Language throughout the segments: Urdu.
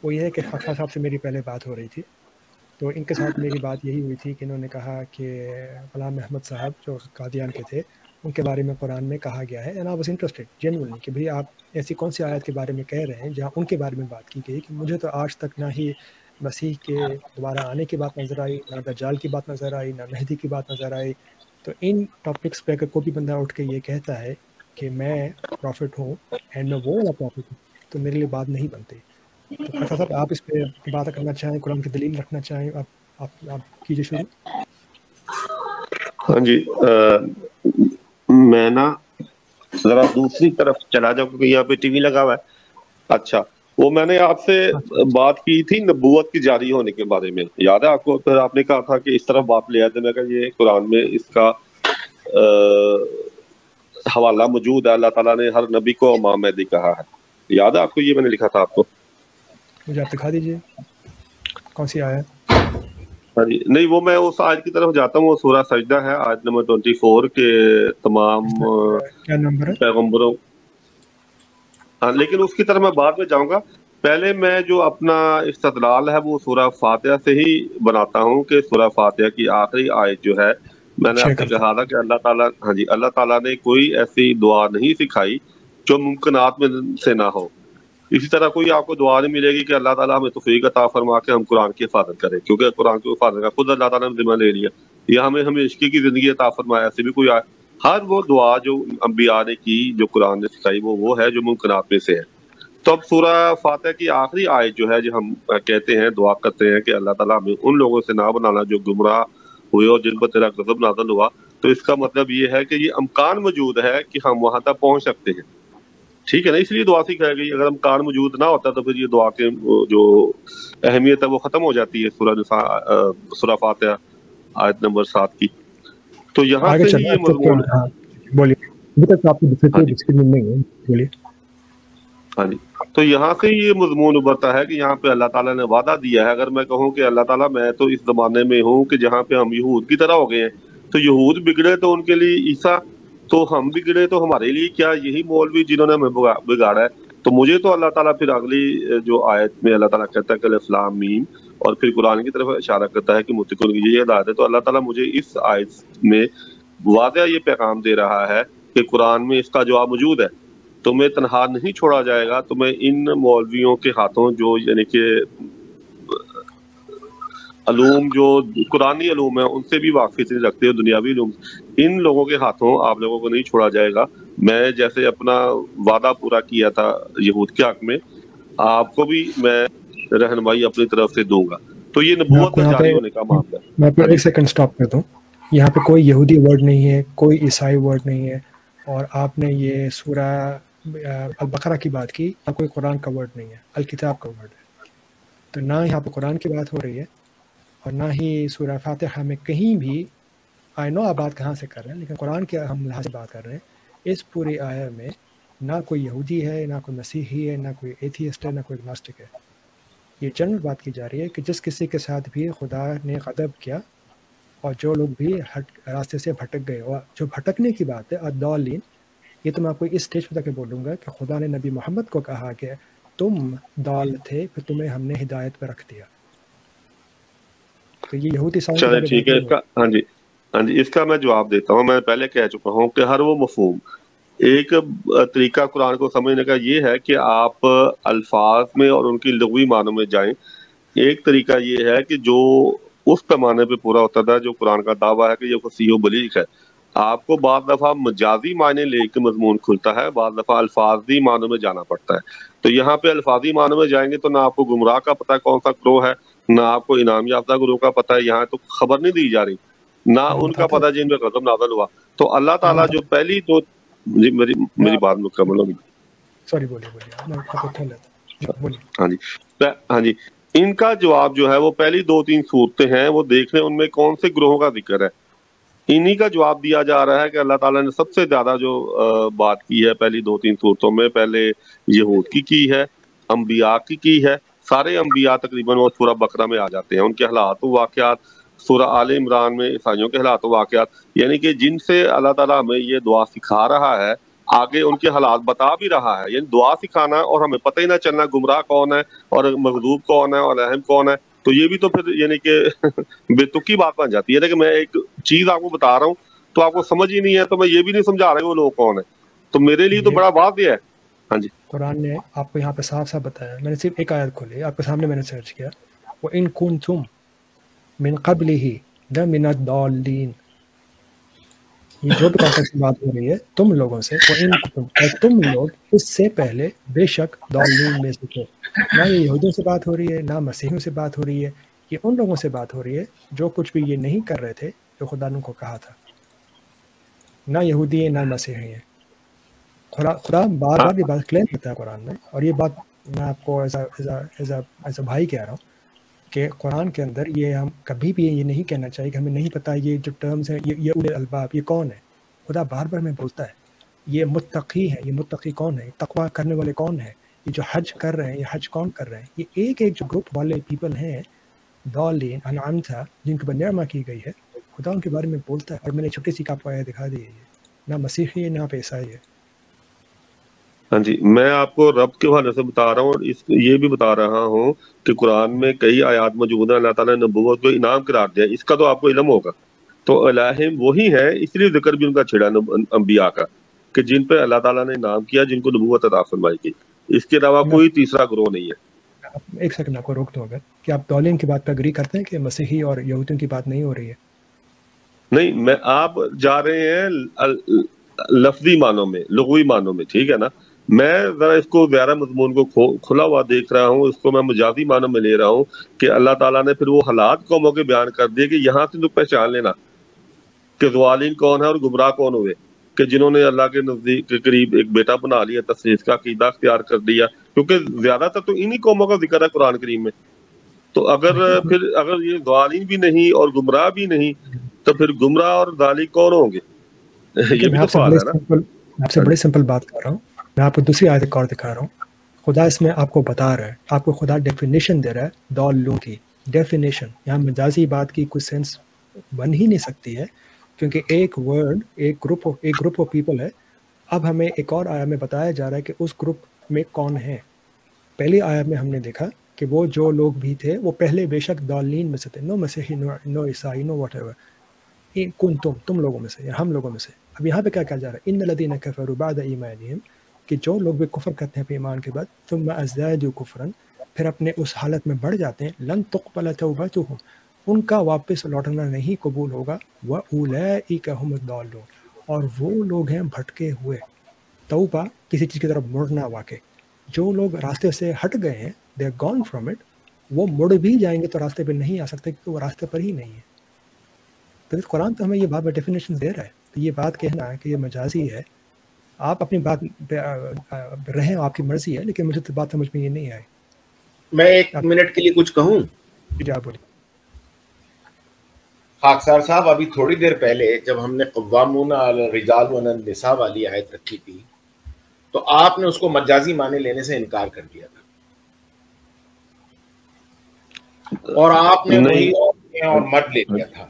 وہ یہ ہے کہ خفا صاحب سے میری پہلے بات ہو رہی تھی، تو ان کے ساتھ میری بات یہی ہوئی تھی کہ انہوں نے کہا کہ غلام احمد صاحب جو قادیان کے تھے ان کے بارے میں قرآن میں کہا گیا ہے، and I was interested genuinely کہ بھئی آپ ایسی کون سی آیت کے بارے میں کہہ رہے ہیں جہاں ان کے بارے میں بات کی گئی، کہ مجھے تو آج تک نہ ہی مسیح کے دوبارہ آنے کی بات نظر آئی، نہ دجال کی بات نظر آئی، نہ مہدی کی بات نظر آئی. تو ان ٹاپکس پہ اگر کوئی بھی بندہ اٹھ کے یہ کہتا ہے کہ میں پروفٹ ہوں اینڈ میں وہ والا پروفٹ ہوں، تو میرے لیے بات نہیں بنتی. تو خفا صاحب آپ اس پہ بات کرنا چاہیں، قرآن کی دلیل رکھنا چاہیں، آپ کیجئے شروع. ہاں جی، میں نا ذرا دوسری طرف چلا جاؤں کیونکہ یہاں پہ ٹی وی لگا ہوا ہے. اچھا، وہ میں نے آپ سے بات کی تھی نبوت کی جاری ہونے کے بارے میں، یاد ہے آپ کو؟ پھر آپ نے کہا تھا کہ اس طرف بات لے آتے، میں کہا یہ قرآن میں اس کا حوالہ موجود ہے، اللہ تعالیٰ نے ہر نبی کو امام مہدی کہا ہے. یاد ہے آپ کو؟ یہ میں نے لکھا تھا آپ کو. مجھے آپ دکھا دیجئے کون سی آیت. ہاں جی، نہیں وہ میں اس آیت کی طرف جاتا ہوں، وہ سورہ سجدہ ہے، آیت نمبر 24 کے تمام کیا نمبر ہے؟ پیغمبروں. ہاں، لیکن اس کی طرف میں بعد میں جاؤں گا. پہلے میں جو اپنا استدلال ہے وہ سورہ فاتحہ سے ہی بناتا ہوں کہ سورہ فاتحہ کی آخری آیت جو ہے، میں نے آپ سے کہا تھا کہ اللہ تعالیٰ، ہاں جی، اللہ تعالیٰ نے کوئی ایسی دعا نہیں سکھائی جو ممکنات میں سے نہ ہو. اسی طرح کوئی آپ کو دعا نہیں ملے گی کہ اللہ تعالیٰ ہمیں توفیق عطا فرما کے ہم قرآن کی حفاظت کریں، کیونکہ قرآن کی حفاظت کا خود اللہ تعالیٰ نے ذمہ لے لیا، یا ہمیں عشق کی زندگی عطا فرمایا. ایسے بھی کوئی ہر وہ دعا جو انبیاء نے کی، جو قرآن نے سکھائی، وہ ہے جو ممکنات میں سے ہے. تو اب سورہ فاتحہ کی آخری آیت جو ہے، جو ہم کہتے ہیں، دعا کرتے ہیں کہ اللہ تعالیٰ ہمیں ان لوگوں سے نہ بنانا جو گمراہ ہوئے اور جن پر تیرا غضب نازل ہوا. تو اس کا مطلب یہ ہے کہ یہ امکان موجود ہے کہ ہم وہاں تک پہنچ سکتے ہیں. ٹھیک ہے نا؟ اس لیے دعا سکھائی گئی. اگر امکان موجود نہ ہوتا تو پھر یہ دعا کے جو اہمیت ہے وہ ختم ہو جاتی ہے سورہ فاتحہ آیت نمبر 7 کی. تو یہاں سے ہی یہ مضمون، ہاں جی، تو یہاں سے یہ مضمون ابھرتا ہے کہ یہاں پہ اللہ تعالیٰ نے وعدہ دیا ہے. اگر میں کہوں کہ اللہ تعالیٰ میں تو اس زمانے میں ہوں کہ جہاں پہ ہم یہود کی طرح ہو گئے ہیں، تو یہود بگڑے تو ان کے لیے عیسیٰ، تو ہم بگڑے تو ہمارے لیے کیا یہی مولوی جنہوں نے ہمیں بگاڑا ہے. تو مجھے تو اللہ تعالیٰ پھر اگلی جو آیت میں اللہ تعالیٰ کہتا ہے کہ الف لام میم، اور پھر قرآن کی طرف اشارہ کرتا ہے کہ متقون کی یہ ہدایت ہے. تو اللہ تعالیٰ مجھے اس آیت میں واضح یہ پیغام دے رہا ہے کہ قرآن میں اس کا جواب موجود ہے. تمہیں تنہا نہیں چھوڑا جائے گا. تمہیں ان مولویوں کے ہاتھوں جو یعنی کہ علوم جو قرآنی علوم ہیں ان سے بھی واقفیت نہیں رکھتے، دنیاوی علوم، ان لوگوں کے ہاتھوں آپ لوگوں کو نہیں چھوڑا جائے گا. میں جیسے اپنا وعدہ پورا کیا تھا یہود کے حق میں، آپ کو بھی میں رہنمائی اپنی طرف سے دوں گا. تو یہ نبوت کا جاری ہونے کا معاملہ ہے. میں پھر ایک سیکنڈ سٹاپ کر دوں. یہاں پہ کوئی یہودی ورڈ نہیں ہے، کوئی عیسائی ورڈ نہیں ہے، اور آپ نے یہ سورہ البقرہ کی بات کی، اب کوئی قرآن کا ورڈ نہیں ہے، الکتاب کا ورڈ ہے. تو نہ یہاں پہ قرآن کی بات ہو رہی ہے اور نہ ہی سورہ فاتحہ میں کہیں بھی، آئی نو آپ بات کہاں سے کر رہے ہیں، لیکن قرآن کے ہم لحاظ سے بات کر رہے ہیں. اس پوری آیت میں نہ کوئی یہودی ہے، نہ کوئی مسیحی ہے، نہ کوئی ایتھیسٹ ہے، نہ کوئی اگنوسٹک ہے. یہ جنرل بات کی جا رہی ہے کہ جس کسی کے ساتھ بھی خدا نے غضب کیا، اور جو لوگ بھی راستے سے بھٹک گئے، اور جو بھٹکنے کی بات ہے الضالین، یہ تو میں آپ کو اس اسٹیج پہ تک بولوں گا کہ خدا نے نبی محمد کو کہا کہ تم ضال تھے، پھر تمہیں ہم نے ہدایت پہ رکھ دیا. تو یہ یہودی سائن چلے ٹھیک ہے. اس کا ہاں جی اس کا میں جواب دیتا ہوں. میں پہلے کہہ چکا ہوں کہ ہر وہ مفہوم، ایک طریقہ قرآن کو سمجھنے کا یہ ہے کہ آپ الفاظ میں اور ان کی لغوی معنوں میں جائیں. ایک طریقہ یہ ہے کہ جو اس پیمانے پہ پورا ہوتا تھا جو قرآن کا دعویٰ ہے کہ یہ فصیح و بلیغ ہے. آپ کو بعض دفعہ مجازی معنی لے کے مضمون کھلتا ہے، بعض دفعہ الفاظی معنوں میں جانا پڑتا ہے. تو یہاں پہ الفاظی معنوں میں جائیں گے تو نہ آپ کو گمراہ کا پتہ کون سا گروہ ہے، نہ آپ کو انعام یافتہ گروہ کا پتہ ہے. یہاں تو خبر نہیں دی جا رہی، نہ ان کا پتہ جن پہ غضب نازل ہوا. تو اللہ تعالیٰ جو پہلی دو، جی میری بات مکمل ہوگی. سوری بولیے. ہاں جی، ان کا جواب جو ہے وہ پہلی 2-3 صورتیں ہیں، وہ دیکھ لیں ان میں کون سے گروہوں کا ذکر ہے. انہی کا جواب دیا جا رہا ہے کہ اللہ تعالیٰ نے سب سے زیادہ جو بات کی ہے پہلی 2-3 صورتوں میں، پہلے یہود کی ہے، انبیاء کی ہے. سارے انبیاء تقریباً وہ سورہ بقرہ میں آ جاتے ہیں، ان کے حالات و واقعات. سورہ آل عمران میں عیسائیوں کے حالات و واقعات، یعنی کہ جن سے اللہ تعالیٰ ہمیں یہ دعا سکھا رہا ہے آگے ان کے حالات بتا بھی رہا ہے. یعنی دعا سکھانا اور ہمیں پتہ ہی نہ چلنا گمراہ کون ہے اور مغضوب کون ہے اور رحم کون ہے, تو یہ بھی تو پھر یعنی کہ بے تکی بات بن جاتی ہے. کہ میں ایک چیز آپ کو بتا رہا ہوں تو آپ کو سمجھ ہی نہیں ہے, تو میں یہ بھی نہیں سمجھا رہا کہ وہ لوگ کون ہیں, تو میرے لیے تو بڑا واضح ہے. ہاں جی, قرآن نے آپ کو یہاں پہ صاف صاف بتایا. میں نے صرف ایک آیت کھولی آپ کے سامنے, میں نے سرچ کیا وَإِن كُنتُم مِن قَبْلِهِ لَمِنَ الضَّالِّينَ. یہ جو بھی کانٹیکسٹ میں بات ہو رہی ہے تم لوگوں سے, وَإِن كُنتُم, اور تم لوگ اس سے پہلے بے شک ضالین میں سے تھے. نہ یہ یہودیوں سے بات ہو رہی ہے, نہ مسیحیوں سے بات ہو رہی ہے, یہ ان لوگوں سے بات ہو رہی ہے جو کچھ بھی یہ نہیں کر رہے تھے جو خدا نے ان کو کہا تھا. نہ یہودی ہے نہ مسیحی ہے. خدا بار بار یہ بات کلیئر کرتا ہے قرآن میں, اور یہ بات میں آپ کو ایز اے بھائی کہہ رہا ہوں کہ قرآن کے اندر یہ ہم کبھی بھی یہ نہیں کہنا چاہیے کہ ہمیں نہیں پتہ یہ جو ٹرمز ہیں یہ اولے الباب یہ کون ہے. خدا بار بار میں بولتا ہے یہ متقی ہے. یہ متقی کون ہے؟ تقویٰ کرنے والے کون ہیں؟ یہ جو حج کر رہے ہیں یہ حج کون کر رہے ہیں؟ یہ ایک ایک جو گروپ والے پیپل ہیں ضالین انعمت جن کے اوپر نعمت کی گئی ہے, خدا ان کے بارے میں بولتا ہے. اور میں نے چھوٹی سی آپ کو آیت دکھا دی ہے, نہ مسیحی ہے نہ عیسائی ہے. ہاں جی, میں آپ کو رب کے حوالے سے بتا رہا ہوں, اور یہ بھی بتا رہا ہوں کہ قرآن میں کئی آیات موجود ہیں اللہ تعالیٰ نے نبوت کو انعام قرار دیا. اس کا تو آپ کو علم ہوگا. تو الہم وہی ہے, اس لیے ذکر بھی ان کا چھڑا انبیاء کا, کہ جن پہ اللہ تعالیٰ نے انعام کیا, جن کو نبوت عطا فرمائی گئی. اس کے علاوہ کوئی تیسرا گروہ نہیں ہے. ایک سیکنڈ آپ کو روک دوں, اگر کہ آپ ضالین کی بات پہ اگری کرتے ہیں کہ مسیحی اور یہودیوں کی بات نہیں ہو رہی ہے؟ نہیں, میں آپ جا رہے ہیں لفظی معنوں میں, لغوی معنوں میں, ٹھیک ہے نا. میں ذرا اس کو زیادہ مضمون کو کھلا ہوا دیکھ رہا ہوں, اس کو میں مجازی معنوں میں لے رہا ہوں کہ اللہ تعالیٰ نے پھر وہ حالات قوموں کے بیان کر دیے کہ یہاں سے تو پہچان لینا کہ ضالین کون ہے اور گمراہ کون ہوئے, کہ جنہوں نے اللہ کے نزدیک کے قریب ایک بیٹا بنا لیا, تصریف کا عقیدہ اختیار کر دیا, کیونکہ زیادہ تر تو انہی قوموں کا ذکر ہے قرآن کریم میں. تو اگر یہ ضالین بھی نہیں اور گمراہ بھی نہیں تو پھر گمراہ اور ضالی کون ہوں گے؟ یہ بھی تو سوال ہے نا. میں آپ سے بڑی سمپل بات کر رہا ہوں. میں آپ کو دوسری آیت ایک اور دکھا رہا ہوں. خدا اس میں آپ کو بتا رہا ہے, آپ کو خدا ڈیفینیشن دے رہا ہے ضالوں کی ڈیفینیشن. یہاں مجازی بات کی کوئی سینس بن ہی نہیں سکتی ہے, کیونکہ ایک ورڈ ایک گروپ آف پیپل ہے. اب ہمیں ایک اور آیت میں بتایا جا رہا ہے کہ اس گروپ میں کون ہے. پہلی آیت میں ہم نے دیکھا کہ وہ جو لوگ بھی تھے وہ پہلے بے شک ضالین میں سے تھے, نو مسیحی نو عیسائی نو واٹ ایور, تم لوگوں میں سے یا ہم لوگوں میں سے. اب یہاں پہ کیا کہا جا رہا ہے؟ ان الذین کفروا بعد ایمانہم, کہ جو لوگ بھی کفر کرتے ہیں اپنے ایمان کے بعد, ثم ازدادوا کفرا, پھر اپنے اس حالت میں بڑھ جاتے ہیں, لن تقبل توبتہم, ان کا واپس لوٹنا نہیں قبول ہوگا, واولئک هم الضالون, اور وہ لوگ ہیں بھٹکے ہوئے. توبہ کسی چیز کی طرف مڑنا. واقع جو لوگ راستے سے ہٹ گئے ہیں, they are gone from it, وہ مڑ بھی جائیں گے تو راستے پہ نہیں آ سکتے, کیونکہ وہ راستے پر ہی نہیں ہے. تو قرآن تو ہمیں یہ بات ڈیفینیشن دے رہا ہے. تو یہ بات کہنا ہے کہ یہ مجازی ہے, آپ اپنی بات پہ رہیں, آپ کی مرضی ہے, لیکن مجھے تو بات سمجھ میں یہ نہیں آئی. میں ایک منٹ کے لیے کچھ کہوں؟ جی آپ بولیے. خاکسار صاحب, ابھی تھوڑی دیر پہلے جب ہم نے قوامون علی الرجال علی النساء والی آیت رکھی تھی تو آپ نے اس کو مجازی معنی لینے سے انکار کر دیا تھا, اور آپ نے وہی اور مد لے لیا تھا.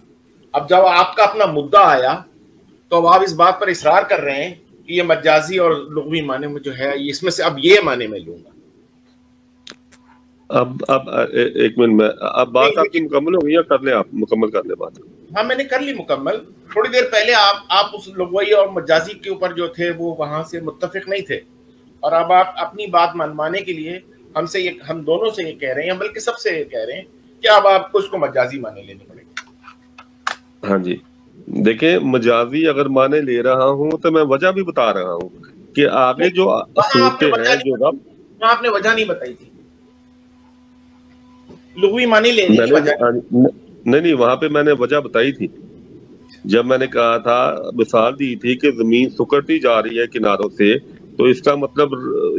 اب جب آپ کا اپنا مدعا آیا تو اب آپ اس بات پر اصرار کر رہے ہیں کہ یہ مجازی اور لغوی معنی میں جو ہے اس میں سے اب یہ معنی میں لوں گا. اب ایک منٹ میں, اب بات آپ کی مکمل ہو گئی یا کر لیں آپ؟ مکمل کر لیں بات. ہاں میں نے کر لی مکمل. تھوڑی دیر پہلے آپ اس لغوی اور مجازی کے اوپر جو تھے وہ وہاں سے متفق نہیں تھے, اور اب آپ اپنی بات منوانے کے لیے ہم دونوں سے یہ کہہ رہے ہیں, بلکہ سب سے یہ کہہ رہے ہیں کہ اب آپ کو اس کو مجازی معنی لینے پڑے گا. ہاں جی, دیکھیں مجازی اگر معنی لے رہا ہوں تو میں وجہ بھی بتا رہا ہوں کہ آگے جو صورتیں ہیں جو رب, آپ نے وجہ نہیں بتائی تھی لغوی معنی لینے کی وجہ. نہیں, وہاں پہ میں نے وجہ بتائی تھی. جب میں نے کہا تھا, مثال دی تھی کہ زمین سکڑتی جا رہی ہے کناروں سے, تو اس کا مطلب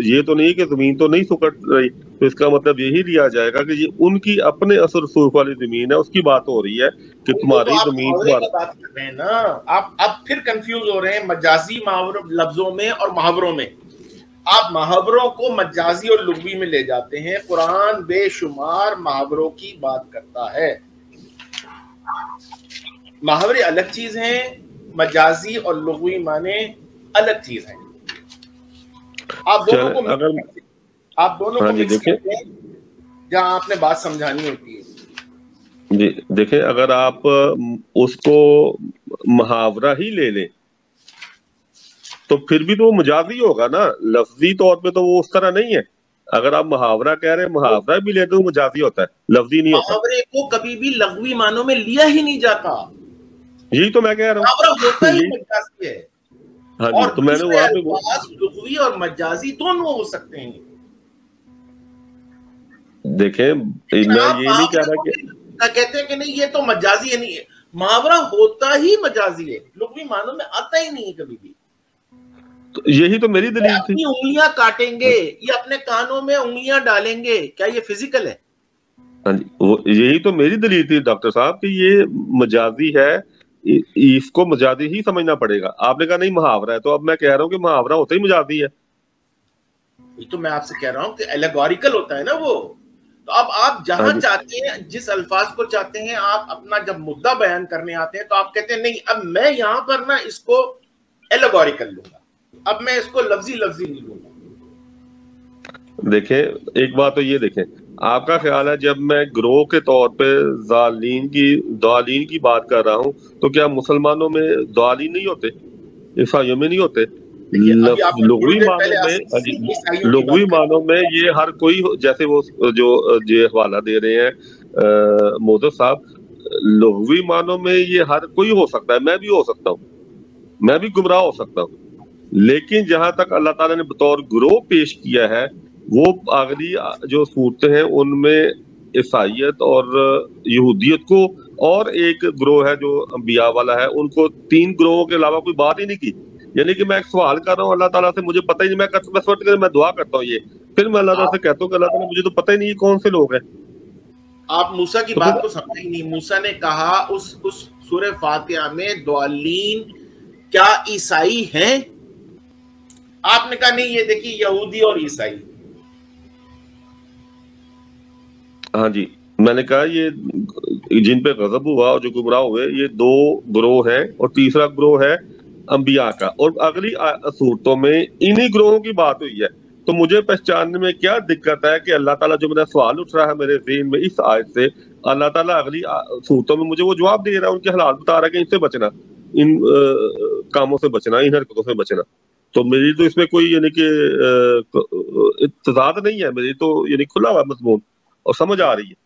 یہ تو نہیں کہ زمین تو نہیں سکڑ رہی, تو اس کا مطلب یہی لیا جائے گا کہ یہ ان کی اپنے اثر رسوخ والی زمین ہے, اس کی بات ہو رہی ہے کہ تمہاری زمین بات کر رہے ہیں نا. آپ اب پھر کنفیوز ہو رہے ہیں مجازی لفظوں میں اور محاوروں میں. آپ محاوروں کو مجازی اور لغوی میں لے جاتے ہیں. قرآن بے شمار محاوروں کی بات کرتا ہے. محاورے الگ چیز ہیں, مجازی اور لغوی معنی الگ چیز ہیں. آپ دونوں کو اگر آپ دونوں کو مکس کرتے ہیں جہاں آپ نے بات سمجھانی ہوتی ہے. جی دیکھیں، اگر آپ اس کو محاورہ ہی لے لیں تو پھر بھی تو وہ مجازی ہوگا نا، لفظی طور پہ تو وہ اس طرح نہیں ہے. اگر آپ محاورہ کہہ رہے ہیں، محاورہ بھی لیتے تو مجازی ہوتا ہے، لفظی نہیں ہوتا. محاورے کو کبھی بھی لغوی معنوں میں لیا ہی نہیں جاتا، یہی تو میں کہہ رہا محاورہ ہوتا ہی ہوں. مجازی ہے. ہاں جی، اور تو میں نے دوسرے وہاں پہ الفاظ لغوی اور مجازی دونوں ہو سکتے ہیں. دیکھیں میں آپ یہ نہیں کہہ رہا کہ کہتے ہیں کہ نہیں یہ تو مجازی ہے. نہیں، محاورہ ہوتا ہی مجازی ہے، لغوی معنوں میں آتا ہی نہیں ہے کبھی بھی. یہی تو میری دلیل تھی. اپنی انگلیاں کاٹیں گے یا اپنے کانوں میں انگلیاں ڈالیں گے، کیا یہ فزیکل ہے؟ ہاں جی، یہی تو میری دلیل تھی ڈاکٹر صاحب کہ یہ مجازی ہے، اس کو مجازی ہی سمجھنا پڑے گا. آپ نے کہا نہیں محاورہ ہے، تو اب میں کہہ رہا ہوں کہ محاورہ ہوتا ہی مجازی ہے. یہ تو میں آپ سے کہہ رہا ہوں کہ الیگوریکل ہوتا ہے نا وہ. تو اب آپ ہاں جہاں جی، چاہتے ہیں، جس الفاظ کو چاہتے ہیں، آپ اپنا جب مدعا بیان کرنے آتے ہیں تو آپ کہتے ہیں نہیں اب میں یہاں پر نا اس کو الیگوریکل لوں گا، اب میں اس کو لفظی نہیں لوں گا. دیکھیں ایک بات تو یہ دیکھیں، آپ کا خیال ہے جب میں گروہ کے طور پہ ضالین کی بات کر رہا ہوں تو کیا مسلمانوں میں ضالین نہیں ہوتے، عیسائیوں میں نہیں ہوتے؟ دیکھیے ابھی آپ نے تھوڑی لغوی دیر معنوں پہلے میں عیسائیوں کی لغوی بات کر. معنوں میں یہ ہر کوئی، جیسے وہ جو حوالہ دے رہے ہیں مودود صاحب، لغوی معنوں میں یہ ہر کوئی ہو سکتا ہے، میں بھی ہو سکتا ہوں، میں بھی گمراہ ہو سکتا ہوں. لیکن جہاں تک اللہ تعالیٰ نے بطور گروہ پیش کیا ہے، وہ اگلی جو صورتیں ہیں ان میں عیسائیت اور یہودیت کو، اور ایک گروہ ہے جو انبیاء والا ہے، ان کو 3 گروہوں کے علاوہ کوئی بات ہی نہیں کی. یعنی کہ میں ایک سوال کر رہا ہوں اللہ تعالیٰ سے، مجھے پتہ ہی نہیں، میں دعا کرتا ہوں یہ، پھر میں اللہ تعالیٰ سے کہتا ہوں کہ اللہ تعالیٰ مجھے تو پتہ ہی نہیں یہ کون سے لوگ ہیں. آپ موسیٰ کی تو بات پھر کو سمجھے ہی نہیں. موسیٰ نے کہا اس سورہ فاتحہ میں ضالین کیا عیسائی ہیں؟ آپ نے کہا نہیں یہ دیکھیے یہودی اور عیسائی. ہاں جی، میں نے کہا یہ جن پہ غضب ہوا اور جو گمراہ ہوئے یہ 2 گروہ ہیں، اور تیسرا گروہ ہے انبیاء کا. اور اگلی صورتوں میں انہی گروہوں کی بات ہوئی ہے. تو مجھے پہچاننے میں کیا دقت ہے کہ اللہ تعالیٰ جو میرا سوال اٹھ رہا ہے میرے ذہن میں اس آیت سے، اللہ تعالیٰ اگلی صورتوں میں مجھے وہ جواب دے رہا ہے، ان کے حالات بتا رہا ہے کہ ان سے بچنا، ان کاموں سے بچنا، ان حرکتوں سے بچنا. تو میری تو اس میں کوئی یعنی کہ تضاد نہیں ہے، میری تو یعنی کھلا ہوا مضمون اور سمجھ آ رہی ہے.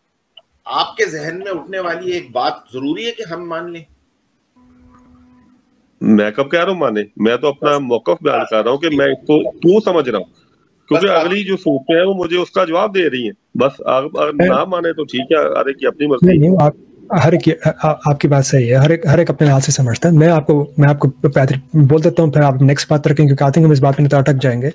آپ کے ذہن میں اٹھنے والی ایک بات ضروری ہے کہ ہم مان لیں. میں کب کہہ رہا ہوں مانے، میں تو اپنا موقف بیان کر رہا ہوں کہ میں اس کو کیوں سمجھ رہا ہوں، کیونکہ اگلی جو صورتیں ہیں وہ مجھے اس کا جواب دے رہی ہیں. بس اگر نہ مانے تو ٹھیک ہے، ہر ایک کی اپنی مرضی. نہیں، آپ کی بات صحیح ہے، ہر ایک اپنے حال سے سمجھتا ہے. میں آپ کو بول دیتا ہوں، پھر آپ نیکسٹ بات رکھیں، کیونکہ آتے ہیں ہم اس بات میں تو اٹک جائیں گے.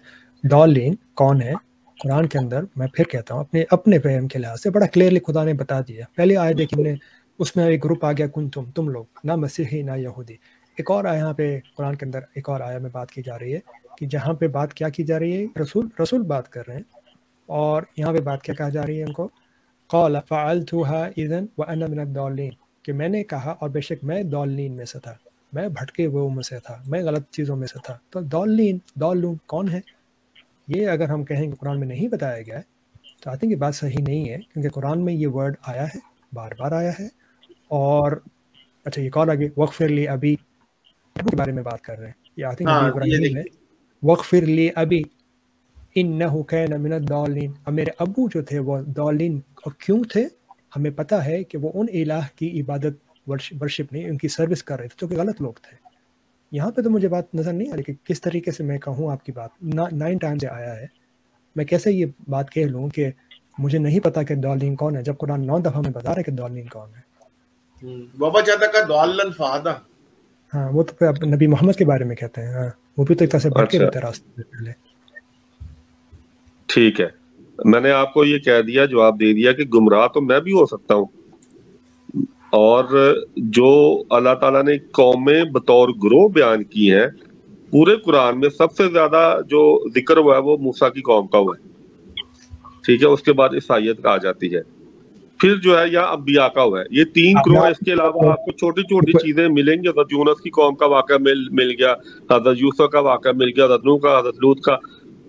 ضالین کون ہے قرآن کے اندر؟ میں پھر کہتا ہوں اپنے فہم کے لحاظ سے بڑا کلیئرلی خدا نے بتا دیا. پہلی آیت دیکھیں ہم نے، اس میں ایک گروپ آ گیا تم لوگ، نہ مسیحی نہ یہودی. ایک اور آیا یہاں پہ قرآن کے اندر، ایک اور آیا میں بات کی جا رہی ہے کہ جہاں پہ بات کیا کی جا رہی ہے، رسول بات کر رہے ہیں، اور یہاں پہ بات کیا کہا جا رہی ہے ان کو، قال فعلتها اذا وانا من الضالين، کہ میں نے کہا اور بے شک میں ضالین میں سے تھا، میں بھٹکے ہوئے میں سے تھا، میں غلط چیزوں میں سے تھا. تو ضالون کون ہے؟ یہ اگر ہم کہیں کہ قرآن میں نہیں بتایا گیا ہے تو آئی تھنک یہ بات صحیح نہیں ہے، کیونکہ قرآن میں یہ ورڈ آیا ہے، بار بار آیا ہے. اور اچھا یہ کال آگے وغفر لی ابی کے بارے میں بات کر رہے ہیں، یہ آئی تھنک نبی ابراہیم ہے، وغفر لی ابی انہ کان من الضالین، اور میرے ابو جو تھے وہ ضالین اور کیوں تھے؟ ہمیں پتہ ہے کہ وہ ان الہ کی عبادت ورشپ نہیں، ان کی سروس کر رہے تھے، جو کہ غلط لوگ تھے. یہاں پہ تو مجھے بات نظر نہیں آ رہی کہ کس طریقے سے میں کہوں آپ کی بات. 9 ٹائم سے آیا ہے، میں کیسے یہ بات کہہ لوں کہ مجھے نہیں پتا کہ ضالین کون ہے، جب قرآن 9 دفعہ میں بتا رہا ہے کہ ضالین کون ہے. بابا چاہتا کا ضالن فہدا، ہاں وہ تو پھر نبی محمد کے بارے میں کہتے ہیں. ہاں وہ بھی تو ایک طرح سے بھٹکے ہوئے تھے راستے سے پہلے. ٹھیک ہے، میں نے آپ کو یہ کہہ دیا، جواب دے دیا کہ گمراہ تو میں بھی ہو سکتا ہوں. اور جو اللہ تعالیٰ نے قومیں بطور گروہ بیان کی ہیں پورے قرآن میں، سب سے زیادہ جو ذکر ہوا ہے وہ موسیٰ کی قوم کا ہوا ہے. ٹھیک ہے، اس کے بعد عیسائیت آ جاتی ہے، پھر جو ہے یا انبیاء کا ہوا ہے. یہ 3 گروہ ہیں. اس کے علاوہ آپ کو چھوٹی چھوٹی چیزیں ملیں گی. حضرت یونس کی قوم کا واقعہ مل گیا، حضرت یوسف کا واقعہ مل گیا، حضرت نوح کا، حضرت لوط کا.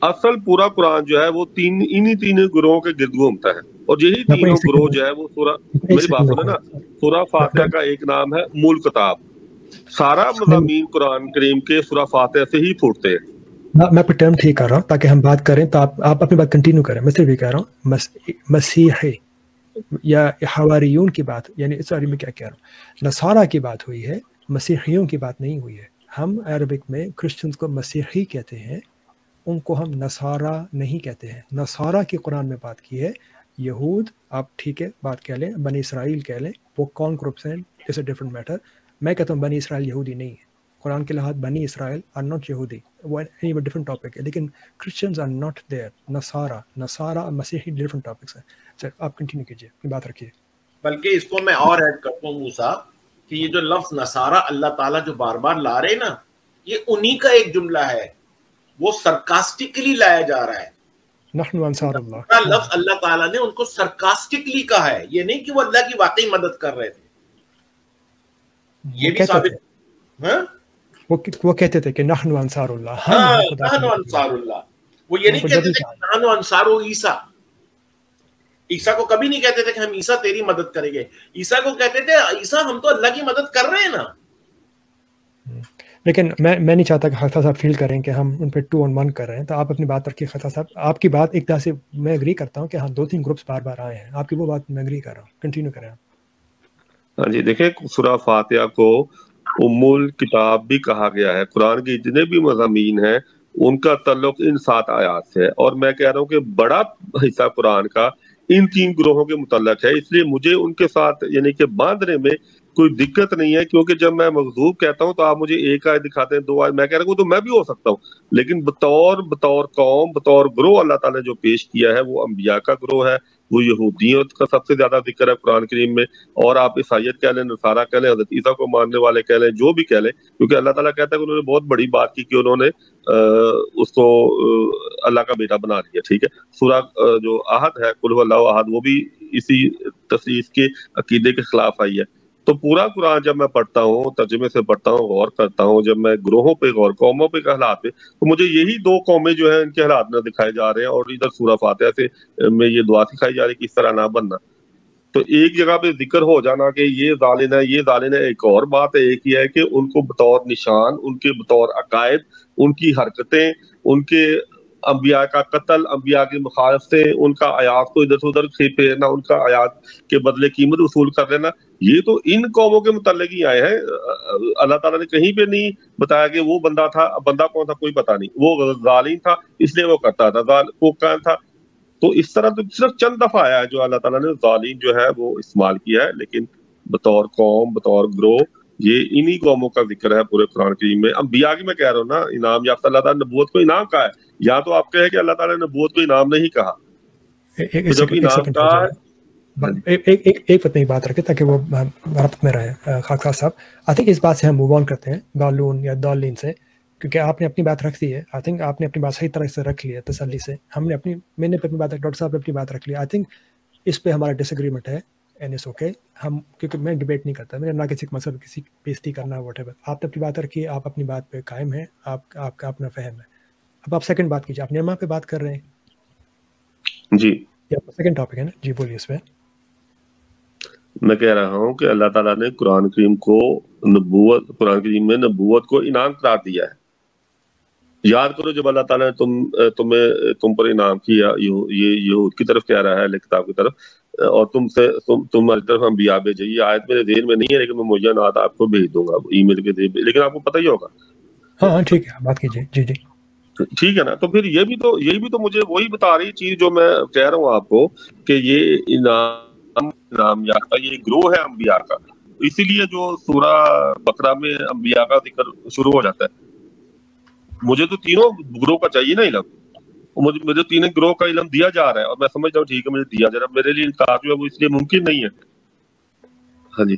اصل پورا قرآن جو ہے وہ انہی تین گروہوں کے گرد گھومتا ہے، اور یہی تینوں گروہ جو ہے وہ سورہ، میری بات سنیں نا، سورہ فاتحہ کا ایک نام ہے ام الکتاب. سارا مضامین قرآن کریم کے سورہ فاتحہ سے ہی پھوٹتے ہیں. میں اپنی ٹرم ٹھیک کر رہا ہوں تاکہ ہم بات کریں تو آپ اپنی بات کنٹینیو کریں. میں صرف یہ کہہ رہا ہوں مسیحی یا حواریون کی بات، یعنی سوری میں کیا کہہ رہا ہوں، نصارہ کی بات ہوئی ہے، مسیحیوں کی بات نہیں ہوئی ہے. ہم عربک میں کرسچنز کو مسیحی کہتے ہیں، ان کو ہم نصارہ نہیں کہتے ہیں. نصارہ کی قرآن میں بات کی ہے. یہود آپ ٹھیک ہے بات کہہ لیں، بنی اسرائیل کہہ لیں، وہ کون گروپس ہیں، اٹس اے ڈفرنٹ میٹر. میں کہتا ہوں بنی اسرائیل یہودی نہیں ہے. قرآن کے لحاظ بنی اسرائیل آر ناٹ یہودی، وہ ڈفرنٹ ٹاپک ہے. لیکن کرسچنز آر ناٹ دیئر. نصارہ مسیحی ڈفرنٹ ٹاپکس ہیں. سر آپ کنٹینیو کیجیے، اپنی بات رکھیے. بلکہ اس کو میں اور ایڈ کرتا ہوں موسیٰ کہ یہ جو لفظ نصارہ اللہ تعالیٰ جو بار بار لا رہے نا، یہ انہی کا ایک جملہ ہے، وہ سرکاسٹکلی لایا جا رہا ہے. نحن انصار اللہ لفظ اللہ تعالیٰ نے ان کو سرکاسٹکلی کہا ہے، یہ نہیں کہ وہ اللہ کی واقعی مدد کر رہے تھے. یہ بھی ثابت، وہ کہتے تھے کہ نحن انصار اللہ، نحن انصار اللہ. وہ یہ نہیں کہتے تھے کہ نحن انصار عیسیٰ. عیسیٰ کو کبھی نہیں کہتے تھے کہ ہم عیسیٰ تیری مدد کریں گے. عیسیٰ کو کہتے تھے عیسیٰ ہم تو اللہ کی مدد کر رہے ہیں نا. لیکن میں نہیں چاہتا کہ خالد صاحب فیل کریں کہ ہم ان پہ 2 on 1 کر رہے ہیں. تو آپ اپنی بات رکھیے خالد صاحب. آپ کی بات ایک طرح سے میں اگری کرتا ہوں کہ ہاں 2-3 گروپس بار بار آئے ہیں. آپ کی وہ بات میں اگری کر رہا ہوں. کنٹینیو کریں آپ. ہاں جی، دیکھیں سورہ فاتحہ کو ام الکتاب بھی کہا گیا ہے. قرآن کے جتنے بھی مضامین ہیں ان کا تعلق ان 7 آیات سے ہے، اور میں کہہ رہا ہوں کہ بڑا حصہ قرآن کا ان 3 گروہوں کے متعلق ہے. اس لیے مجھے ان کے ساتھ یعنی کہ باندھنے میں کوئی دقت نہیں ہے، کیونکہ جب میں مغضوب کہتا ہوں تو آپ مجھے 1 آیت دکھاتے ہیں، 2 آیت، میں کہہ رہا ہوں تو میں بھی ہو سکتا ہوں. لیکن بطور قوم، بطور گروہ اللہ تعالیٰ نے جو پیش کیا ہے وہ انبیاء کا گروہ ہے. وہ یہودیوں کا سب سے زیادہ ذکر ہے قرآن کریم میں، اور آپ عیسائیت کہہ لیں، نصارہ کہہ لیں، حضرت عیسیٰ کو ماننے والے کہہ لیں، جو بھی کہہ لیں، کیونکہ اللہ تعالیٰ کہتا ہے کہ انہوں نے بہت بڑی بات کی کہ انہوں نے اس کو اللہ کا بیٹا بنا دیا. ٹھیک ہے، سورہ جو احد ہے قل هو اللہ احد، وہ بھی اسی تصریف کے عقیدے کے خلاف آئی ہے. تو پورا قرآن جب میں پڑھتا ہوں، ترجمے سے پڑھتا ہوں، غور کرتا ہوں، جب میں گروہوں پہ غور، قوموں پہ حالات پہ، تو مجھے یہی 2 قومیں جو ہیں ان کے حالات میں دکھائے جا رہے ہیں، اور ادھر سورہ فاتحہ سے میں یہ دعا سکھائی جا رہی ہے کہ اس طرح نہ بننا. تو ایک جگہ پہ ذکر ہو جانا کہ یہ ظالم ہے، یہ ظالم ہے، ایک اور بات ہے. ایک یہ ہے کہ ان کو بطور نشان، ان کے بطور عقائد، ان کی حرکتیں، ان کے انبیاء کا قتل، انبیاء کی مخالفتیں، ان کا آیات کو ادھر سے ادھر پھیرنا، ان کا آیات کے بدلے قیمت وصول کر لینا، یہ تو ان قوموں کے متعلق ہی آئے ہیں. اللہ تعالیٰ نے کہیں پہ نہیں بتایا کہ وہ بندہ تھا. بندہ کون تھا کوئی پتہ نہیں، وہ ظالم تھا اس لیے وہ کرتا تھا، وہ کون تھا. تو اس طرح تو صرف چند دفعہ آیا ہے جو اللہ تعالیٰ نے ظالم جو ہے وہ استعمال کیا ہے، لیکن بطور قوم، بطور گروہ، یہ انہی قوموں کا ذکر ہے پورے قرآن کریم میں. انبیاء کی میں کہہ رہا ہوں نا، انعام یافتہ اللہ تعالیٰ نے نبوت کو انعام کہا ہے، یا تو آپ کہے کہ اللہ تعالیٰ نے نبوت کو انعام نہیں کہا. جب انعام کہا ایک پتہ بات رکھے تاکہ وہ ربط میں رہے. خاکسار صاحب آئی تھنک اس بات سے ہم موو آن کرتے ہیں دالون یا دالین سے، کیونکہ آپ نے اپنی بات رکھ دی ہے. آئی تھنک آپ نے اپنی بات صحیح طرح سے رکھ لی ہے تسلی سے. میں نے اپنی بات، ڈاکٹر صاحب نے اپنی بات رکھ لی. آئی تھنک اس پہ ہمارا ڈس ایگریمنٹ ہے، اینڈ اٹس اوکے. ہم کیونکہ میں ڈبیٹ نہیں کرتا، میں نہ کسی کا مذہب کسی بےزتی کرنا واٹ ایور. آپ نے اپنی بات رکھی، آپ اپنی بات پہ قائم ہیں، آپ کا اپنا فہم ہے. اب آپ سیکنڈ بات کیجیے. آپ نیما پہ بات کر رہے ہیں جی، یہ سیکنڈ ٹاپک ہے نا جی، بولیے اس پہ. میں کہہ رہا ہوں کہ اللہ تعالیٰ نے قرآن کریم میں نبوت کو انعام قرار دیا ہے. یاد کرو جب اللہ تعالیٰ نے تم پر انعام کیا، یہ یہود کی طرف کہہ رہا ہے، کتاب کی طرف، اور تمہاری طرف انبیاء بھیجے. یہ آیت میرے ذہن میں نہیں ہے، لیکن میں معجزات آپ کو بھیج دوں گا ای میل کے ذریعے، لیکن آپ کو پتہ ہی ہوگا. ہاں ٹھیک ہے، بات کیجیے. جی جی ٹھیک ہے نا. تو پھر یہی بھی تو مجھے وہی بتا رہی چیز جو میں کہہ رہا ہوں آپ کو کہ یہ انعام یافتہ یہ گروہ ہے انبیاء کا. اسی لیے جو سورہ بقرہ میں انبیاء کا ذکر شروع ہو جاتا ہے. مجھے تو تینوں گروہ کا چاہیے نا علم، مجھے تینوں گروہ کا علم دیا جا رہا ہے، اور میں سمجھتا ہوں ٹھیک ہے مجھے دیا جا رہا ہے. میرے لیے انکار جو ہے وہ اس لیے ممکن نہیں ہے. ہاں جی،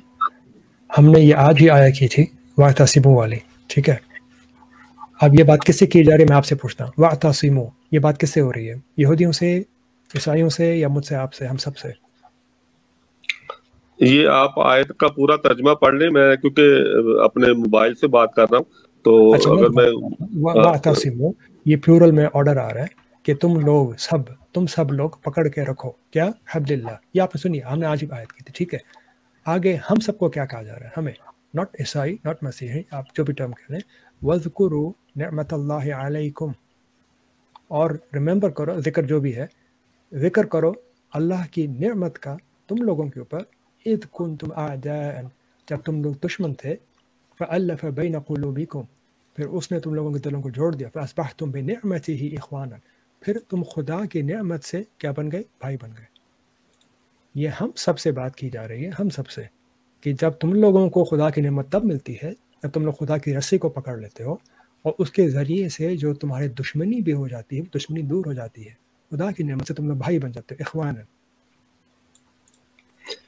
ہم نے یہ آج ہی آیا کی تھی واعتصموا والی. ٹھیک ہے، اب یہ بات کس سے کی جا رہی ہے میں آپ سے پوچھتا ہوں. واعتصموا یہ بات کس سے ہو رہی ہے؟ یہودیوں سے، عیسائیوں سے، یا مجھ سے، آپ سے، ہم سب سے؟ یہ آپ آیت کا پورا ترجمہ پڑھ لیں. میں کیونکہ اپنے موبائل سے بات کر رہا ہوں تو اگر میں واعتصموا یہ پلورل میں آرڈر آ رہا ہے کہ تم سب لوگ پکڑ کے رکھو کیا حبل اللہ. یہ آپ نے سنی, ہم نے آج ہی آیت کی تھی, ٹھیک ہے. آگے ہم سب کو کیا کہا جا رہا ہے, ہمیں, ناٹ عیسائی ناٹ مسیحی, آپ جو بھی ٹرم کہہ لیں. وَاذْكُرُوا نعمت اللہ علیکم, اور ریممبر کرو, ذکر جو بھی ہے, ذکر کرو اللہ کی نعمت کا تم لوگوں کے اوپر. اذ کنتم اعداء, جب تم لوگ دشمن تھے. فألف بین قلوبکم, پھر اس نے تم لوگوں کے دلوں کو جوڑ دیا. فاصبحتم بنعمتہ اخوانا, پھر تم خدا کی نعمت سے کیا بن گئے, بھائی بن گئے. یہ ہم سب سے بات کی جا رہی ہے, ہم سب سے, کہ جب تم لوگوں کو خدا کی نعمت تب ملتی ہے جب تم لوگ خدا کی رسی کو پکڑ لیتے ہو, اور اس کے ذریعے سے جو تمہارے دشمنی بھی ہو جاتی ہے, دشمنی دور ہو جاتی ہے. خدا کی نعمت سے تم لوگ بھائی بن جاتے ہو, اخوانا.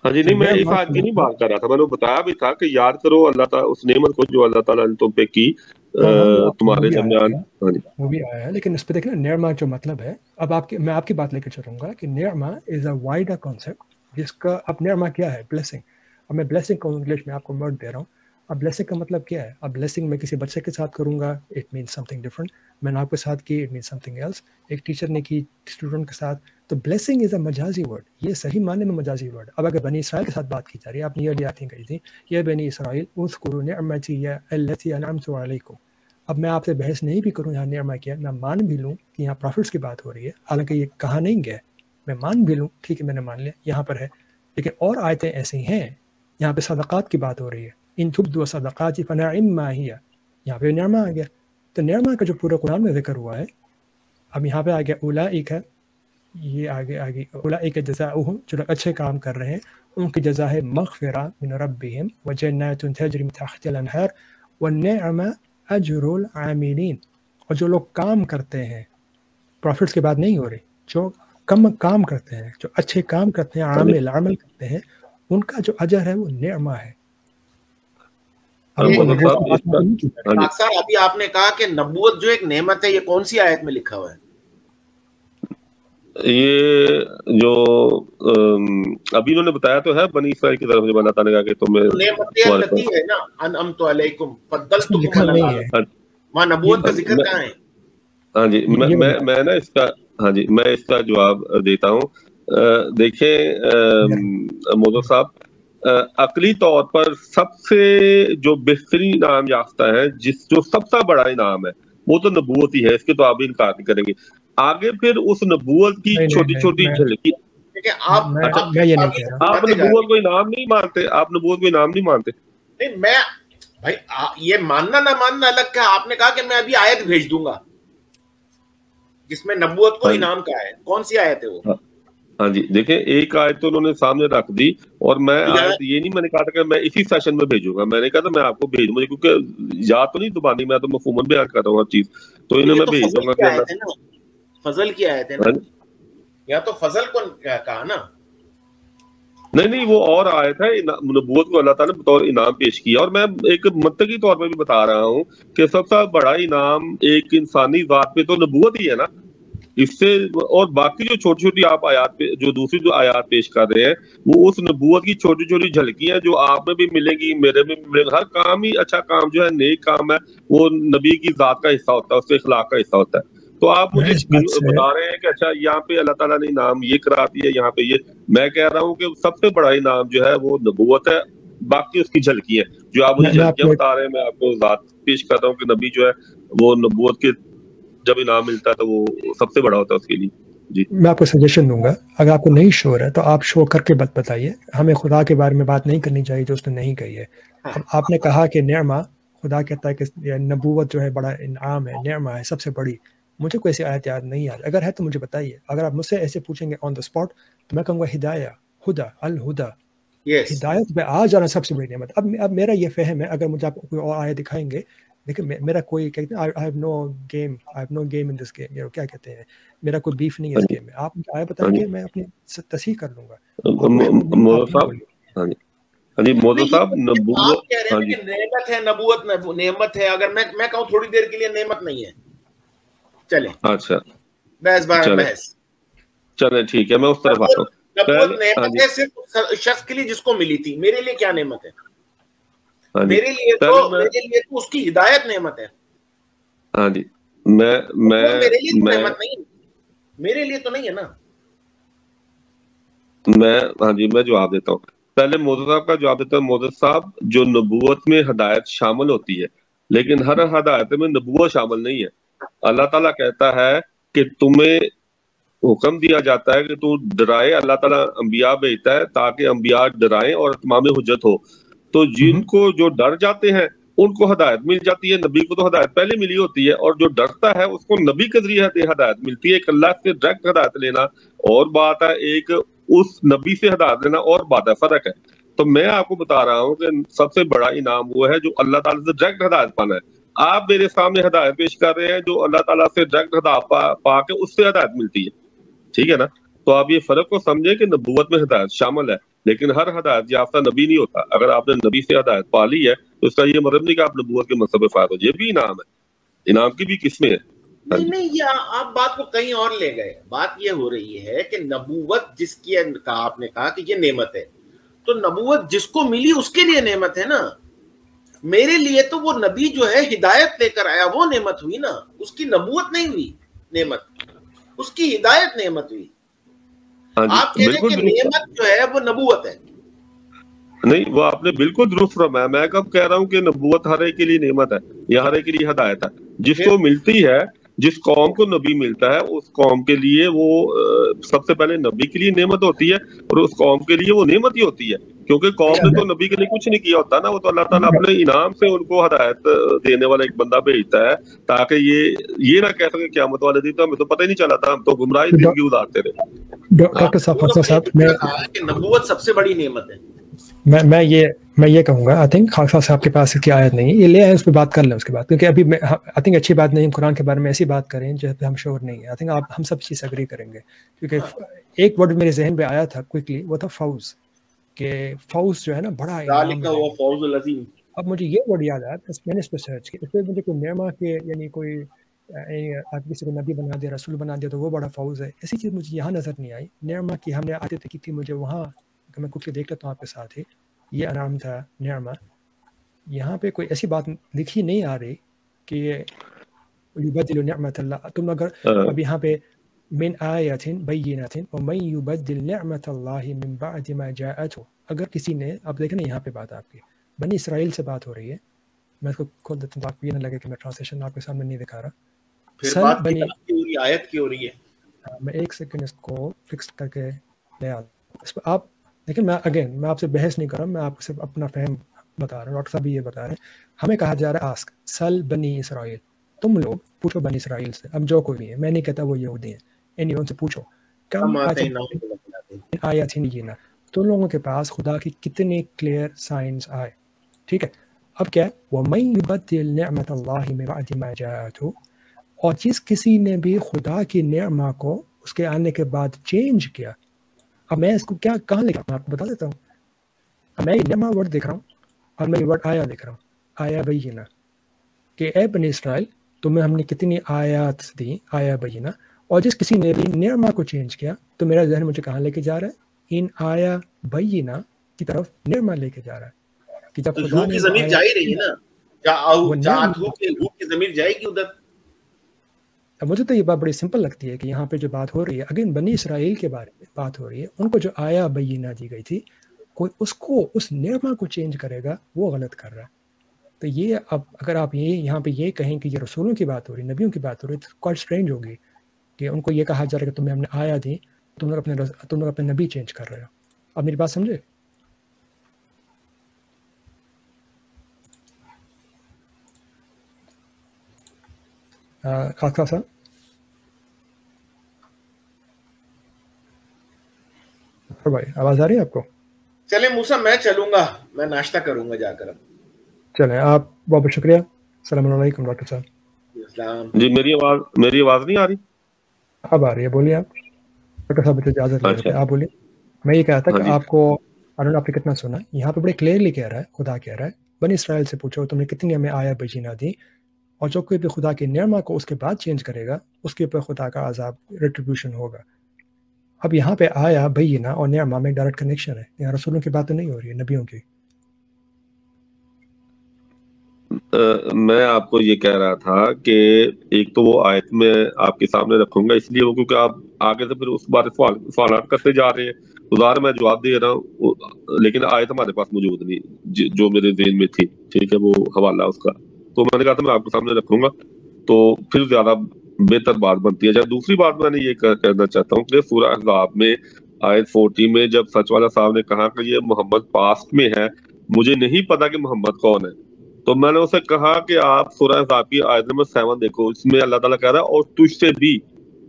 ہاں جی, نہیں میں اس آیت کی نہیں بات کر رہا تھا, میں نے بتایا بھی تھا کہ یاد کرو اللہ تعالیٰ اس نعمت کو جو اللہ تعالیٰ نے تم پہ کی تمہارے درمیان. ہاں جی, وہ بھی آیا ہے, لیکن اس پہ دیکھیں نا نعمہ جو مطلب ہے, اب میں آپ کی بات لے کے چلوں گا کہ نعمہ از اے وائڈر کانسیپٹ, جس کا اب نعمہ کیا ہے, بلیسنگ. اب میں بلیسنگ کو انگلش میں آپ کو ورڈ دے رہا ہوں. اب بلیسنگ کا مطلب کیا ہے, اب بلیسنگ میں کسی بچے کے ساتھ کروں گا, it means something different. میں نے آپ کے ساتھ کی, it means something else. ایک ٹیچر نے کی اسٹوڈنٹ کے ساتھ, تو بلیسنگ از اے مجازی ورڈ, یہ صحیح معنی میں مجازی ورڈ. اب اگر بنی اسرائیل کے ساتھ بات کی جا رہی ہے, آپ نے یہ آیتیں کہی تھی, یہ بنی اسرائیل اذکروا نعمتی التی انعمت علیکم. اب میں آپ سے بحث نہیں بھی کروں یہاں نعمہ کیا, میں مان بھی لوں کہ یہاں پروفٹس کی بات ہو رہی ہے, حالانکہ یہ کہا نہیں گیا, میں مان بھی لوں, ٹھیک ہے میں نے مان لیا یہاں پر ہے. لیکن اور آیتیں ایسی ہیں یہاں پہ صدقات کی بات ہو رہی ہے, ان تبدوا الصدقات فنعم ما هي, یہاں پہ نعمہ آ گیا. تو نعمہ کا جو پورے قرآن میں ذکر ہوا ہے, اب یہاں پہ آ گیا اولئک, یہ آگے اولئک جزاؤہم, جو لوگ اچھے کام کر رہے ہیں ان کی جزا ہے مغفرہ من ربہم وجنات تجری من تحتها الانہار والنعم اجر العاملین. اور جو لوگ کام کرتے ہیں, پروفٹس کی بات نہیں ہو رہی, جو کام کرتے ہیں, جو اچھے کام کرتے ہیں, عمل کرتے ہیں, ان کا جو اجر ہے وہ نعمہ ہے. ابھی آپ نے کہا کہ نبوت جو ایک نعمت ہے, یہ کون سی آیت میں لکھا ہوا ہے؟ یہ جو ابھی انہوں نے بتایا تو ہے بنی اسرائیل کی طرف سے, اللہ تعالیٰ نے کہا کہ تمہیں نعمت التی ہے نا, انعمت علیکم فضلتکم علی العالمین, وہاں نبوت کا ذکر کہاں ہے؟ ہاں جی, میں نا اس کا, ہاں جی میں اس کا جواب دیتا ہوں. دیکھیں موضوع صاحب, عقلی طور پر سب سے جو بہترین انعام یافتہ ہے, جو سب سے بڑا انعام ہے, وہ تو نبوت ہی ہے, اس کے تو آپ بھی انکار نہیں کریں گے. آگے پھر اس نبوت کی چھوٹی چھوٹی جھلکی, آپ نبوت کو انعام نہیں مانتے, آپ نبوت کو انعام نہیں مانتے. نہیں میں بھائی, یہ ماننا نہ ماننا الگ کا. آپ نے کہا کہ میں ابھی آیت بھیج دوں گا جس میں نبوت کو انعام کا ہے, کون سی آیت ہے وہ؟ ہاں جی, دیکھیں ایک آیت تو انہوں نے سامنے رکھ دی, اور میں آیت یہ نہیں میں نے کہا تھا کہ میں اسی سیشن میں بھیجوں گا, میں نے کہا تھا میں آپ کو بھیج دوں گا, کیونکہ یاد تو نہیں زبانی, میں تو مفہوماً بیان کر رہا ہوں ہر چیز, تو انہیں میں بھیج دوں گا. فضل کی آیت ہے نا, یا تو فضل کو کہا نا. نہیں وہ اور آیت ہے, نبوت کو اللہ تعالیٰ نے بطور انعام پیش کیا. اور میں ایک منطقی طور پہ بھی بتا رہا ہوں کہ سب سے بڑا انعام ایک انسانی ذات پہ تو نبوت ہی ہے نا. اس سے اور باقی جو چھوٹی چھوٹی آپ آیات پہ جو دوسری جو آیات پیش کر رہے ہیں, وہ اس نبوت کی چھوٹی چھوٹی جھلکیاں جو آپ میں بھی ملے گی, میرے میں بھی ملے گی. ہر کام ہی اچھا کام جو ہے, نیک کام ہے, وہ نبی کی ذات کا حصہ ہوتا ہے, اس کے اخلاق کا حصہ ہوتا ہے. تو آپ مجھے بتا رہے ہیں کہ اچھا یہاں پہ اللہ تعالیٰ نے انعام یہ کرا دیا, یہاں پہ یہ. میں کہہ رہا ہوں کہ سب سے بڑا انعام جو ہے وہ نبوت ہے, باقی اس کی جھلکی ہے. جو آپ مجھے جھلکیاں بتا رہے ہیں, میں آپ کو ذات پیش کر رہا ہوں کہ نبی جو ہے وہ نبوت کے جب انعام ملتا ہے تو وہ سب سے بڑا ہوتا ہے اس کے لیے. جی میں آپ کو سجیشن دوں گا, اگر آپ کو نہیں شور ہے تو آپ شو کر کے بتائیے. ہمیں خدا کے بارے میں بات نہیں کرنی چاہیے جو اس نے نہیں کہی ہے. اب آپ نے کہا کہ نعمہ, خدا کہتا ہے کہ نبوت جو ہے بڑا انعام ہے, نعمہ ہے سب سے بڑی. مجھے کوئی ایسی آیت یاد نہیں آتی, اگر ہے تو مجھے بتائیے. اگر آپ مجھ سے ایسے پوچھیں گے آن دا اسپاٹ تو میں کہوں گا ہدایہ, ہدا, الہدا, ہدایت پہ آ جانا سب سے بڑی نعمت. اب میرا یہ فہم ہے, اگر مجھے آپ کوئی اور آیت دکھائیں گے, لیکن میرا کوئی کہتے ہیں I have no game in this game, کیا کہتے ہیں, میرا کوئی بیف نہیں ہے اس گیم میں. آپ مجھے آیت بتائیں گے, میں اپنی تصحیح کر لوں گا. موضوع صاحب نبوت نعمت ہے, نبوت نعمت ہے. اگر میں کہوں تھوڑی دیر کے لیے نعمت نہیں ہے, چلیں اچھا بحث چلیں ٹھیک ہے, میں اس طرف آتا ہوں. نبوت نعمت ہے صرف شخص کے لیے جس کو ملی تھی, میرے لیے کیا نعمت ہے؟ میرے لیے تو اس کی ہدایت نعمت ہے. ہاں جی میرے لیے تو نعمت نہیں, میرے لیے تو نہیں ہے نا. ہاں جی میں جواب دیتا ہوں. پہلے موزز صاحب کا جواب دیتا ہوں. موزز صاحب, جو نبوت میں ہدایت شامل ہوتی ہے لیکن ہر ہدایت میں نبوت شامل نہیں ہے. اللہ تعالیٰ کہتا ہے کہ تمہیں حکم دیا جاتا ہے کہ تو ڈرائے. اللہ تعالیٰ انبیاء بھیجتا ہے تاکہ انبیاء ڈرائیں اور اتمام حجت ہو. تو جن کو جو ڈر جاتے ہیں ان کو ہدایت مل جاتی ہے. نبی کو تو ہدایت پہلے ملی ہوتی ہے, اور جو ڈرتا ہے اس کو نبی کے ذریعے ہدایت ملتی ہے. ایک اللہ سے ڈائریکٹ ہدایت لینا اور بات ہے, ایک اس نبی سے ہدایت لینا اور بات ہے, فرق ہے. تو میں آپ کو بتا رہا ہوں کہ سب سے بڑا انعام وہ ہے جو اللہ تعالیٰ سے ڈائریکٹ ہدایت پانا ہے. آپ میرے سامنے ہدایت پیش کر رہے ہیں جو اللہ تعالیٰ سے ڈائریکٹ ہدایت پا کے اس سے ہدایت ملتی ہے. ٹھیک ہے نا. تو آپ یہ فرق کو سمجھیں کہ نبوت میں ہدایت شامل ہے لیکن ہر ہدایت یافتہ نبی نہیں ہوتا. اگر آپ نے نبی سے ہدایت پا لی ہے تو اس کا یہ مطلب نہیں کہ آپ نبوت کے منصب پہ فائز ہو. یہ بھی انعام ہے, انعام کی بھی قسمیں ہیں. نہیں یہ آپ بات کو کہیں اور لے گئے. بات یہ ہو رہی ہے کہ نبوت جس کی آپ نے کہا کہ یہ نعمت ہے, تو نبوت جس کو ملی اس کے لیے نعمت ہے نا. میرے لیے تو وہ نبی جو ہے ہدایت لے کر آیا وہ نعمت ہوئی نا, اس کی نبوت نہیں ہوئی نعمت, اس کی ہدایت نعمت ہوئی. آپ کہہ رہے ہیں کہ نعمت جو ہے وہ نبوت ہے. نہیں, وہ آپ نے بالکل درست فرمایا. میں کب کہہ رہا ہوں کہ نبوت ہر ایک کے لیے نعمت ہے یا ہر ایک کے لیے ہدایت ہے. جس کو ملتی ہے, جس قوم کو نبی ملتا ہے اس قوم کے لیے وہ سب سے پہلے نبی کے لیے نعمت ہوتی ہے, اور اس قوم کے لیے وہ نعمت ہی ہوتی ہے کیونکہ قوم نے تو نبی کے لیے کچھ نہیں کیا ہوتا نا. وہ تو اللہ تعالیٰ اپنے انعام سے ان کو ہدایت دینے والا ایک بندہ بھیجتا ہے تاکہ یہ نہ کہہ سکے قیامت والے دن تو ہمیں تو پتہ ہی نہیں چلا تھا, ہم تو گمراہی زندگی گزارتے رہے. ڈاکٹر صاحب نبوت سب سے بڑی نعمت ہے. میں یہ کہوں گا, آئی تھنک خاص صاحب کے پاس اس کی آیت نہیں ہے, یہ لے آئے اس پہ بات کر لیں اس کے بعد, کیونکہ ابھی آئی تھنک اچھی بات نہیں ہم قرآن کے بارے میں ایسی بات کریں جس پہ ہم شور نہیں ہے. آئی تھنک ہم سب چیز اگری کریں گے, کیونکہ ایک ورڈ میرے ذہن پہ آیا تھا کوئکلی, وہ تھا فوز. کہ فوز جو ہے نا بڑا انعام ہے. فوز العظیم. اب مجھے یہ ورڈ یاد آیا, میں نے اس پہ سرچ کیا, اس پہ مجھے کوئی نعمہ کے یعنی کوئی آپ کسی کو نبی بنا دیا, رسول بنا دیا تو وہ بڑا فوز ہے, ایسی چیز مجھے یہاں نظر نہیں آئی. نعمہ کی ہم نے عادت کی تھی, مجھے وہاں میں کچھ دیکھ لیتا ہوں آپ کے ساتھ ہی, یہ انعام تھا نعمہ. یہاں پہ کوئی ایسی بات لکھی نہیں آ رہی کہ یبدل نعمت اللہ. تم اگر اب یہاں پہ من آیات بینات ومن یبدل نعمت اللہ من بعد ما جاءته, اگر کسی نے, اب دیکھیں نا یہاں پہ بات آپ کی بنی اسرائیل سے بات ہو رہی ہے. میں اس کو کھول دیتا ہوں تاکہ یہ نہ لگے کہ میں ٹرانسلیشن آپ کے سامنے نہیں دکھا رہا. پھر بات بنی آیت کی ہو رہی ہے. میں ایک سیکنڈ اس کو فکس کر کے لے آتا ہوں. اس پہ آپ لیکن میں آپ سے بحث نہیں کر رہا, میں آپ کو صرف اپنا فہم بتا رہا ہوں. ڈاکٹر صاحب بھی یہ بتا رہے ہیں, ہمیں کہا جا رہا ہے آسک سل بنی اسرائیل, تم لوگ پوچھو بنی اسرائیل سے. اب جو کوئی بھی ہے, میں نہیں کہتا وہ یہودی ہیں, ان سے پوچھو کم آیات بینات, تو لوگوں کے پاس خدا کی کتنے کلیئر سائنس آئے. ٹھیک ہے, اب کیا وَمَن يُبَدِّلْ نِعْمَةَ اللَّهِ مِن بَعْدِ مَا جَاءَتْهُ, اور جس کسی نے بھی خدا کی نعمہ کو اس کے آنے کے بعد چینج کیا. اب میں اس کو کہاں لکھا ہوں, آپ کو بتا دیتا ہوں. اب میں نعمہ ورڈ دیکھ رہا ہوں اور میں یہ ورڈ آیا دیکھ رہا ہوں, آیا بینہ, کہ اے بنی اسرائیل تمہیں ہم نے کتنی آیات دی, آیا بینہ. اور جس کسی نے بھی نعمہ کو چینج کیا تو میرا ذہن مجھے کہاں لے کے جا رہا ہے, ان آیا بینہ کی طرف نعمہ لے کے جا رہا ہے. کہ جب خدا کی ضمیر جا ہی رہی ہے نا, کی ضمیر جائے گی ادھر. مجھے تو یہ بات بڑی سمپل لگتی ہے کہ یہاں پہ جو بات ہو رہی ہے اگین بنی اسرائیل کے بارے میں بات ہو رہی ہے. ان کو جو آیا بینہ دی گئی تھی, کوئی اس کو اس نعمہ کو چینج کرے گا وہ غلط کر رہا ہے. تو یہ اب اگر آپ یہاں پہ یہ کہیں کہ یہ رسولوں کی بات ہو رہی ہے, نبیوں کی بات ہو رہی ہے, تو کوائٹ اسٹرینج ہوگی کہ ان کو یہ کہا جا رہا ہے کہ تمہیں ہم نے آیا دی, تم لوگ اپنے نبی چینج کر رہے ہو. اب میری بات سمجھے؟ خاص صاحب بھائی آواز آ رہی ہے آپ کو؟ چلیں موسیٰ میں چلوں گا, میں ناشتہ کروں گا جا کر. اب چلیں آپ, بہت بہت شکریہ. السلام علیکم ڈاکٹر صاحب. جی میری آواز نہیں آ رہی؟ اب آ رہی ہے, بولیے آپ. ڈاکٹر صاحب مجھے اجازت لے رہے, آپ بولیے. میں یہ کہا تھا کہ آپ کو آپ نے کتنا سنا, یہاں پہ بڑے کلیئرلی کہہ رہا ہے, خدا کہہ رہا ہے بنی اسرائیل سے پوچھو تم نے کتنی ہمیں آیا بینہ دی, اور جو کوئی بھی خدا کی نعمہ کو اس کے بعد چینج کرے گا اس کے اوپر خدا کا عذاب ریٹریبیوشن ہوگا. اب یہاں پہ آیا بینہ اور نعمہ میں ڈائریکٹ کنیکشن ہے, یہاں رسولوں کی بات تو نہیں ہو رہی ہے, نبیوں کی. میں آپ کو یہ کہہ رہا تھا کہ ایک تو وہ آیت میں آپ کے سامنے رکھوں گا، اس لیے وہ کیونکہ آپ آگے سے پھر اس بارے سوالات کرتے جا رہے ہیں، ظاہر میں جواب دے رہا ہوں لیکن آیت ہمارے پاس موجود نہیں جو میرے ذہن میں تھی، ٹھیک ہے، وہ حوالہ اس کا، تو میں نے کہا تھا میں آپ کے سامنے رکھوں گا تو پھر زیادہ بہتر بات بنتی ہے۔ جب دوسری بات میں نے یہ کہنا چاہتا ہوں کہ سورہ احزاب میں آیت 40 میں جب سچ والا صاحب نے کہا کہ یہ محمد پاسٹ میں ہے، مجھے نہیں پتا کہ محمد کون ہے، تو میں نے اسے کہا کہ آپ سورہ احزاب کی آیت نمبر 7 دیکھو، اس میں اللہ تعالیٰ کہہ رہا ہے اور تجھ سے بھی،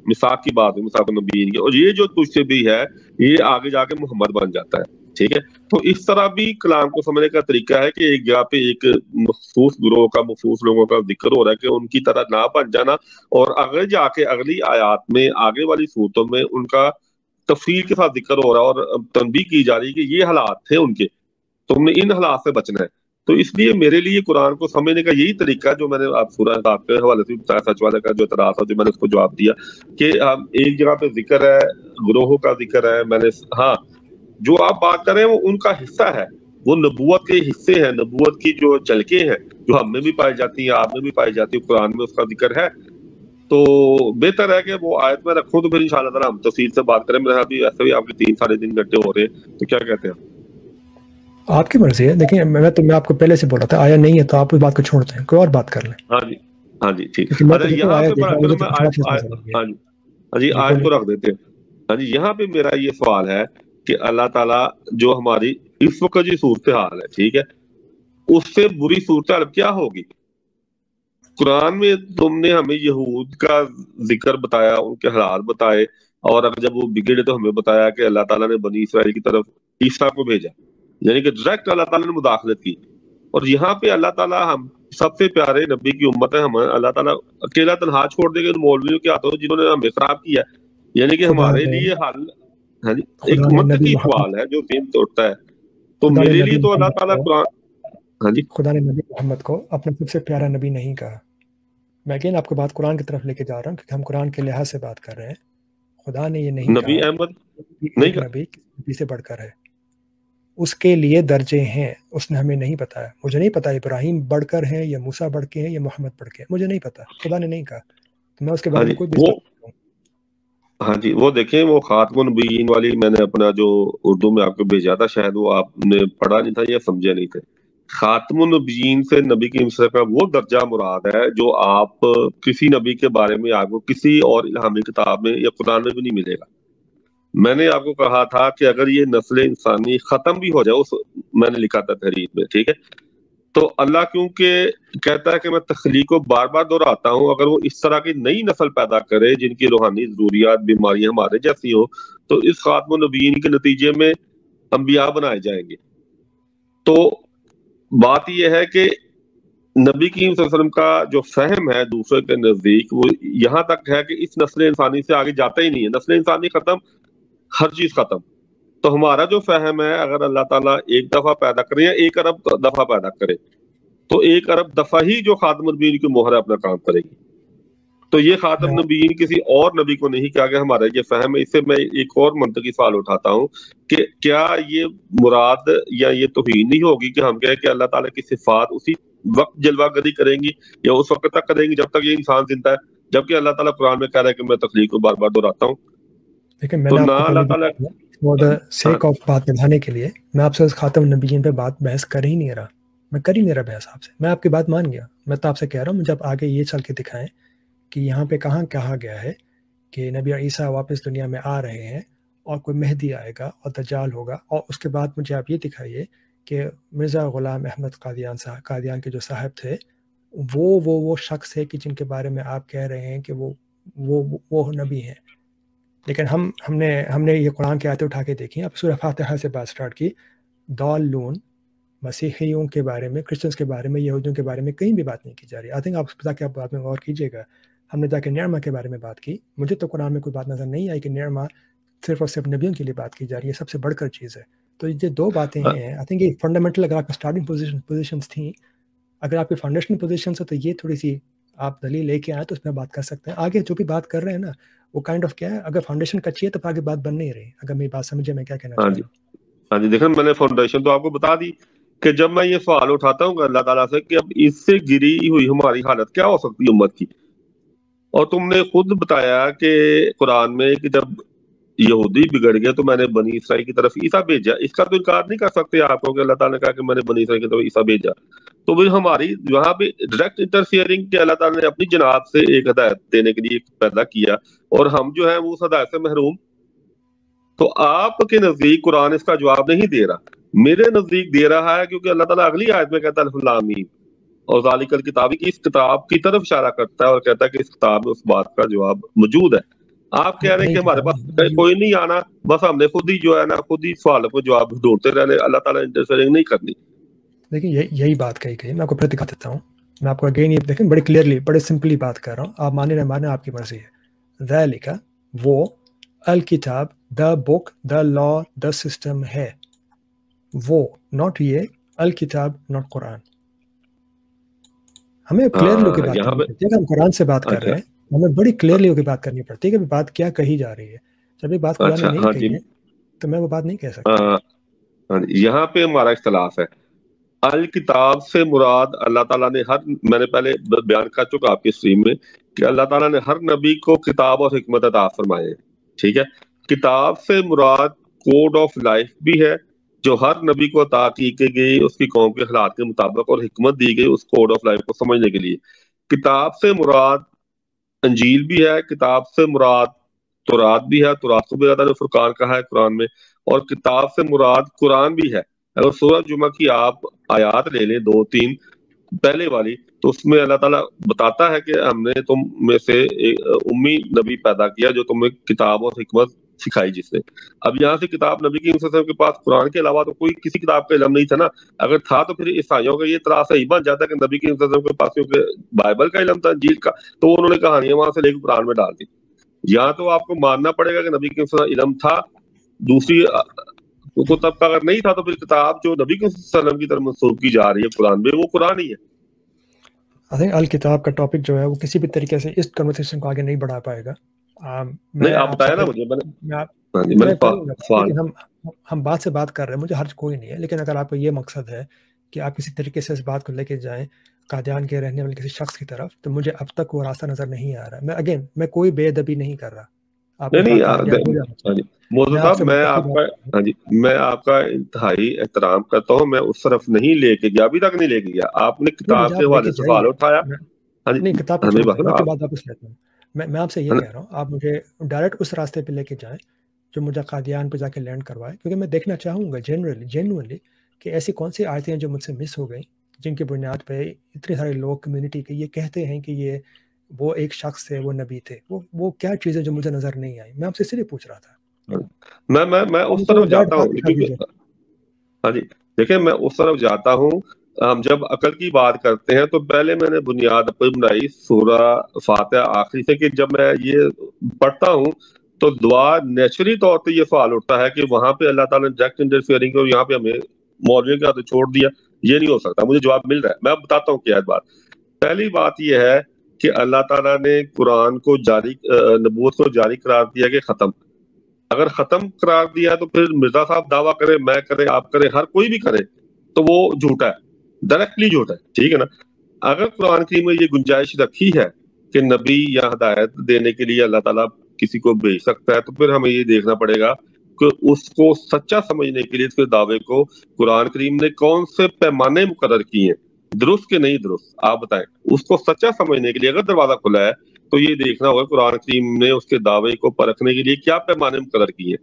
مساق کی بات ہے، مساق النبیین کی، اور یہ جو تجھ سے بھی ہے یہ آگے جا کے محمد بن جاتا ہے، ٹھیک ہے۔ تو اس طرح بھی کلام کو سمجھنے کا طریقہ ہے کہ ایک جگہ پہ ایک مخصوص گروہ کا، مخصوص لوگوں کا ذکر ہو رہا ہے کہ ان کی طرح نہ بن جانا، اور اگر جا کے اگلی آیات میں، آگے والی صورتوں میں ان کا تفصیل کے ساتھ ذکر ہو رہا ہے اور تنبیہ کی جا رہی ہے کہ یہ حالات تھے ان کے، تم نے ان حالات سے بچنا ہے۔ تو اس لیے میرے لیے قرآن کو سمجھنے کا یہی طریقہ جو میں نے آپ سورہ احزاب کے حوالے سے بتایا، سچ والے کا جو اعتراض تھا، جو میں نے اس کو جواب دیا کہ ایک جگہ پہ ذکر ہے، گروہوں کا ذکر ہے، میں نے ہاں جو آپ بات کر رہے ہیں وہ ان کا حصہ ہے، وہ نبوت کے حصے ہیں، نبوت کی جو جھلکیں ہیں جو ہم میں بھی پائی جاتی ہیں، آپ میں بھی پائی جاتی ہیں، قرآن میں اس کا ذکر ہے۔ تو بہتر ہے کہ وہ آیت میں رکھوں تو پھر انشاءاللہ تعالیٰ ہم تفصیل سے بات کریں۔ میرا ابھی ایسے بھی آپ کے 3 ساڑھے 3 گھنٹے ہو رہے ہیں، تو کیا کہتے ہیں؟ آپ کی مرضی ہے، دیکھیں میں آپ کو پہلے سے بولا تھا آیا نہیں ہے تو آپ اس بات کو چھوڑتے ہیں، کوئی اور بات کر لیں۔ ہاں جی، ہاں جی، ٹھیک۔ کیونکہ اچھا یہاں پہ چلو میں ہاں جی آیت کو رکھ دیتے ہیں۔ ہاں جی، یہاں پہ میرا یہ سوال ہے کہ اللہ تعالیٰ جو ہماری اس وقت جو صورتحال ہے، ٹھیک ہے، اس سے بری صورتحال کیا ہوگی؟ قرآن میں تم نے ہمیں یہود کا ذکر بتایا، ان کے حالات بتائے، اور اگر جب وہ بگڑے تو ہمیں بتایا کہ اللہ تعالیٰ نے بنی اسرائیل کی طرف عیسیٰ کو بھیجا، یعنی کہ ڈائریکٹ اللہ تعالیٰ نے مداخلت کی۔ اور یہاں پہ اللہ تعالیٰ ہم سب سے پیارے نبی کی امت ہے، ہم اللہ تعالیٰ اکیلا تنہا چھوڑ دے گا ان مولویوں کے ہاتھوں جنہوں نے ہمیں خراب کیا، یعنی کہ ہمارے لیے حل، ہاں جی، ایک منطقی سوال ہے جو دین توڑتا ہے۔ تو میرے لیے تو اللہ تعالیٰ قرآن، ہاں جی، خدا نے نبی محمد کو اپنا سب سے پیارا نبی نہیں کہا۔ میں اگین آپ کو بات قرآن کی طرف لے کے جا رہا ہوں کیونکہ ہم قرآن کے لحاظ سے بات کر رہے ہیں۔ خدا نے یہ نہیں نبی کہا احمد ایک نبی کسی نبی سے بڑھ کر ہے، اس کے لیے درجے ہیں، اس نے ہمیں نہیں بتایا۔ مجھے نہیں پتا ابراہیم بڑھ کر ہیں یا موسیٰ بڑھ کے ہیں یا محمد بڑھ کے ہیں، مجھے نہیں پتا، خدا نے نہیں کہا، تو میں اس کے بارے میں کوئی ہاں جی وہ دیکھیں وہ خاتم النبیین والی میں نے اپنا جو اردو میں آپ کو بھیجا تھا، شاید وہ آپ نے پڑھا نہیں تھا یا سمجھے نہیں تھے۔ خاتم النبیین سے نبی کی مصر کا وہ درجہ مراد ہے جو آپ کسی نبی کے بارے میں آپ کو کسی اور الہامی کتاب میں یا قرآن میں بھی نہیں ملے گا۔ میں نے آپ کو کہا تھا کہ اگر یہ نسل انسانی ختم بھی ہو جائے، اس میں نے لکھا تھا تحریر میں، ٹھیک ہے، تو اللہ کیونکہ کہتا ہے کہ میں تخلیق کو بار بار دہراتا ہوں، اگر وہ اس طرح کی نئی نسل پیدا کرے جن کی روحانی ضروریات، بیماریاں ہمارے جیسی ہو، تو اس خاتم النبیین کے نتیجے میں انبیاء بنائے جائیں گے۔ تو بات یہ ہے کہ نبی کریم صلی اللہ علیہ وسلم کا جو فہم ہے دوسرے کے نزدیک وہ یہاں تک ہے کہ اس نسل انسانی سے آگے جاتا ہی نہیں ہے، نسل انسانی ختم، ہر چیز ختم۔ تو ہمارا جو فہم ہے اگر اللہ تعالیٰ ایک دفعہ پیدا کرے یا 1 ارب دفعہ پیدا کرے تو 1 ارب دفعہ ہی جو خاتم النبیین کی مہر اپنا کام کرے گی۔ تو یہ خاتم نبیین کسی اور نبی کو نہیں کہا کہ ہمارا یہ فہم ہے۔ اس سے میں ایک اور منطقی سوال اٹھاتا ہوں کہ کیا یہ مراد یا یہ توہین نہیں ہوگی کہ ہم کہیں کہ اللہ تعالیٰ کی صفات اسی وقت جلوہ گری کریں گی یا اس وقت تک کریں گی جب تک یہ انسان زندہ ہے، جبکہ اللہ تعالیٰ قرآن میں کہہ رہا ہے کہ میں تخلیق کو بار بار دہراتا ہوں۔ لیکن میں نے آپ کو پہلے فار دا سیک آف بات نبھانے کے لیے میں آپ سے اس خاتم النبیین پہ بحث کر ہی نہیں رہا، میں کر ہی نہیں رہا بحث آپ سے، میں آپ کی بات مان گیا۔ میں تو آپ سے کہہ رہا ہوں مجھے آپ آگے یہ چل کے دکھائیں کہ یہاں پہ کہاں کہا گیا ہے کہ نبی عیسیٰ واپس دنیا میں آ رہے ہیں اور کوئی مہدی آئے گا اور دجال ہوگا، اور اس کے بعد مجھے آپ یہ دکھائیے کہ مرزا غلام احمد قادیان کے جو صاحب تھے وہ شخص ہے کہ جن کے بارے میں آپ کہہ رہے ہیں کہ وہ نبی ہیں۔ لیکن ہم نے یہ قرآن کی آیتیں اٹھا کے دیکھی، اب سورہ فاتحہ سے بات سٹارٹ کی، ضالون مسیحیوں کے بارے میں، کرسچنس کے بارے میں، یہودیوں کے بارے میں کہیں بھی بات نہیں کی جا رہی۔ آئی تھنک آپ جا کے آپ بات میں غور کیجیے گا۔ ہم نے جا کے نعمہ کے بارے میں بات کی، مجھے تو قرآن میں کوئی بات نظر نہیں آئی کہ نعمہ صرف اور صرف نبیوں کے لیے بات کی جا رہی ہے، سب سے بڑھ کر چیز ہے۔ تو یہ 2 باتیں ہیں، آئی تھنک یہ فنڈامنٹل، اگر آپ کی اسٹارٹنگ پوزیشنس تھیں، اگر آپ کی فاؤنڈیشن پوزیشنس ہے تو یہ تھوڑی سی آپ دلیل لے کے آئیں تو اس میں بات کر سکتے ہیں۔ آگے جو بھی بات کر رہے ہیں نا وہ کائنڈ آف کیا ہے، اگر فاؤنڈیشن کچی ہے تو آگے بات بن نہیں رہی۔ اگر میری بات سمجھے میں کیا کہنا چاہ رہا ہوں۔ ہاں جی دیکھیں میں نے فاؤنڈیشن تو آپ کو بتا دی کہ جب میں یہ سوال اٹھاتا ہوں اللہ تعالیٰ سے کہ اب اس سے گری ہوئی ہماری حالت کیا ہو سکتی ہے امت کی، اور تم نے خود بتایا کہ قرآن میں کہ جب یہودی بگڑ گئے تو میں نے بنی اسرائیل کی طرف عیسیٰ بھیجا، اس کا تو انکار نہیں کر سکتے آپ کو کہ اللہ تعالیٰ نے کہا کہ میں نے بنی اسرائیل کی طرف عیسیٰ بھیجا، تو پھر ہماری وہاں پہ ڈائریکٹ انٹرفیئرنگ کہ اللہ تعالیٰ نے اپنی جناب سے ایک ہدایت دینے کے لیے پیدا کیا اور ہم جو ہیں وہ اس ہدایت سے محروم. تو آپ کے نزدیک قرآن اس کا جواب نہیں دے رہا، میرے نزدیک دے رہا ہے، کیونکہ اللہ تعالیٰ اگلی آیت میں کہتا ہے الف لام میم، اور ذالک الکتاب کی اس کتاب کی طرف اشارہ کرتا ہے اور کہتا ہے کہ اس کتاب میں اس بات کا جواب موجود ہے. آپ کہہ رہے ہیں کہ ہمارے پاس کوئی نہیں آنا، بس ہم نے خود ہی جو ہے نا خود ہی سوالوں کو جواب ڈھونڈتے رہنے، اللہ تعالیٰ انٹرفیئرنگ نہیں کرنی. دیکھیں یہی بات کہی میں آپ کو پھر دکھا دیتا ہوں، میں آپ کو اگین یہ دیکھیں بڑے کلیئرلی بڑے سمپلی بات کر رہا ہوں، آپ مانے نہ مانے آپ کی مرضی ہے. ذالک وہ، الکتاب دا بک دا لا دا سسٹم ہے، وہ ناٹ یہ الکتاب ناٹ قرآن. ہمیں کلیئرلی ہو کے بات کرنی پڑتی ہے کہ ہم قرآن سے بات کر رہے ہیں، ہمیں بڑی کلیئرلی ہو کے بات کرنی پڑتی ہے کہ بات کیا کہی جا رہی ہے. جب یہ بات قرآن میں نہیں کہی ہے تو میں وہ بات نہیں کہہ سکتا. یہاں پہ ہمارا اختلاف ہے. الکتاب سے مراد اللہ تعالیٰ نے میں نے پہلے بیان کر چکا آپ کی اسٹریم میں کہ اللہ تعالیٰ نے ہر نبی کو کتاب اور حکمت عطا فرمائے. ٹھیک ہے، کتاب سے مراد کوڈ آف لائف بھی ہے جو ہر نبی کو عطا کی گئی اس کی قوم کے حالات کے مطابق، اور حکمت دی گئی اس کوڈ آف لائف کو سمجھنے کے لیے. کتاب سے مراد انجیل بھی ہے، کتاب سے مراد تورات بھی ہے، تورات کو بھی اللہ تعالیٰ نے فرقان کہا ہے قرآن میں، اور کتاب سے مراد قرآن بھی ہے. اگر سورہ جمعہ کی آپ آیات لے لیں 2-3 پہلے والی، تو اس میں اللہ تعالیٰ بتاتا ہے کہ ہم نے تم میں سے امی نبی پیدا کیا جو تمہیں کتاب اور حکمت سکھائی جس نے. اب یہاں سے کتاب نبی کی وسلم کے پاس قرآن کے علاوہ تو کوئی کسی کتاب کا علم نہیں تھا نا. اگر تھا تو پھر عیسائیوں کا یہ اعتراض صحیح بن جاتا ہے کہ نبی کی وسلم کے پاس کیونکہ بائبل کا علم تھا، انجیل کا، تو انہوں نے کہانیاں وہاں سے لے کے قرآن میں ڈال دی. یہاں تو آپ کو ماننا پڑے گا کہ نبی کے علم تھا، دوسری کتب کا اگر نہیں تھا تو پھر کتاب جو نبی کے وسلم کی طرف منسوب کی جا رہی ہے قرآن میں، وہ قرآن ہی ہے. I think الکتاب کا ٹاپک جو ہے وہ کسی بھی طریقے سے اس کنورسیشن کو آگے نہیں بڑھا پائے گا. نہیں آپ بتایا نا مجھے، ہم بات سے بات کر رہے ہیں، مجھے حرج کوئی نہیں ہے، لیکن اگر آپ کو یہ مقصد ہے کہ آپ کسی طریقے سے اس بات کو لے کے جائیں قادیان کے رہنے والے کسی شخص کی طرف، تو مجھے اب تک وہ راستہ نظر نہیں آ رہا. میں کوئی بے ادبی نہیں کر رہا. میں آپ کا انتہائی احترام کرتا ہوں، میں اس طرف نہیں لے کے گیا، ابھی تک نہیں لے کے گیا. آپ نے کتاب کے حوالے سے سوال اٹھایا، نہیں کتاب کے بعد واپس لیتا ہوں. میں آپ سے یہ کہہ رہا ہوں آپ مجھے ڈائریکٹ اس راستے پہ لے کے جائیں جو مجھے قادیان پہ جا کے لینڈ کروائے، کیونکہ میں دیکھنا چاہوں گا جینوئنلی کہ ایسی کون سی آیتیں ہیں جو مجھ سے مس ہو گئیں، جن کی بنیاد پہ اتنے سارے لوگ کمیونٹی کے یہ کہتے ہیں کہ یہ وہ ایک شخص تھے، وہ نبی تھے. وہ کیا چیزیں جو مجھے نظر نہیں آئی، میں آپ سے اس لیے پوچھ رہا تھا. میں اس طرف جاتا ہوں. ہاں جی دیکھیں، میں اس طرف جاتا ہوں. ہم جب عقل کی بات کرتے ہیں تو پہلے میں نے بنیاد اپنی بنائی سورہ فاتحہ آخری سے، کہ جب میں یہ پڑھتا ہوں تو دعا نیچرلی طور پہ یہ سوال اٹھتا ہے کہ وہاں پہ اللہ تعالیٰ نے ڈائریکٹ انٹرفیئرنگ اور یہاں پہ ہمیں مولوی کا تو چھوڑ دیا. یہ نہیں ہو سکتا، مجھے جواب مل رہا ہے. میں اب بتاتا ہوں کیا بات. پہلی بات یہ ہے کہ اللہ تعالیٰ نے قرآن کو جاری، نبوت کو جاری قرار دیا کہ ختم. اگر ختم قرار دیا تو پھر مرزا صاحب دعویٰ کرے، میں کرے، آپ کرے، ہر کوئی بھی کرے تو وہ جھوٹا ہے، ڈائریکٹلی جھوٹا ہے. ٹھیک ہے نا. اگر قرآن کریم میں یہ گنجائش رکھی ہے کہ نبی یا ہدایت دینے کے لیے اللہ تعالیٰ کسی کو بھیج سکتا ہے، تو پھر ہمیں یہ دیکھنا پڑے گا کہ اس کو سچا سمجھنے کے لیے اس کے دعوے کو قرآن کریم نے کون سے پیمانے مقرر کیے ہیں، درست کہ نہیں درست. آپ بتائیں. اس کو سچا سمجھنے کے لیے اگر دروازہ کھلا ہے تو یہ دیکھنا ہوگا قرآن کریم نے اس کے دعوے کو پرکھنے کے لیے کیا پیمانے مقرر کیے،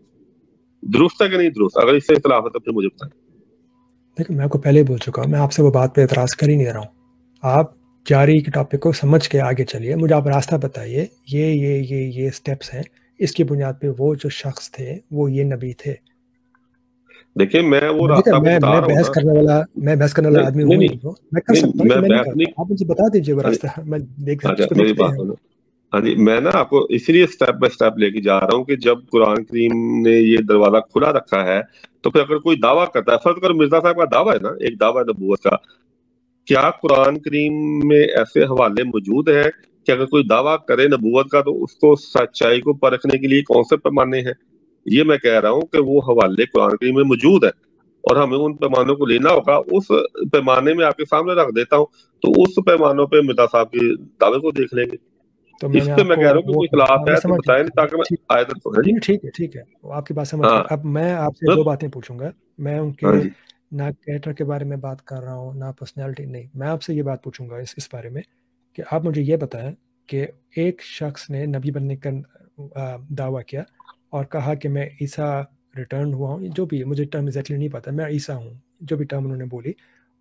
درست ہے کہ نہیں درست. اگر اس سے اختلاف ہے تو پھر مجھے بتائیں. دیکھیں میں آپ کو پہلے بول چکا ہوں، میں آپ سے وہ بات پہ اعتراض کر ہی نہیں رہا ہوں. آپ جاری کے ٹاپک کو سمجھ کے آگے چلیے، مجھے آپ راستہ بتائیے، یہ سٹیپس ہیں، اس کی بنیاد پہ وہ جو شخص تھے وہ یہ نبی تھے. دیکھیں میں وہ راستہ میں بحث کرنے والا آدمی ہوں، میں کر سکتا ہوں. آپ مجھے بتا دیجیے وہ راستہ، میں دیکھ سکتا ہوں. ہاں جی، میں نا آپ کو اسی لیے اسٹیپ بائی اسٹیپ لے کے جا رہا ہوں کہ جب قرآن کریم نے یہ دروازہ کھلا رکھا ہے تو پھر اگر کوئی دعویٰ کرتا ہے، فرض کرو مرزا صاحب کا دعویٰ ہے نا، ایک دعویٰ نبوت کا، کیا قرآن کریم میں ایسے حوالے موجود ہیں کہ اگر کوئی دعویٰ کرے نبوت کا تو اس کو سچائی کو پرکھنے کے لیے کون سے پیمانے ہیں؟ یہ میں کہہ رہا ہوں کہ وہ حوالے قرآن کریم میں موجود ہے، اور ہمیں ان پیمانوں کو لینا ہوگا. اس پیمانے میں آپ کے سامنے رکھ دیتا ہوں, تو اس پیمانوں پہ مرزا صاحب کے دعوے کو دیکھ لیں گے. تو میں اس نے پہ آپ میں کو کہہ رہا ہوں کہ وہ کوئی اختلاف ہے تو سمجھ بتائیں گیا. تاکہ میں آیت رکھوں. جی ٹھیک ہے, وہ آپ کی بات سمجھ ہاں گیا. اب میں آپ سے 2 باتیں پوچھوں گا. میں ان کے ہاں جی نہ کریکٹر کے بارے میں بات کر رہا ہوں, نہ پرسنالٹی, نہیں. میں آپ سے یہ بات پوچھوں گا اس بارے میں کہ آپ مجھے یہ بتائیں کہ ایک شخص نے نبی بننے کا دعویٰ کیا اور کہا کہ میں عیسیٰ ریٹرن ہوا ہوں, جو بھی مجھے ٹرم ایگزیکٹلی نہیں پتا, میں عیسیٰ ہوں, جو بھی ٹرم انہوں نے بولی,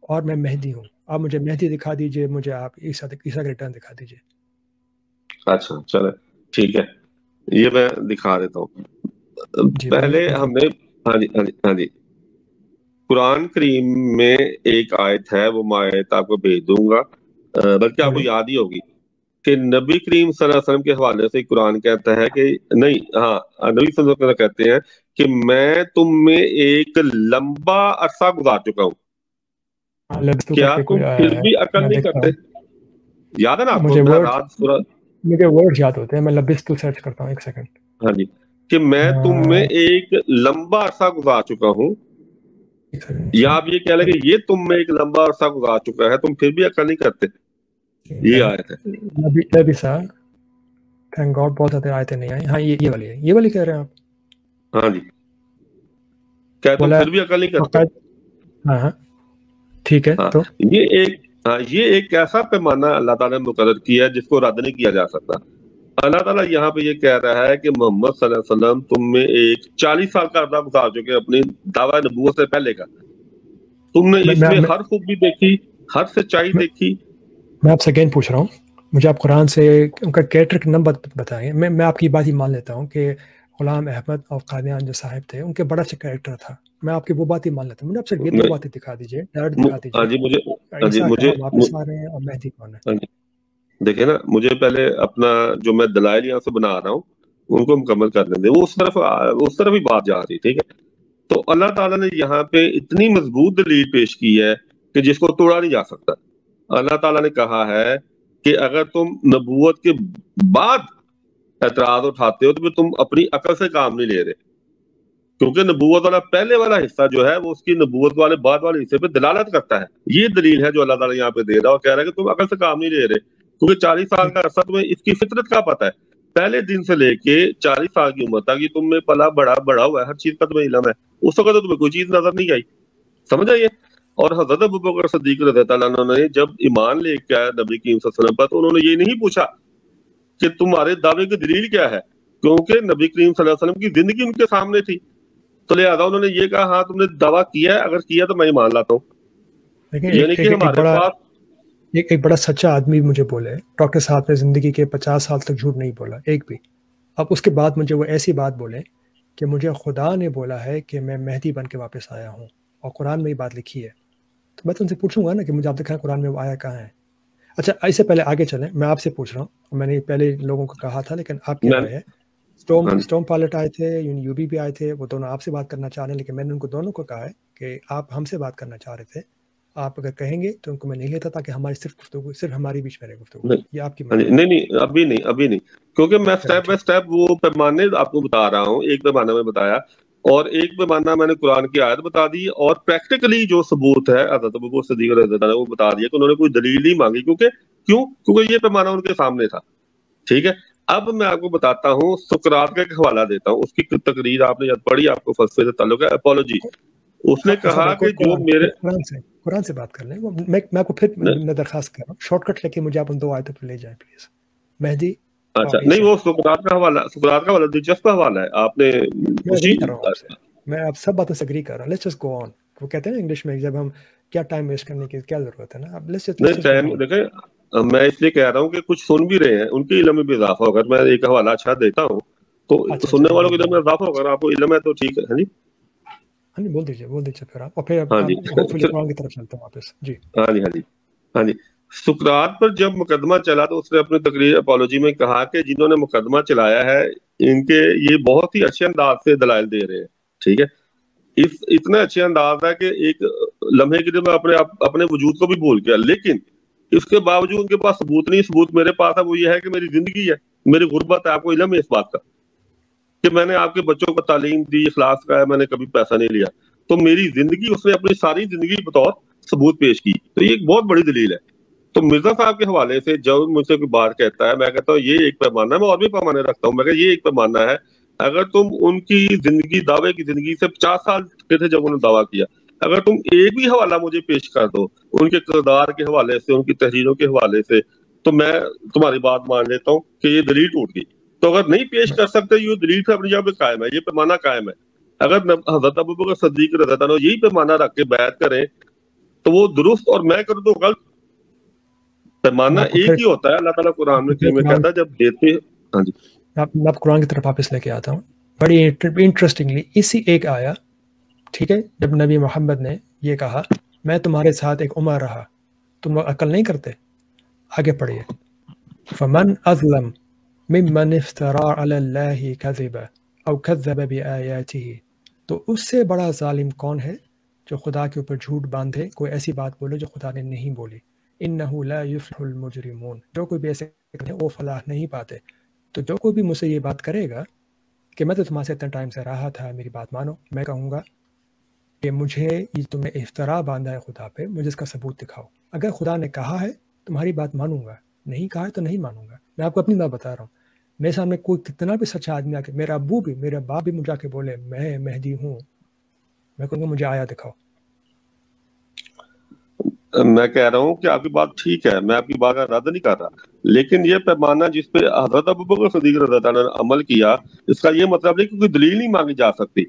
اور میں مہدی ہوں. آپ مجھے مہدی دکھا دیجئے, مجھے آپ عیسیٰ کا ریٹرن دکھا دیجئے. اچھا چلے ٹھیک ہے, یہ میں دکھا دیتا ہوں. جی پہلے ہم نے ہاں جی قرآن کریم میں ایک آیت ہے, وہ میں آیت آپ کو بھیج دوں گا, بلکہ آپ کو یاد ہی ہوگی کہ نبی کریم صلی اللہ علیہ وسلم کے حوالے سے قرآن کہتا ہے کہ نہیں, ہاں نبی صلی اللہ علیہ وسلم کہتے ہیں کہ میں تم میں ایک لمبا عرصہ گزار چکا ہوں, کیا تم پھر بھی عقل نہیں کرتے؟ یاد ہے نا آپ کو مجھے ورڈ یاد ہوتے ہیں, میں لبستو سرچ کرتا ہوں, 1 سیکنڈ. ہاں جی, کہ میں تم میں ایک لمبا عرصہ گزار چکا ہوں, یا آپ یہ کہہ لیں کہ یہ تم میں ایک لمبا عرصہ گزار چکا ہے, تم پھر بھی عقل نہیں کرتے. یہ آیت ہے. نبی صاحب تھینک گاڈ بہت زیادہ آیتیں نہیں آئی. ہاں یہ والی ہے, یہ والی کہہ رہے ہیں آپ؟ ہاں جی, کیا تم پھر بھی عقل نہیں کرتے؟ ہاں ٹھیک ہے. تو یہ ایک ایسا پیمانہ اللہ تعالیٰ نے مقرر کیا ہے جس کو رد نہیں کیا جا سکتا. اللہ تعالیٰ یہاں پہ یہ کہہ رہا ہے کہ محمد صلی اللہ علیہ وسلم تم میں ایک 40 سال کا عرصہ گزار چکے اپنی دعویٰ نبوت سے پہلے کا. تم نے اس میں ہر خوبی دیکھی, ہر سچائی دیکھی. میں آپ سے اگین پوچھ رہا ہوں, مجھے آپ قرآن سے ان کا کریکٹر کا نمبر بتائیں. میں آپ کی بات ہی مان لیتا ہوں کہ غلام احمد اور قادیان جو صاحب تھے ان کے بڑا اچھا کریکٹر تھا, میں آپ کی وہ بات ہی مان لیتا ہوں. مجھے آپ سے یہ 2 باتیں دکھا دیجیے, عیسیٰ کہاں واپس آ رہے ہیں اور مہدی کون ہے. دیکھیں نا, مجھے پہلے اپنا جو میں دلائل یہاں سے بنا رہا ہوں ان کو مکمل کر دیں. وہ اس طرف ہی بات جا رہی, ٹھیک ہے. تو اللہ تعالیٰ نے یہاں پہ اتنی مضبوط دلیل پیش کی ہے کہ جس کو توڑا نہیں جا سکتا. اللہ تعالیٰ نے کہا ہے کہ اگر تم نبوت کے بعد اعتراض اٹھاتے ہو تو تم اپنی عقل سے کام نہیں لے رہے, کیونکہ نبوت والا پہلے والا حصہ جو ہے وہ اس کی نبوت والے بعد والے حصے پہ دلالت کرتا ہے. یہ دلیل ہے جو اللہ تعالیٰ یہاں پہ دے رہا ہے اور کہہ رہا ہے کہ تم عقل سے کام نہیں لے رہے, کیونکہ 40 سال کا عرصہ تمہیں اس کی فطرت کا پتہ ہے. پہلے دن سے لے کے 40 سال کی عمر تک یہ تم میں پلا بڑا ہوا ہے, ہر چیز کا تمہیں علم ہے. اس وقت تو تمہیں کوئی چیز نظر نہیں آئی, سمجھ آئیے. اور حضرت ابوبکر صدیق رضی اللہ عنہ نے جب ایمان لے کے آیا نبی کریم صلی اللہ علیہ وسلم پر, تو انہوں نے یہ نہیں پوچھا کہ تمہارے دعوے کی دلیل کیا ہے, کیونکہ نبی کریم صلی اللہ علیہ وسلم کی زندگی ان کے سامنے تھی. تو لہٰذا انہوں نے یہ کہا ہاں تم نے دعویٰ کیا ہے, اگر کیا تو میں مان لاتا ہوں. یعنی کہ ہمارے پاس ایک بڑا سچا آدمی مجھے بولے ڈاکٹر صاحب نے زندگی کے 50 سال تک جھوٹ نہیں بولا ایک بھی. اب اس کے بعد مجھے وہ ایسی بات بولے کہ مجھے خدا نے بولا ہے کہ میں مہدی بن کے واپس آیا ہوں, اور قرآن میں یہ بات لکھی ہے. تو میں تو ان سے پوچھوں گا نا کہ مجھے آپ دکھائیں قرآن میں وہ آیا کہاں ہے. اچھا اس سے پہلے آگے چلیں, میں آپ سے پوچھ رہا ہوں, میں نے پہلے لوگوں کو کہا تھا لیکن آپ کیا رہے ہیں. اسٹوم پائلٹ آئے تھے, یو بی آئے تھے, وہ دونوں آپ سے بات کرنا چاہ رہے ہیں, لیکن میں نے ان کو دونوں کو کہا ہے کہ آپ ہم سے بات کرنا چاہ رہے تھے, آپ اگر کہیں گے تو ان کو میں نہیں لیتا تاکہ ہماری صرف ہماری بیچ میں رہے گفتگو. یہ آپ کی نہیں ابھی نہیں, کیونکہ میں سٹیپ بائی سٹیپ وہ پیمانے آپ کو بتا رہا ہوں. ایک پیمانہ میں بتایا اور ایک پیمانہ میں نے قرآن کی آیت بتا دی, اور پریکٹیکلی جو ثبوت ہے حضرت ابوبکر صدیق رضی اللہ عنہ وہ بتا دیا کہ انہوں نے کوئی دلیل نہیں مانگی, کیونکہ یہ پیمانہ ان کے سامنے تھا. ٹھیک ہے, اب میں آپ کو بتاتا ہوں, سقراط کا ایک حوالہ دیتا ہوں. اس کی تقریر آپ نے جب پڑھی, آپ کو فلسفے سے تعلق ہے, اپولوجی. اس نے کہا کہ جو میرے قرآن سے بات کر لیں, میں آپ کو پھر میں درخواست کر رہا ہوں شارٹ کٹ لے کے مجھے آپ ان 2 آیتوں پہ لے جائیں پلیز. مہدی اچھا نہیں, وہ سقراط کا حوالہ دلچسپ حوالہ ہے. آپ نے میں آپ سب باتوں سے اگری کر رہا ہوں. لیٹس جسٹ گو آن. وہ کہتے ہیں انگلش میں جب ہم کیا ٹائم ویسٹ کرنے کی کیا ضرورت ہے نا. اب دیکھیں میں اس لیے کہہ رہا ہوں کہ کچھ سن بھی رہے ہیں, ان کے علم میں بھی اضافہ ہوگا. میں ایک حوالہ اچھا دیتا ہوں تو سننے والوں کے علم میں اضافہ ہوگا. آپ کو علم ہے تو ٹھیک ہے. ہاں جی بول دیجیے پھر آپ, اور پھر قرآن کی طرف چلتے ہیں واپس. جی ہاں جی. سقراط پر جب مقدمہ چلا تو اس نے اپنی تقریر اپولوجی میں کہا کہ جنہوں نے مقدمہ چلایا ہے ان کے یہ بہت ہی اچھے انداز سے دلائل دے رہے ہیں. ٹھیک ہے, اتنا اچھے انداز ہے کہ ایک لمحے کے لیے میں اپنے وجود کو بھی بھول گیا, لیکن اس کے باوجود ان کے پاس ثبوت نہیں. ثبوت میرے پاس ہے, وہ یہ ہے کہ میری زندگی ہے, میری غربت ہے. آپ کو علم ہے اس بات کا کہ میں نے آپ کے بچوں کو تعلیم دی, اخلاص کا ہے, میں نے کبھی پیسہ نہیں لیا. تو میری زندگی اس نے اپنی ساری زندگی بطور ثبوت پیش کی. تو یہ ایک بہت بڑی دلیل ہے. تو مرزا صاحب کے حوالے سے جب مجھ سے کوئی بات کہتا ہے میں کہتا ہوں یہ ایک پیمانہ ہے. میں اور بھی پیمانے رکھتا ہوں. میں کہتا یہ ایک پیمانہ ہے. اگر تم ان کی زندگی دعوے کی زندگی سے 50 سال کے تھے جب انہوں نے دعویٰ کیا, اگر تم ایک بھی حوالہ مجھے پیش کر دو ان کے کردار کے حوالے سے, ان کی تحریروں کے حوالے سے, تو میں تمہاری بات مان لیتا ہوں کہ یہ دلیل ٹوٹ گئی. تو اگر نہیں پیش کر سکتے یہ دلیل پہ اپنی جگہ پہ قائم ہے, یہ پیمانہ قائم ہے. اگر حضرت ابوبکر صدیق رضی اللہ عنہ یہی پیمانہ رکھ کے بیعت کریں تو وہ درست اور میں کروں تو غلط. پیمانہ ایک ہی ہوتا ہے. اللہ تعالیٰ قرآن میں کہتا ہے جب دیتے. ہاں جی, میں آپ قرآن کی طرف واپس لے کے آتا ہوں. بڑی انٹرسٹنگلی اسی ایک آیا, ٹھیک ہے, جب نبی محمد نے یہ کہا میں تمہارے ساتھ ایک عمر رہا, تم عقل نہیں کرتے. آگے پڑھیے, فمن اظلم ممن افترى على الله كذبا او كذب بآياته. تو اس سے بڑا ظالم کون ہے جو خدا کے اوپر جھوٹ باندھے, کوئی ایسی بات بولے جو خدا نے نہیں بولی. انه لا يفلح المجرمون. جو کوئی بھی ایسے کرے وہ فلاح نہیں پاتے. تو جو کوئی بھی مجھ سے یہ بات کرے گا کہ میں تو تمہارے سے اتنے ٹائم سے رہا تھا, میری بات مانو, میں کہوں گا کہ مجھے یہ تم نے افتراء باندھا ہے خدا پہ, مجھے اس کا ثبوت دکھاؤ. اگر خدا نے کہا ہے تمہاری بات مانوں گا, نہیں کہا ہے تو نہیں مانوں گا. میں آپ کو اپنی بات بتا رہا ہوں. میرے سامنے کوئی کتنا بھی سچا آدمی آ کے, میرا ابو بھی, میرا باپ بھی مجھے آ کے بولے میں مہدی ہوں, میں کہوں گا مجھے آیا دکھاؤ. میں کہہ رہا ہوں کہ آپ کی بات ٹھیک ہے, میں آپ کی بات کا رد نہیں کر رہا, لیکن یہ پیمانہ جس پہ حضرت ابوبکر صدیق رضی اللہ عنہ نے عمل کیا, اس کا یہ مطلب نہیں کہ کوئی دلیل نہیں مانگی جا سکتی.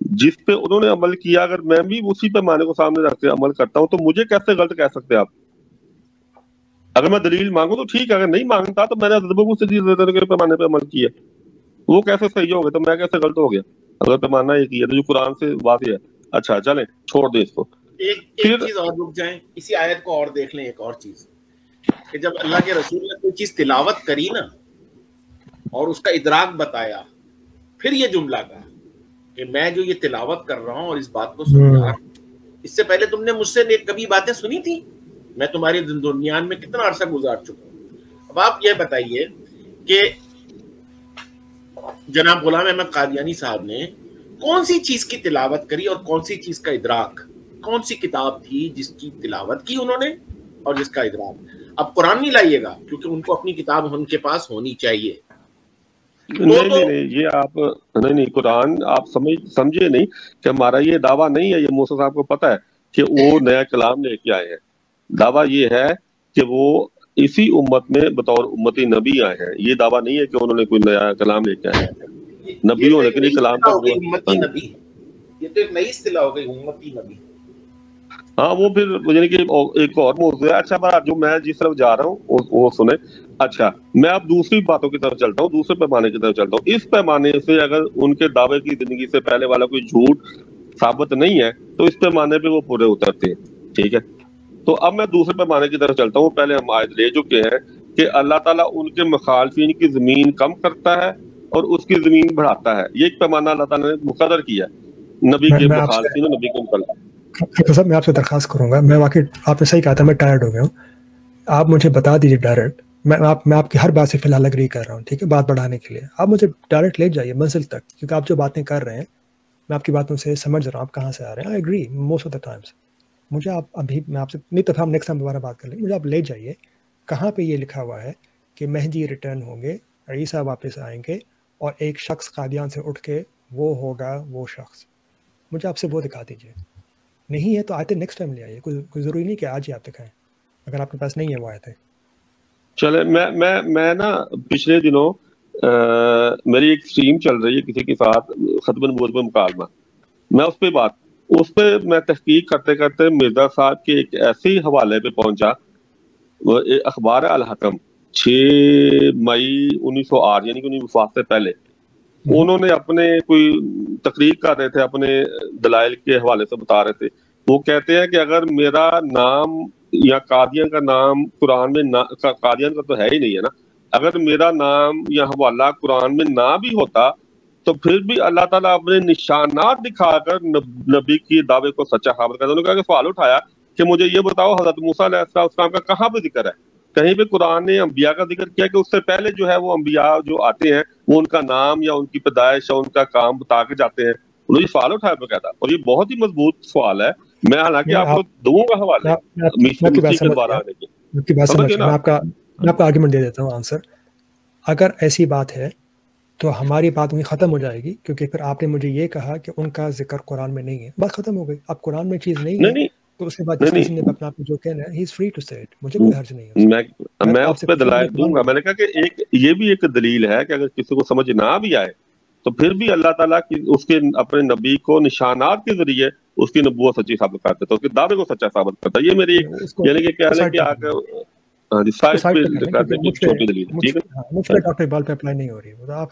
جس پہ انہوں نے عمل کیا اگر میں بھی اسی پیمانے کو سامنے رکھ کے عمل کرتا ہوں تو مجھے کیسے غلط کہہ سکتے آپ؟ اگر میں دلیل مانگوں تو ٹھیک ہے, اگر نہیں مانگتا تو میں نے حضرت ابوبکر صدیق رضی اللہ عنہ کے پیمانے پہ عمل کیا, وہ کیسے صحیح ہو گیا تو میں کیسے غلط ہو گیا اگر پیمانہ یہ کیا تو جو قرآن سے واضح ہے. اچھا چلیں چھوڑ دیں اس کو. ایک چیز اور رک جائیں, اسی آیت کو اور دیکھ لیں. ایک اور چیز کہ جب اللہ کے رسول نے کوئی چیز تلاوت کری نا اور اس کا ادراک بتایا, پھر یہ جملہ کہا کہ میں جو یہ تلاوت کر رہا ہوں اور اس بات کو سن رہا ہوں, اس سے پہلے تم نے مجھ سے کبھی باتیں سنی تھی؟ میں تمہاری دنیا میں کتنا عرصہ گزار چکا ہوں. اب آپ یہ بتائیے کہ جناب غلام احمد قادیانی صاحب نے کون سی چیز کی تلاوت کری اور کون سی چیز کا ادراک, کون سی کتاب تھی جس کی تلاوت کی انہوں نے اور جس کا ادراک؟ اب قرآن نہیں لائیے گا کیونکہ ان کو اپنی کتاب ان کے پاس ہونی چاہیے. نہیں یہ آپ نہیں قرآن آپ سمجھے نہیں کہ ہمارا یہ دعویٰ نہیں ہے. یہ موسیٰ صاحب کو پتہ ہے کہ وہ نیا کلام لے کے آئے ہیں. دعویٰ یہ ہے کہ وہ اسی امت میں بطور امتی نبی آئے ہیں. یہ دعویٰ نہیں ہے کہ انہوں نے کوئی نیا کلام لے کے آئے ہیں. نبی ہونے کے لیے کلام امتی نبی, یہ تو ایک نئی اصطلاح ہو گئی امتی نبی. ہاں وہ پھر یعنی کہ ایک اور موضوع ہے. اچھا بات جو میں جس طرف جا رہا ہوں وہ سنیں. اچھا میں اب دوسری باتوں کی طرف چلتا ہوں, دوسرے پیمانے کی طرف چلتا ہوں. اس پیمانے سے اگر ان کے دعوے کی زندگی سے پہلے والا کوئی جھوٹ ثابت نہیں ہے تو اس پیمانے پہ وہ پورے اترتے ہیں. ٹھیک ہے, تو اب میں دوسرے پیمانے کی طرف چلتا ہوں. پہلے ہم آیت لے چکے ہیں کہ اللہ تعالیٰ ان کے مخالفین کی زمین کم کرتا ہے اور اس کی زمین بڑھاتا ہے. یہ ایک پیمانہ اللہ تعالیٰ نے مقرر کیا نبی کے مخالفین اور نبی کے مخالفین. صاحب میں آپ سے درخواست کروں گا, میں واقعی آپ نے صحیح کہا تھا, میں ٹائرڈ ہو گیا ہوں. آپ مجھے بتا دیجیے ڈائریکٹ, میں آپ کی ہر بات سے فی الحال اگری کر رہا ہوں, ٹھیک ہے, بات بڑھانے کے لیے آپ مجھے ڈائریکٹ لے جائیے منزل تک, کیونکہ آپ جو باتیں کر رہے ہیں میں آپ کی باتوں سے سمجھ رہا ہوں آپ کہاں سے آ رہے ہیں. I agree most of the Times. مجھے آپ ابھی میں آپ سے نہیں تو ہم نیکسٹ ٹائم دوبارہ بات کر لیں, مجھے آپ لے جائیے کہاں پہ یہ لکھا ہوا ہے کہ مہدی ریٹرن ہوں گے, عیسیٰ واپس آئیں گے اور ایک شخص قادیان سے اٹھ کے وہ ہوگا وہ شخص. مجھے آپ سے وہ دکھا دیجیے. نہیں ہے تو آتے نیکسٹ ٹائم لے آئیے, کوئی ضروری نہیں کہ آج ہی آپ دکھائیں اگر آپ کے پاس نہیں ہے وہ آیتیں. چلے میں نا پچھلے دنوں میری ایک اسٹریم چل رہی ہے کسی کے ساتھ ختم نبوت پہ مکالمہ, میں اس پہ میں تحقیق کرتے کرتے مرزا صاحب کے ایک ایسے حوالے پہ پہنچا. اخبار الحکم 6 مئی 1908 یعنی کہ انہیں وفات سے پہلے انہوں نے اپنے کوئی تقریر کر رہے تھے, اپنے دلائل کے حوالے سے بتا رہے تھے. وہ کہتے ہیں کہ اگر میرا نام یا قادیان کا نام قرآن میں قادیان کا تو ہے ہی نہیں ہے نا, اگر میرا نام یا حوالہ قرآن میں نہ بھی ہوتا تو پھر بھی اللہ تعالیٰ اپنے نشانات دکھا کر نبی کی دعوے کو سچا ثابت کرتا. انہوں نے کہا کہ سوال اٹھایا کہ مجھے یہ بتاؤ حضرت موسیٰ علیہ السلام کا کہاں پہ ذکر ہے؟ کہیں پہ قرآن نے انبیاء کا ذکر کیا کہ اس سے پہلے جو ہے وہ انبیاء جو آتے ہیں وہ ان کا نام یا ان کی پیدائش یا ان کا کام بتا کے جاتے ہیں؟ انہوں نے سوال اٹھایا باقاعدہ، اور یہ بہت ہی مضبوط سوال ہے. میں حالانکہ آپ کو دوں گا حوالے مسیح کے دوبارہ آنے کے. آپ کی بات سمجھ گیا. میں آپ کا آرگومنٹ دے دیتا ہوں آنسر. اگر ایسی بات ہے تو ہماری بات وہیں ختم ہو جائے گی، کیونکہ پھر آپ نے مجھے یہ کہا کہ ان کا ذکر قرآن میں نہیں ہے. بات ختم ہو گئی. اب قرآن میں چیز نہیں ہے تو اس کے بعد جس کسی نے اپنا آپ کو جو کہنا ہے ہی از فری ٹو سے اٹ. مجھے کوئی حرج نہیں ہے. میں اس پہ دلائل دوں گا. میں نے کہا کہ یہ بھی ایک دلیل ہے کہ اگر کسی کو سمجھ نہ بھی آئے تو پھر بھی اللہ تعالیٰ کی اس کے اپنے نبی کو نشانات کے ذریعے اس کی نبوت سچی ثابت کرتے تھے، اس کے دعوے کو سچا ثابت کرتا ہے. یہ میری یعنی کہ کہہ لیں کہ آ کے چھوٹی دلیل ہے. ٹھیک ہے، مجھ پہ ڈاکٹر اقبال پہ اپلائی نہیں ہو رہی. آپ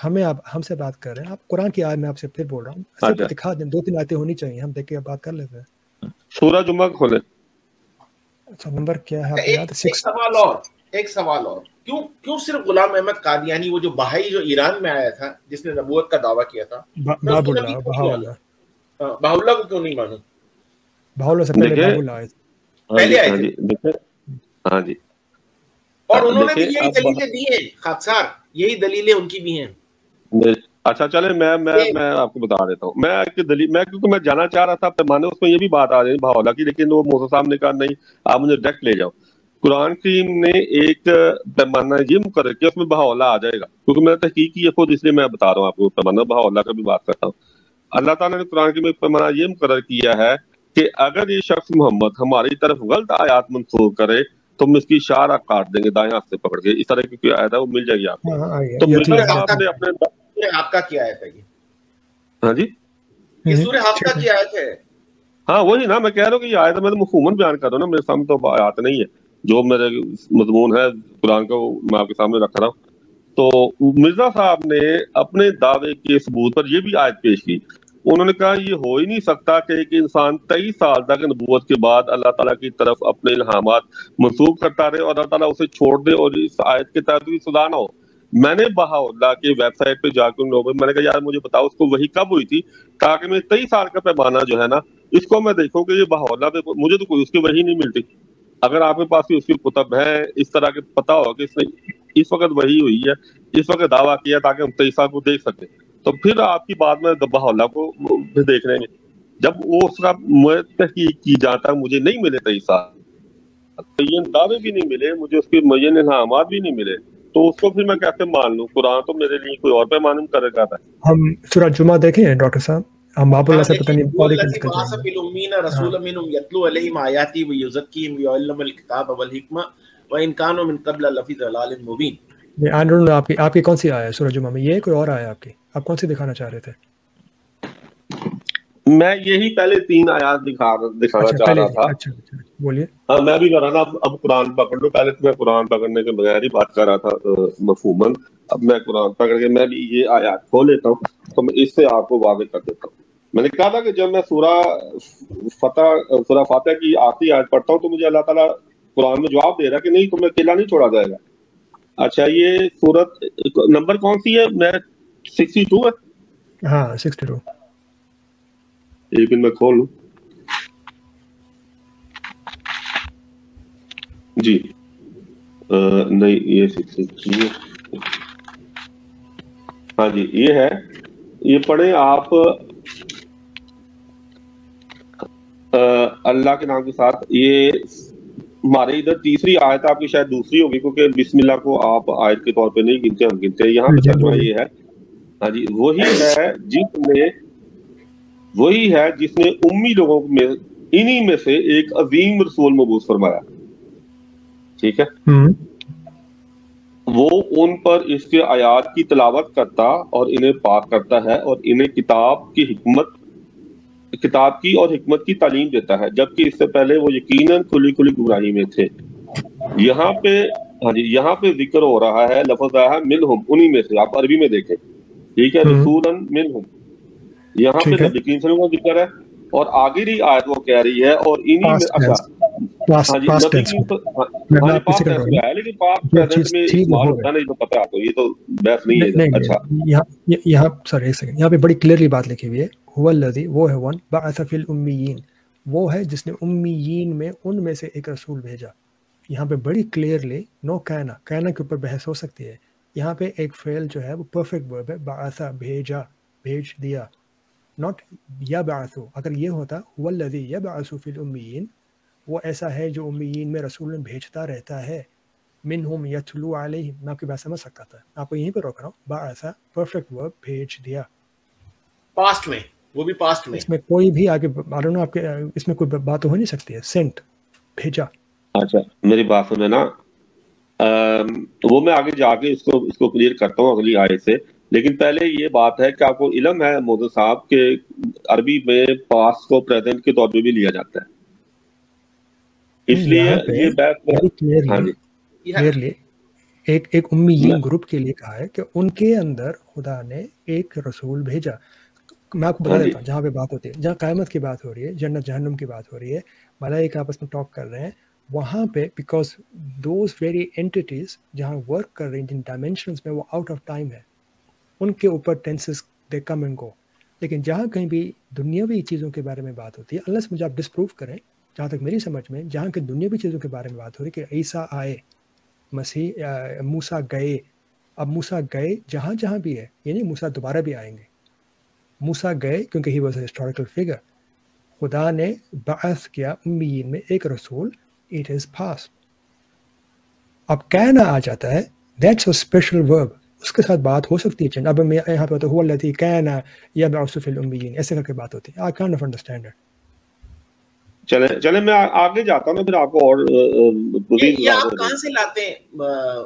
ہم سے بات کر رہے ہیں. آپ قرآن کی آیت میں آپ سے پھر بول رہا ہوں، صرف دکھا دیں 2-3 آیتیں ہونی چاہیے، ہم دیکھ کے بات کر لیتے ہیں. سورہ جمعہ کھولیں. اچھا نمبر کیا ہے آپ کو یاد؟ ایک سوال اور کیوں صرف غلام احمد قادیانی، وہ جو بہائی جو ایران میں آیا تھا جس نے نبوت کا دعویٰ کیا تھا، بہاء اللہ کو کیوں نہیں مانوں؟ بہاء اللہ سے پہلے بہاء اللہ آئے تھے. پہلے آئے تھے. ہاں جی. اور انہوں نے بھی یہی دلیلیں دی ہیں خاکسار، یہی دلیلیں ان کی بھی ہیں. اچھا چلے میں آپ کو بتا دیتا ہوں. کیونکہ میں جانا چاہ رہا تھا پیمانے، اس میں یہ بھی بات آ رہی ہے بہاء اللہ کی، لیکن وہ موسیٰ صاحب نے کہا نہیں آپ مجھے ڈائریکٹ لے جاؤ. قرآن کریم نے ایک پیمانہ یہ مقرر کیا، اس میں بہاء اللہ آ جائے گا، کیونکہ میں نے تحقیق کی ہے خود، اس لیے میں بتا رہا ہوں آپ کو پیمانہ. بہاء اللہ کا بھی بات کرتا ہوں. اللہ تعالیٰ نے قرآن کریم میں ایک پیمانہ یہ مقرر کیا ہے کہ اگر یہ شخص محمد ہماری طرف غلط آیات منسوخ کرے تو ہم اس کی اشارہ کاٹ دیں گے دائیں ہاتھ سے پکڑ کے. اس طرح کی کوئی آیت ہے وہ مل جائے گی آپ کو. تو مرزا صاحب نے اپنے حقہ کی آیت ہے. ہاں جی، یہ سورہ حقہ کی آیت ہے. ہاں وہی نا میں کہہ رہا ہوں کہ یہ آیت میں تو مفہوماً بیان کر رہا ہوں نا، میرے سامنے تو آیات نہیں ہے. جو میرے مضمون ہے قرآن کا وہ میں آپ کے سامنے رکھ رہا ہوں. تو مرزا صاحب نے اپنے دعوے کے ثبوت پر یہ بھی آیت پیش کی. انہوں نے کہا یہ ہو ہی نہیں سکتا کہ ایک انسان 23 سال تک نبوت کے بعد اللہ تعالیٰ کی طرف اپنے الہامات منسوخ کرتا رہے اور اللہ تعالیٰ اسے چھوڑ دے اور اس آیت کے تحت بھی سزا نہ ہو. میں نے بہاء اللہ کے ویب سائٹ پہ جا کے ان لوگوں میں نے کہا یار مجھے بتاؤ اس کو وہی کب ہوئی تھی، تاکہ میں 23 سال کا پیمانہ جو ہے نا اس کو میں دیکھوں کہ یہ بہاء اللہ پہ مجھے تو کوئی اس کی وحی نہیں ملتی. اگر آپ کے پاس اس کی کتب ہے اس طرح کے پتہ ہو کہ اس نے اس وقت وحی ہوئی ہے، اس وقت دعویٰ کیا تاکہ ہم 23 سال کو دیکھ سکیں، تو پھر آپ کی بات میں بہاء اللہ کو بھی دیکھ لیں گے. جب وہ اس کا تحقیق کی جاتا ہے مجھے نہیں ملے 23 سال، معین دعوے بھی نہیں ملے مجھے، اس کے معین الہامات بھی نہیں ملے، تو اس کو پھر میں کیسے مان لوں؟ قرآن تو میرے لیے کوئی اور پیمانہ کر جاتا ہے. ہم سورہ جمعہ دیکھیں ہیں ڈاکٹر صاحب، ہم باب اللہ سے پتہ نہیں آپ کی کون سی آیا ہے سورہ جمعہ میں؟ یہ کوئی اور آیا آپ کون سی دکھانا چاہ رہے تھے؟ میں یہی پہلے 3 آیات دکھانا چاہ رہا تھا. اچھا بولیے. ہاں میں بھی کر رہا تھا. اب قرآن پکڑ لو. پہلے تو میں قرآن پکڑنے کے بغیر ہی بات کر رہا تھا مفہوماً. اب میں قرآن پکڑ کے میں بھی یہ آیات کھول لیتا ہوں تو میں اس سے آپ کو واضح کر دیتا ہوں. میں نے کہا تھا کہ جب میں سورہ فاتحہ کی آخری آیت پڑھتا ہوں تو مجھے اللہ تعالیٰ قرآن میں جواب دے رہا کہ نہیں تمہیں اکیلا نہیں چھوڑا جائے گا. اچھا یہ سورت نمبر کون سی ہے؟ میں 62 ہے. ہاں 62. ایک میں کھول لوں. جی نہیں یہ 63 ہے. ہاں جی یہ ہے. یہ پڑھیں آپ اللہ کے نام کے ساتھ. یہ ہمارے ادھر تیسری آیت آپ کی شاید دوسری ہوگی کیونکہ بسم اللہ کو آپ آیت کے طور پہ نہیں گنتے، ہم گنتے ہیں. یہاں پہ ترجمہ یہ ہے. ہاں جی وہی ہے جس نے امی لوگوں میں انہی میں سے ایک عظیم رسول مبعوث فرمایا. ٹھیک ہے. وہ ان پر اس کے آیات کی تلاوت کرتا اور انہیں پاک کرتا ہے اور انہیں کتاب کی اور حکمت کی تعلیم دیتا ہے، جبکہ اس سے پہلے وہ یقیناً کھلی گمراہی میں تھے. یہاں پہ ذکر ہو رہا ہے، لفظ آیا ہے منہم، انہی میں سے. آپ عربی میں دیکھیں. ٹھیک ہے. رسولاً منہم، یہاں پہ نبی کریم صلی اللہ علیہ وسلم کا ذکر ہے اور آگے رہی آیت وہ کہہ رہی ہے اور انہی میں اچھا ہاں جی نبی کریم پاس فیصلہ ہے لیکن پاس پریزنٹ میں استعمال ہوتا نہیں تو پتہ آپ کو، یہ تو بحث نہیں ہے. اچھا یہاں سر ایک سیکنڈ، یہاں پہ بڑی کلیئرلی بات لکھی ہوئی ہے. هو الذی، وہ ہے ون، بعث فی الامیین، وہ ہے جس نے امیین میں ان میں سے ایک رسول بھیجا. یہاں پہ بڑی کلیئرلی نو کہنا کے اوپر بحث ہو سکتی ہے. یہاں پہ ایک فعل جو ہے وہ پرفیکٹ ورب ہے، بعث، بھیجا، بھیج دیا. ناٹ یبعث. اگر یہ ہوتا هو الذی یبعث فی الامیین، وہ ایسا ہے جو امیین میں رسول بھیجتا رہتا ہے. منہم یتلو علیہم، میں آپ کی بات سمجھ سکتا تھا، آپ کو یہیں پہ روک رہا ہوں. بعث پرفیکٹ ورب، بھیج دیا. پاسٹ میں، وہ بھی پاسٹ میں. اس میں کوئی بھی آگے آپ کے اس میں کوئی بات ہو نہیں سکتی ہے. سینٹ، بھیجا. اچھا میری بات سنیں نا، وہ میں آگے جا کے اس کو کلیئر کرتا ہوں اگلی آیت سے، لیکن پہلے یہ بات ہے کہ آپ کو علم ہے موضوع صاحب کہ عربی میں پاسٹ کو پریزنٹ کے طور پہ بھی لیا جاتا ہے، اس لیے یہ بات ہاں جی کلیئرلی ایک امیین گروپ کے لیے کہا ہے کہ ان کے اندر خدا نے ایک رسول بھیجا. میں آپ کو بتا دیتا ہوں، جہاں پہ بات ہوتی ہے، جہاں قیامت کی بات ہو رہی ہے، جنت جہنم کی بات ہو رہی ہے، ملائکہ آپس میں ٹاک کر رہے ہیں، وہاں پہ بیکاز دوز ویری اینٹیز جہاں ورک کر رہی ہیں جن ڈائمینشنز میں، وہ آؤٹ آف ٹائم ہے، ان کے اوپر tenses they come and go. لیکن جہاں کہیں بھی دنیاوی چیزوں کے بارے میں بات ہوتی ہے، اللہ سے مجھے آپ ڈسپروو کریں، جہاں تک میری سمجھ میں جہاں کہ دنیاوی چیزوں کے بارے میں بات ہو رہی ہے کہ عیسیٰ آئے، مسیح موسیٰ گئے. اب موسیٰ گئے جہاں جہاں بھی ہے، یعنی موسیٰ دوبارہ بھی آئیں گے. موسیٰ گئے کیونکہ he was a historical figure. خدا نے بعث کیا امیین میں ایک رسول، اٹ از پاسٹ. اب کہنا آ جاتا ہے، دیٹس اے اسپیشل ورب، اس کے ساتھ بات ہو سکتی ہے. اب میں یہاں پہ ہوتا ہے هو الذی کان یبعث فی الامیین، ایسے کر کے بات ہوتی ہے. I can't of understand it. چلیں میں آگے جاتا ہوں، پھر آپ کو اور یہ آپ کہاں سے لاتے ہیں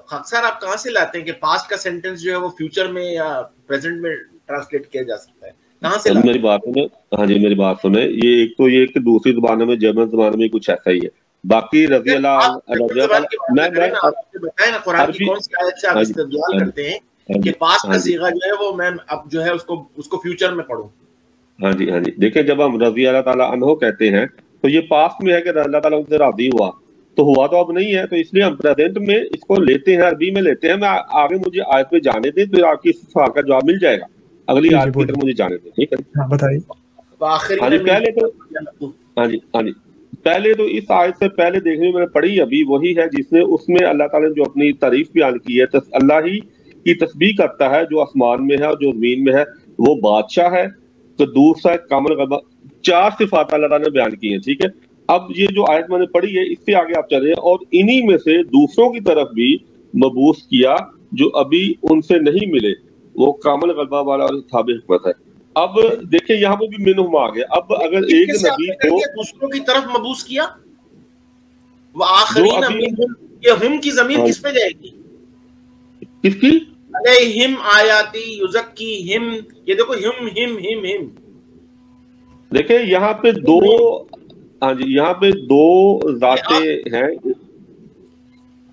خاک صاحب، آپ کہاں سے لاتے ہیں کہ پاسٹ کا سینٹنس جو ہے وہ فیوچر میں یا پریزنٹ میں ٹرانسلیٹ کیا جا سکتا ہے؟ کہاں سے لاتے ہیں؟ میری بات سنیں، ہاں جی میری بات سنیں. یہ ایک تو یہ کہ دوسری زبانوں میں، جرمن زبانوں میں کچھ ایسا ہی ہے. باقی رضی اللہ بتائیں نا قرآن کی کون سی آیت سے آپ استدلال کرتے ہیں کہ پاسٹ کا صیغہ جو ہے وہ میں اب جو ہے اس کو فیوچر میں پڑھوں؟ ہاں جی دیکھیں، جب ہم رضی اللہ تعالیٰ عنہ کہتے ہیں تو یہ پاسٹ میں ہے کہ اللہ تعالیٰ ان سے راضی ہوا، تو ہوا تو اب نہیں ہے، تو اس لیے ہم پریزنٹ میں اس کو لیتے ہیں، عربی میں لیتے ہیں. میں آگے مجھے آیت پہ جانے دیں تو آپ کی اس سوال کا جواب مل جائے گا. اگلی آیت کی طرف مجھے جانے دیں، ٹھیک ہے؟ بتائیے. پہلے تو اس آیت سے پہلے دیکھنے میں پڑھی ابھی وہی ہے جس نے اس میں اللہ تعالیٰ نے جو اپنی تعریف بیان کی ہے. اللہ ہی کی تسبیح کرتا ہے جو آسمان میں ہے اور جو زمین میں ہے، وہ بادشاہ ہے. تو دوسرا کامل غلبہ، 4 صفات اللہ تعالیٰ نے بیان کی ہیں، ٹھیک ہے؟ اب یہ جو آیت میں نے پڑھی ہے اس سے آگے آپ چلے، اور انہی میں سے دوسروں کی طرف بھی مبعوث کیا جو ابھی ان سے نہیں ملے، وہ کامل غلبہ والا اور صاحب حکمت ہے. اب دیکھیں یہاں پہ بھی منہم آ گیا. اب اگر ایک نبی کو دوسروں کی طرف مبعوث کیا، وہ آخرین یہ ہم کی ضمیر کس پہ جائے گی؟ کس کی؟ علیہم آیاتی یزکیہم. یہ دیکھو ہم دیکھیں یہاں پہ دو، ہاں جی یہاں پہ 2 ذاتیں ہیں.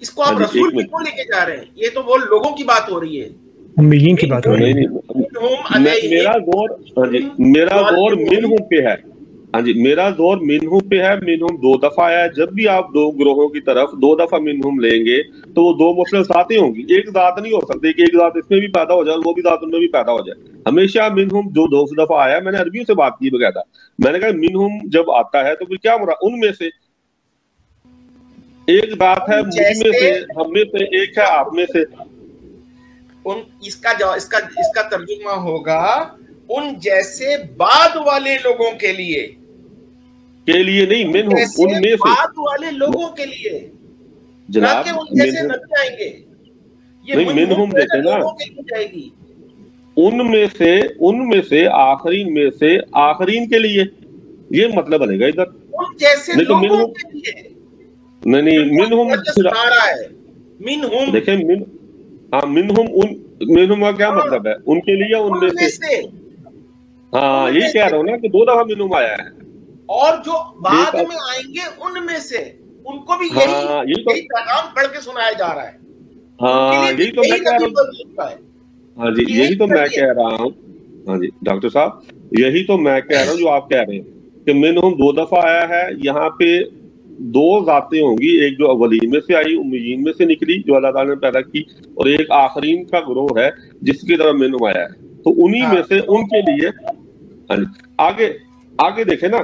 اس کو آپ رسول کی کیوں لے کے جا رہے ہیں؟ یہ تو وہ لوگوں کی بات ہو رہی ہے، امیین کی بات ہو رہی ہے. میرا زور منہم پہ ہے. ہاں جی میرا زور منہم پہ ہے. منہم 2 دفعہ آیا ہے. جب بھی آپ 2 گروہوں کی طرف 2 دفعہ منہم لیں گے تو وہ 2 مسلم ذاتیں ہوں گی. ایک ذات نہیں ہو سکتی کہ ایک ذات اس میں بھی پیدا ہو جائے اور وہ بھی ذات ان میں بھی پیدا ہو جائے. ہمیشہ منہم جو 2 دفعہ آیا ہے. میں نے عربیوں سے بات کی بغیر، میں نے کہا منہم جب آتا ہے تو پھر کیا مراد؟ ان میں سے ایک ذات ہے، مجھ میں سے، ہم میں سے، ایک ہے آپ میں سے. اس کا ترجمہ ہوگا ان جیسے بعد والے لوگوں کے لیے نہیں، منہم ان میں سے، بعد والے لوگوں کے لیے جناب. ان جیسے نبی آئیں گے، یہ منہم دیکھیں نا، لوگوں کے لیے جائے گی. ان میں سے آخرین میں سے، آخرین کے لیے، یہ مطلب بنے گا ادھر. ان جیسے لوگوں کے لیے نہیں منہم دیکھیں منہم کا کیا مطلب ہے؟ ان کے لیے، ان میں سے. ہاں یہی کہہ رہا ہوں نا کہ 2 دفعہ منہم آیا ہے. اور جو بعد میں آئیں گے ان میں سے، ان کو بھی یہی پیغام پڑھ کے سنایا جا رہا ہے. ہاں یہی تو میں کہہ رہا ہوں. ہاں جی یہی تو میں کہہ رہا ہوں. ہاں جی ڈاکٹر صاحب یہی تو میں کہہ رہا ہوں جو آپ کہہ رہے ہیں کہ منہم 2 دفعہ آیا ہے. یہاں پہ 2 ذاتیں ہوں گی، ایک جو اولین میں سے آئی، امیین میں سے نکلی جو اللہ تعالیٰ نے پیدا کی، اور ایک آخرین کا گروہ ہے جس کی طرف منہم آیا ہے. تو انہی میں سے ان کے لیے. آگے دیکھیں نا،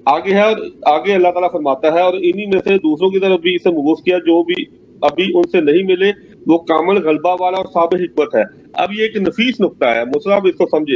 آگے ہے، اور آگے اللہ تعالیٰ فرماتا ہے اور انہی میں سے دوسروں کی طرف بھی اسے مبعوث کیا جو بھی ابھی ان سے نہیں ملے، وہ کامل غلبہ والا اور صاحب حکمت ہے. اب یہ ایک نفیس نقطہ ہے، مصعب اس کو سمجھے.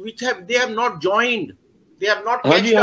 which have they have not joined, they have not catched up।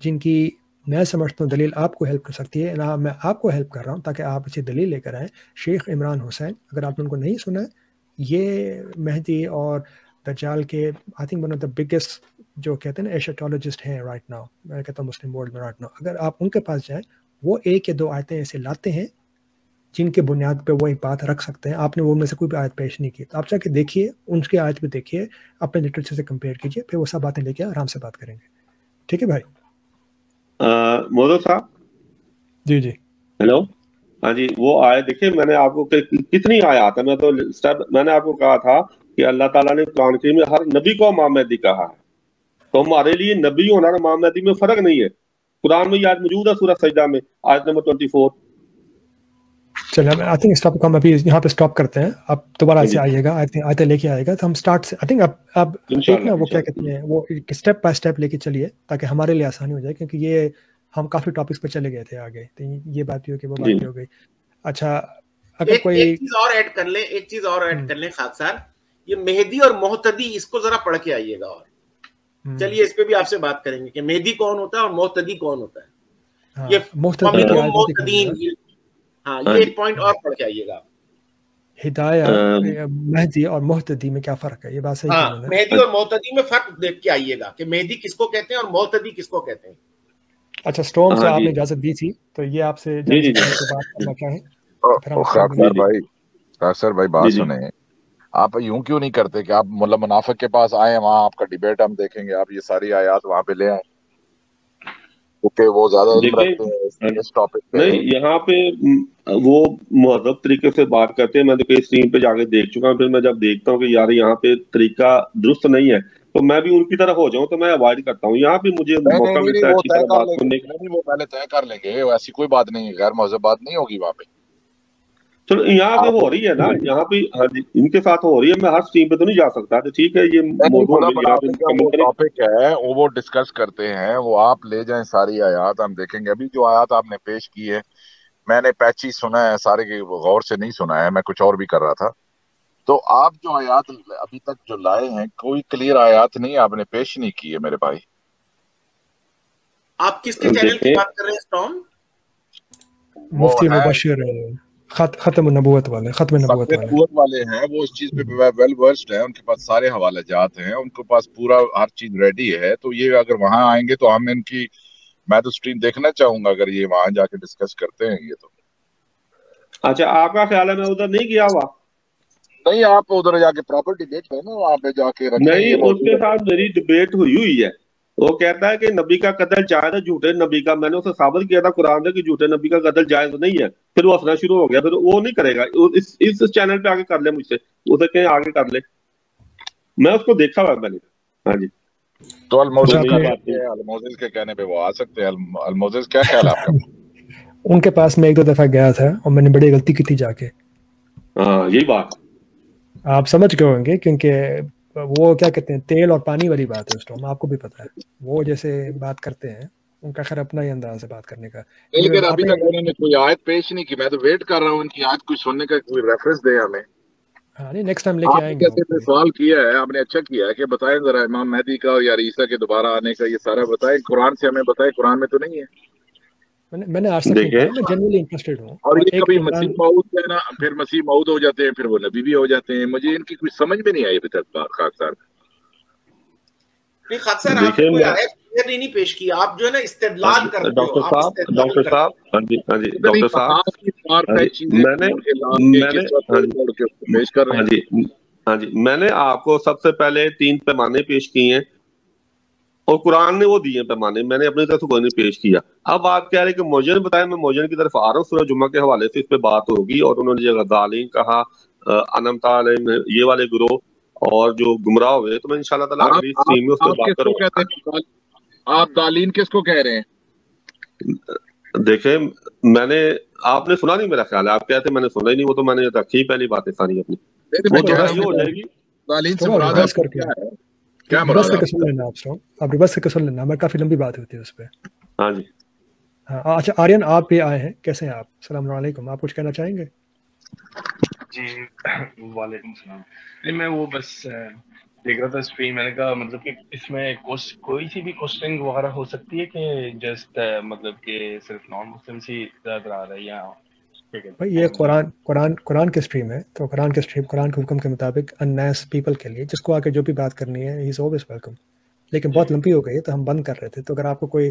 جن کی میں سمجھتا ہوں دلیل آپ کو ہیلپ کر سکتی ہے. نہ میں آپ کو ہیلپ کر رہا ہوں تاکہ آپ اسے دلیل لے کر آئیں. شیخ عمران حسین، اگر آپ نے ان کو نہیں سنا ہے، یہ مہدی اور دجال کے I think one of the biggest جو کہتے ہیں نا ایشیٹولوجسٹ ہیں رائٹ ناؤ، میں کہتا ہوں مسلم ورلڈ میں رائٹ ناؤ. اگر آپ ان کے پاس جائیں، وہ ایک یا دو آیتیں ایسے لاتے ہیں جن کے بنیاد پہ وہ ایک بات رکھ سکتے ہیں. آپ نے وہ میں سے کوئی بھی آیت پیش نہیں کی، تو آپ جا کے دیکھیے، ان کی آیت پہ دیکھیے، اپنے لٹریچر سے کمپیئر کیجیے، پھر وہ سب باتیں لے کے آرام سے بات کریں گے. ٹھیک ہے بھائی؟ موضوع صاحب جی جی ہیلو. ہاں جی، وہ آئے دیکھیں، میں نے آپ کو کتنی آیات ہے، میں نے آپ کو کہا تھا کہ اللہ تعالیٰ نے قرآن کریم میں ہر نبی کو امام مہدی کہا ہے، تو ہمارے لیے نبی ہونا اور امام مہدی میں فرق نہیں ہے. قرآن میں یہ آیت موجود ہے سورہ سجدہ میں، آیت نمبر 24. چلیں آئی تھنک اس ٹاپک کو ہم ابھی یہاں پہ اسٹاپ کرتے ہیں. اب دوبارہ سے آئیے گا، آیتیں لے کے آئے گا، تو ہم اسٹارٹ سے آئی تھنک اب ایک نا وہ کیا کہتے ہیں، وہ اسٹیپ بائی اسٹیپ لے کے چلیے تاکہ ہمارے لیے آسانی ہو جائے، کیونکہ یہ ہم کافی ٹاپکس پہ چلے گئے تھے آگے، تو یہ بات بھی ہو گئی، وہ بات بھی ہو گئی. اچھا اگر کوئی ایک چیز اور ایڈ کر لیں خاک صاحب، یہ مہدی اور محتدی اس کو ذرا پڑھ کے آئیے گا، اور چلیے اس پہ بھی آپ سے بات کریں گے کہ مہدی کون ہوتا ہے اور محتدی کون ہوتا ہے. یہ محتدین، ہاں یہ ایک پوائنٹ اور پڑھ کے آئیے گا. ہدایہ مہدی اور محتدی میں کیا فرق ہے، یہ بات صحیح ہاں مہدی اور محتدی میں فرق دیکھ کے آئیے گا کہ مہدی کس کو کہتے ہیں اور محتدی کس کو کہتے ہیں. اچھا اسٹورم سے آپ نے اجازت دی تھی، تو یہ آپ سے بات کرنا چاہیں. خاکسار بھائی بات سنیں، آپ یوں کیوں نہیں کرتے کہ آپ مطلب منافق کے پاس آئیں، وہاں آپ کا ڈیبیٹ ہم دیکھیں گے، آپ یہ ساری آیات وہاں پہ لے آئیں، کیونکہ وہ زیادہ علم رکھتے ہیں اس ٹاپک پہ. نہیں، یہاں پہ وہ مہذب طریقے سے بات کرتے ہیں. میں تو کئی اسٹریم پہ جا کے دیکھ چکا ہوں، پھر میں جب دیکھتا ہوں کہ یار یہاں پہ طریقہ درست نہیں ہے تو میں بھی ان کی طرح ہو جاؤں، تو میں اوائڈ کرتا ہوں. یہاں پہ مجھے موقع ملتا ہے اچھی طرح بات سننے کا. وہ پہلے طے کر لیں گے، ایسی کوئی بات نہیں، غیر مہذب بات نہیں ہوگی وہاں پہ. چلو یہاں پہ ہو رہی ہے نا، یہاں پہ ان کے ساتھ ہو رہی ہے، میں ہر اسٹریم پہ تو نہیں جا سکتا. تو ٹھیک ہے، یہ موضوع ٹاپک ہے وہ ڈسکس کرتے ہیں، وہ آپ لے جائیں ساری آیات، ہم دیکھیں گے. ابھی جو آیات آپ نے پیش کی ہے، میں نے پیچی سنا ہے، سارے کی غور سے نہیں سنا ہے، میں کچھ اور بھی کر رہا تھا. تو آپ جو آیات ابھی تک جو لائے ہیں، کوئی کلیئر آیات نہیں آپ نے پیش نہیں کی ہے میرے بھائی. آپ کس کے چینل کی بات کر رہے ہیں اسٹون؟ مفتی مبشر ختم النبوت والے ہیں، وہ اس چیز پہ ویل ورسڈ ہیں، ان کے پاس سارے حوالے جات ہیں، ان کے پاس پورا ہر چیز ریڈی ہے. تو یہ اگر وہاں آئیں گے تو ہم ان کی، میں تو سٹریم دیکھنا چاہوں گا اگر یہ وہاں جا کے ڈسکس کرتے ہیں یہ. تو اچھا آپ کا خیال ہے میں ادھر نہیں گیا ہوا؟ نہیں، آپ ادھر جا کے پراپر ڈیبیٹ کریں نا، وہاں پہ جا کے رکھیں. نہیں، اس کے ساتھ میری ڈیبیٹ ہوئی ہے. وہ کہتا ہے کہ نبی کا قتل جائز ہے، جھوٹے نبی کا. میں نے اسے ثابت کیا تھا قرآن سے کہ جھوٹے نبی کا قتل جائز نہیں ہے. پھر وہ ہنسنا شروع ہو گیا. پھر وہ نہیں کرے گا، اس چینل پہ آگے کر لے مجھ سے، اسے کہیں آگے کر لے. میں اس کو دیکھا ہوا میں نے. ہاں جی، تو الموزز کے کہنے پہ وہ آ سکتے ہیں. الموزز کیا خیال ہے آپ کا؟ ان کے پاس میں ایک دو دفعہ گیا تھا اور میں نے بڑی غلطی کی تھی جا کے. ہاں یہی بات آپ سمجھ گئے ہوں گے، کیونکہ وہ کیا کہتے ہیں تیل اور پانی والی بات ہے اس ٹائم، آپ کو بھی پتا ہے. وہ جیسے بات کرتے ہیں، ان کا خیر اپنا ہی انداز ہے بات کرنے کا. لیکن ابھی تک انہوں نے کوئی آیت پیش نہیں کی. میں تو ویٹ کر رہا ہوں ان کی آیت کوئی سننے کا، کوئی ریفرنس دے ہمیں. ہاں نہیں، نیکسٹ ٹائم لے کے آئیں گے. جیسے سوال کیا ہے آپ نے، اچھا کیا ہے کہ بتائیں ذرا امام مہدی کا یا عیسیٰ کے دوبارہ آنے کا، یہ سارا بتائیں. قرآن سے ہمیں بتائیں، قرآن میں تو نہیں ہے. میں نے آج تک نہیں پڑھا، میں جنرلی انٹرسٹڈ ہوں. اور یہ کبھی مسیح موعود ہے نا، پھر مسیح موعود ہو جاتے ہیں، پھر وہ نبی بھی ہو جاتے ہیں. مجھے ان کی کوئی سمجھ میں نہیں آئی ابھی تک. خاکسار آپ نے کوئی آیت نہیں پیش کی، آپ جو ہے نا استدلال کرتے ہو. ڈاکٹر صاحب ہاں جی، میں نے آپ کو سب سے پہلے 3 پیمانے پیش کیے ہیں اور قرآن نے وہ دیے پیمانے، میں نے اپنی طرف سے کوئی نہیں پیش کیا. اب آپ کہہ رہے کہ موجن بتائیں، میں موجن کی طرف آ رہا ہوں. سورہ جمعہ کے حوالے سے اس پہ بات ہوگی، اور انہوں نے جو غزالین کہا، انعمت علیہم، یہ والے گروہ اور جو گمراہ ہوئے، تو میں انشاءاللہ تعالیٰ اگلی اسٹریم میں اس پہ بات کروں گا. آپ دالین کس کو کہہ رہے ہیں؟ دیکھیں، میں نے، آپ نے سنا نہیں میرا خیال ہے. آپ کہتے ہیں میں نے سنا ہی نہیں، وہ تو میں نے رکھی پہلی باتیں ساری اپنی. وہ تو یہ ہو جائے گی دالین سے مراد کیا ہے؟ کیا مراد آپ ریورس سے سن لینا، کافی لمبی بات ہوتی ہے اس پہ. ہاں جی. اچھا آرین، آپ بھی آئے ہیں، کیسے ہیں آپ؟ السلام علیکم، آپ کچھ کہنا چاہیں گے؟ جی وعلیکم السلام. نہیں، میں وہ بس دیکھ رہا تھا اسٹریم، میں نے کہا مطلب کہ اس میں کوئی سی بھی کوسٹنگ وغیرہ ہو سکتی ہے کہ جسٹ مطلب کہ صرف نان مسلم سی زیادہ تر آ رہا ہے یا کیا کہتے بھائی ہیں یہ قرآن کی اسٹریم ہے، تو قرآن کی اسٹریم قرآن کے حکم کے مطابق الناس پیپل کے لیے جس کو آ کے جو بھی بات کرنی ہے ہی از آلویز ویلکم. لیکن بہت لمبی ہو گئی ہے تو ہم بند کر رہے تھے، تو اگر آپ کو کوئی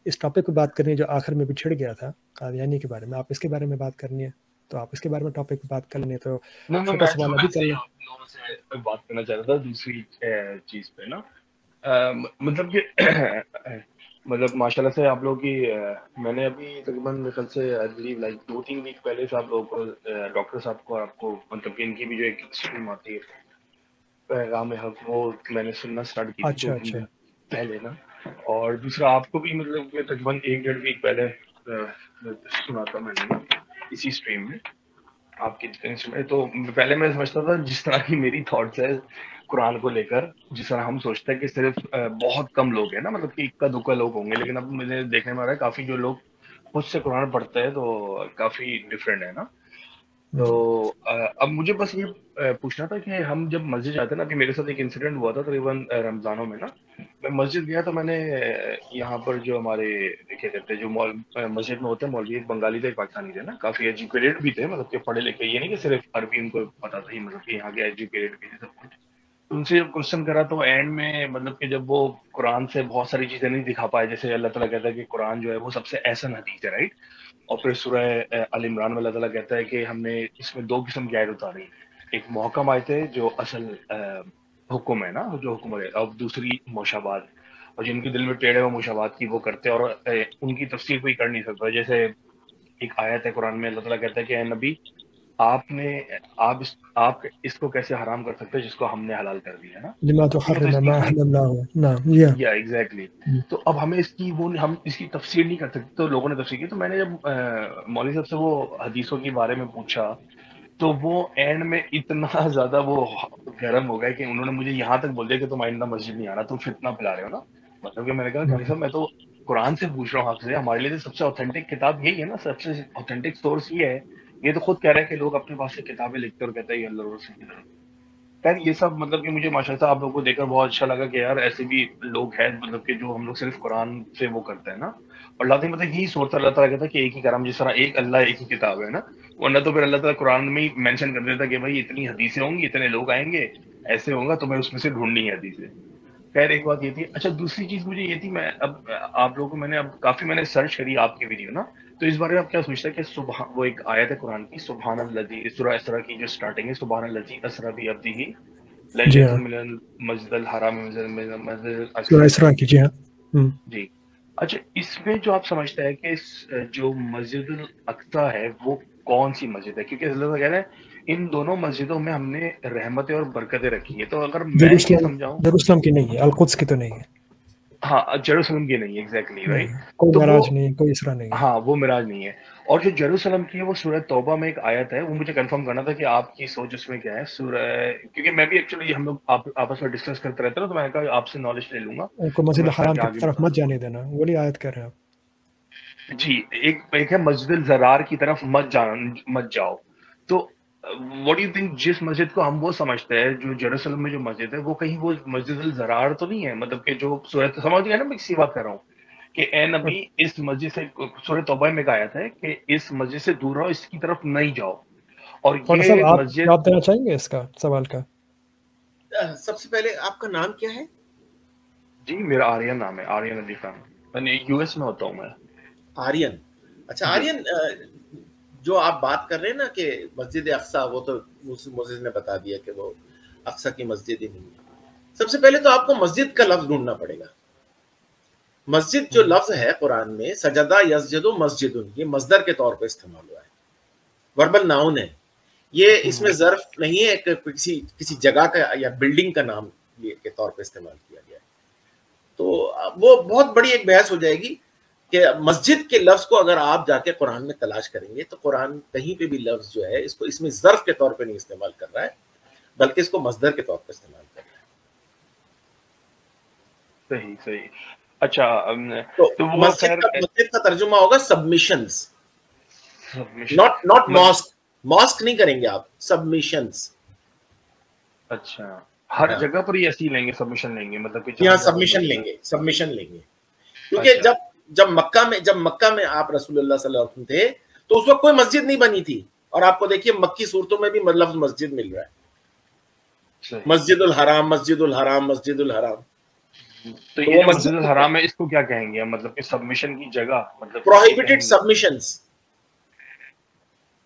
اس ٹاپک پہ بات کرنی ہے جو آخر میں بھی چھڑ گیا تھا قادیانی کے بارے میں، آپ اس کے بارے میں بات کرنی ہے تو آپ اس کے بارے میں ٹاپک پہ بات کر لیں. تو چھوٹا سوال ابھی کر لیں. لوگوں سے بات کرنا چاہ رہا تھا دوسری چیز پہ نا، مطلب کہ مطلب ماشاء اللہ سے آپ لوگ کی میں نے ابھی تقریباً میرے سے لائک 2-3 ویک پہلے سے آپ لوگ کو ڈاکٹر صاحب کو آپ کو مطلب کہ ان کی بھی جو ایک اسٹریم آتی ہے پیغام حق، وہ میں نے سننا اسٹارٹ کی تھی 2-3 دن پہلے نا. اور دوسرا آپ کو بھی مطلب کہ تقریباً 1-1.5 ویک پہلے سنا تھا میں نے اسی اسٹریم میں آپ کی جتنے. تو پہلے میں سمجھتا تھا جس طرح کی میری تھاٹس ہے قرآن کو لے کر، جس طرح ہم سوچتے ہیں کہ صرف بہت کم لوگ ہیں نا، مطلب کہ اکا دکا لوگ ہوں گے، لیکن اب مجھے دیکھنے میں آ رہا ہے کافی جو لوگ خود سے قرآن پڑھتے ہیں تو کافی ڈفرینٹ ہے نا. تو اب مجھے بس یہ پوچھنا تھا کہ ہم جب مسجد جاتے ہیں نا، ابھی میرے ساتھ ایک انسیڈنٹ ہوا تھا تقریباً رمضانوں میں نا، میں مسجد گیا تو میں نے یہاں پر جو ہمارے کیا کہتے ہیں جو مسجد میں ہوتے ہیں مولوی، ایک بنگالی تھے ایک پاکستانی تھے نا، کافی ایجوکیٹڈ بھی تھے، مطلب کہ پڑھے لکھے، یہ نہیں کہ صرف عربی ان کو پتا تھا، مطلب کہ یہاں کے ایجوکیٹڈ بھی تھے سب کچھ. ان سے جب کوشچن کرا تو اینڈ میں مطلب کہ جب وہ قرآن سے بہت ساری چیزیں نہیں دکھا پائے، جیسے اللہ تعالیٰ کہتا ہے کہ قرآن جو ہے وہ سب سے احسن حدیث ہے، رائٹ. اور پھر سورہ آل عمران میں اللہ تعالیٰ کہتا ہے کہ ہم نے اس میں 2 قسم کی آیت اتاری، ایک محکم آیت ہے جو اصل حکم ہے نا، جو حکم ہے، اور دوسری مشابہات، اور جن کے دل میں ٹیڑے وہ مشابہات کی وہ کرتے ہیں اور ان کی تفسیر کوئی کر نہیں سکتا. جیسے ایک آیت ہے قرآن میں اللہ تعالیٰ کہتا ہے کہ اے نبی آپ اس کو کیسے حرام کر سکتے جس کو ہم نے حلال کر دیا نا. لما تحرم ما احل اللہ. نعم یا ایگزیکٹلی. تو اب ہمیں اس کی ہم اس کی تفسیر نہیں کر سکتے، تو لوگوں نے تفسیر کی. تو میں نے جب مولوی صاحب سے وہ حدیثوں کے بارے میں پوچھا تو وہ اینڈ میں اتنا زیادہ وہ گرم ہو گئے کہ انہوں نے مجھے یہاں تک بول دیا کہ تم آئندہ مسجد نہیں آنا، تم فتنہ پھیلا رہے ہو نا. مطلب کہ میں نے کہا کہ صاحب میں تو قرآن سے پوچھ رہا ہوں آپ سے، ہمارے لیے تو سب سے اوتھینٹک کتاب یہی ہے نا، سب سے اوتھینٹک سورس یہ ہے. یہ تو خود کہہ رہے ہیں کہ لوگ اپنے پاس سے کتابیں لکھتے اور کہتے ہیں یہ اللہ رسول کی طرف. خیر یہ سب مطلب کہ مجھے ماشاء اللہ آپ لوگوں کو دیکھ کر بہت اچھا لگا کہ یار ایسے بھی لوگ ہیں مطلب کہ جو ہم لوگ صرف قرآن سے وہ کرتے ہیں نا. اور اللہ تعالیٰ مطلب یہی سوچتا اللہ تعالیٰ کہتا ہے کہ ایک ہی کرم، جس طرح ایک اللہ ایک ہی کتاب ہے نا، ورنہ تو پھر اللہ تعالیٰ قرآن میں ہی مینشن کر دیتا کہ بھائی اتنی حدیثیں ہوں گی، اتنے لوگ آئیں گے، ایسے ہوگا، تمہیں اس میں سے ڈھونڈنی ہے حدیثیں. خیر ایک بات یہ تھی. اچھا دوسری چیز مجھے یہ تھی، میں اب آپ لوگوں کو میں نے اب کافی میں نے سرچ کری آپ کی ویڈیو نا، تو اس بارے میں آپ کیا سوچتے ہیں کہ وہ ایک آیت ہے قرآن کی، سبحان الذی، سورہ اسراء کی جو سٹارٹنگ ہے، سبحان الذی اسریٰ بعبدہ لیلا من المسجد الحرام سورہ اسراء کی. جی ہاں جی. اچھا اس میں جو آپ سمجھتے ہیں کہ جو مسجد الاقصیٰ ہے وہ کون سی مسجد ہے؟ کیونکہ اللہ تعالیٰ کہہ رہے ہیں ان دونوں مسجدوں میں ہم نے رحمتیں اور برکتیں رکھی ہیں. تو اگر میں یہ سمجھاؤں، یروشلم کی نہیں ہے، القدس کی تو نہیں ہے. ہاں جیروسلم کی نہیں ہے، ایگزیکٹلی رائٹ. کوئی معراج نہیں ہے، کوئی اسراء نہیں ہے. ہاں وہ معراج نہیں ہے. اور جو جیروسلم کی ہے وہ سورہ توبہ میں ایک آیت ہے، وہ مجھے کنفرم کرنا تھا کہ آپ کی سوچ اس میں کیا ہے. سورہ، کیونکہ میں بھی ایکچولی ہم لوگ آپس میں ڈسکس کرتے رہتے ہیں، تو میں نے کہا آپ سے نالج لے لوں گا. ان کو مسجد الحرام کی طرف مت جانے دینا، وہی آیت کہہ رہے ہیں آپ. جی ایک ہے مسجد الزرار کی طرف مت جاؤ. تو واٹ یو تھنک جس مسجد کو ہم وہ سمجھتے ہیں جو جیروسلم میں جو مسجد ہے وہ کہیں وہ مسجد الزرار تو نہیں ہے؟ مطلب کہ جو سورہ سمجھ گیا نا میں کسی بات کر رہا ہوں کہ اے نبی اس مسجد سے، سورہ توبہ میں کہا ہے کہ اس مسجد سے دور رہو، اس کی طرف نہیں جاؤ. اور یہ مسجد آپ دینا چاہیں گے اس کا سوال کا؟ سب سے پہلے آپ کا نام کیا ہے؟ جی میرا آرین نام ہے، آرین علی خان. میں یو ایس میں ہوتا ہوں میں. آرین. اچھا آرین، جو آپ بات کر رہے ہیں نا کہ مسجد اقصیٰ، وہ تو مسجد نے بتا دیا کہ وہ اقصیٰ کی مسجد ہی نہیں ہے. سب سے پہلے تو آپ کو مسجد کا لفظ ڈھونڈنا پڑے گا. مسجد جو لفظ ہے قرآن میں، سجدہ یسجد مسجد، یہ مصدر کے طور پہ استعمال ہوا ہے، وربل ناؤن ہے. یہ اس میں ظرف نہیں ہے کہ کسی جگہ کا یا بلڈنگ کا نام کے طور پہ استعمال کیا گیا ہے. تو وہ بہت بڑی ایک بحث ہو جائے گی کہ مسجد کے لفظ کو اگر آپ جا کے قرآن میں تلاش کریں گے تو قرآن کہیں پہ بھی لفظ جو ہے اس میں ظرف کے طور پہ نہیں استعمال کر رہا ہے، بلکہ اس کو مصدر کے طور پہ استعمال کر رہا ہے. صحیح. اچھا تو مسجد کا ترجمہ ہوگا سبمیشنز، ناٹ ماسک. ماسک نہیں کریں گے آپ، سبمیشنز. اچھا ہر جگہ پر ہی ایسی لیں گے سبمیشن لیں گے مطلب کہ یہاں سبمیشن لیں گے کیونکہ جب مکہ میں آپ رسول اللہ صلی اللہ علیہ وسلم تھے تو اس وقت کوئی مسجد نہیں بنی تھی، اور آپ کو دیکھیے مکی صورتوں میں بھی لفظ مسجد مل رہا ہے، مسجد الحرام مسجد الحرام مسجد الحرام. تو یہ جو مسجد الحرام ہے اس کو کیا کہیں گے مطلب کہ سبمیشن کی جگہ مطلب prohibited submissions.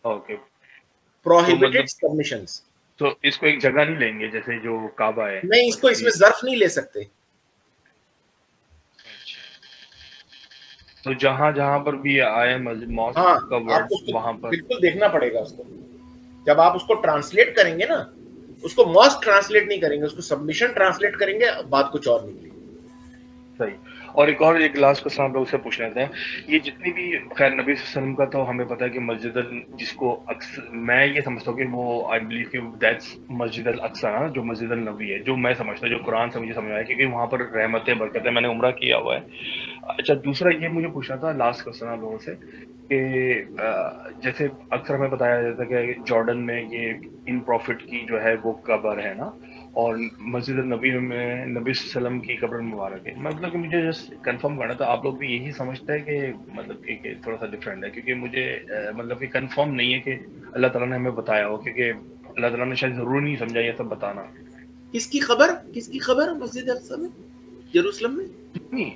Okay prohibited submissions. تو اس کو ایک جگہ نہیں لیں گے جیسے جو کعبہ ہے؟ نہیں، اس کو اس میں ظرف نہیں لے سکتے. تو جہاں پر بھی آئے ماسک کا ورڈ وہاں پر بالکل دیکھنا پڑے گا اس کو. جب آپ اس کو ٹرانسلیٹ کریں گے نا، اس کو ماسک ٹرانسلیٹ نہیں کریں گے، اس کو سبمیشن ٹرانسلیٹ کریں گے، بات کچھ اور نکلے گی. صحیح. اور ایک لاسٹ کو ہم لوگ سے پوچھ رہے تھے، یہ جتنی بھی خیر نبی صلی اللہ علیہ وسلم کا تو ہمیں پتا ہے کہ مسجد جس کو میں یہ سمجھتا ہوں کہ وہ آئی بلیو کہ دیٹس مسجد الاقصی نا، جو مسجد النبی ہے، جو میں سمجھتا ہوں جو قرآن سے مجھے سمجھ آیا کیونکہ وہاں پر رحمتیں برکتیں، میں نے عمرہ کیا ہوا ہے. اچھا دوسرا یہ مجھے پوچھنا تھا لاسٹ کوسچن آپ لوگوں سے کہ جیسے اکثر ہمیں بتایا جاتا ہے کہ جارڈن میں یہ ان پروفٹ کی جو ہے وہ قبر ہے نا، اور مسجد النبی میں نبی صلی اللہ علیہ وسلم کی قبر مبارک ہے. مطلب کہ مجھے جسٹ کنفرم کرنا تھا آپ لوگ بھی یہی سمجھتے ہیں کہ مطلب کہ تھوڑا سا ڈفرینٹ ہے، کیونکہ مجھے مطلب کہ کنفرم نہیں ہے کہ اللہ تعالیٰ نے ہمیں بتایا ہو، کیونکہ اللہ تعالیٰ نے شاید ضرور نہیں سمجھا یہ سب بتانا. کس کی خبر مسجد اقصی میں یروشلم میں؟ نہیں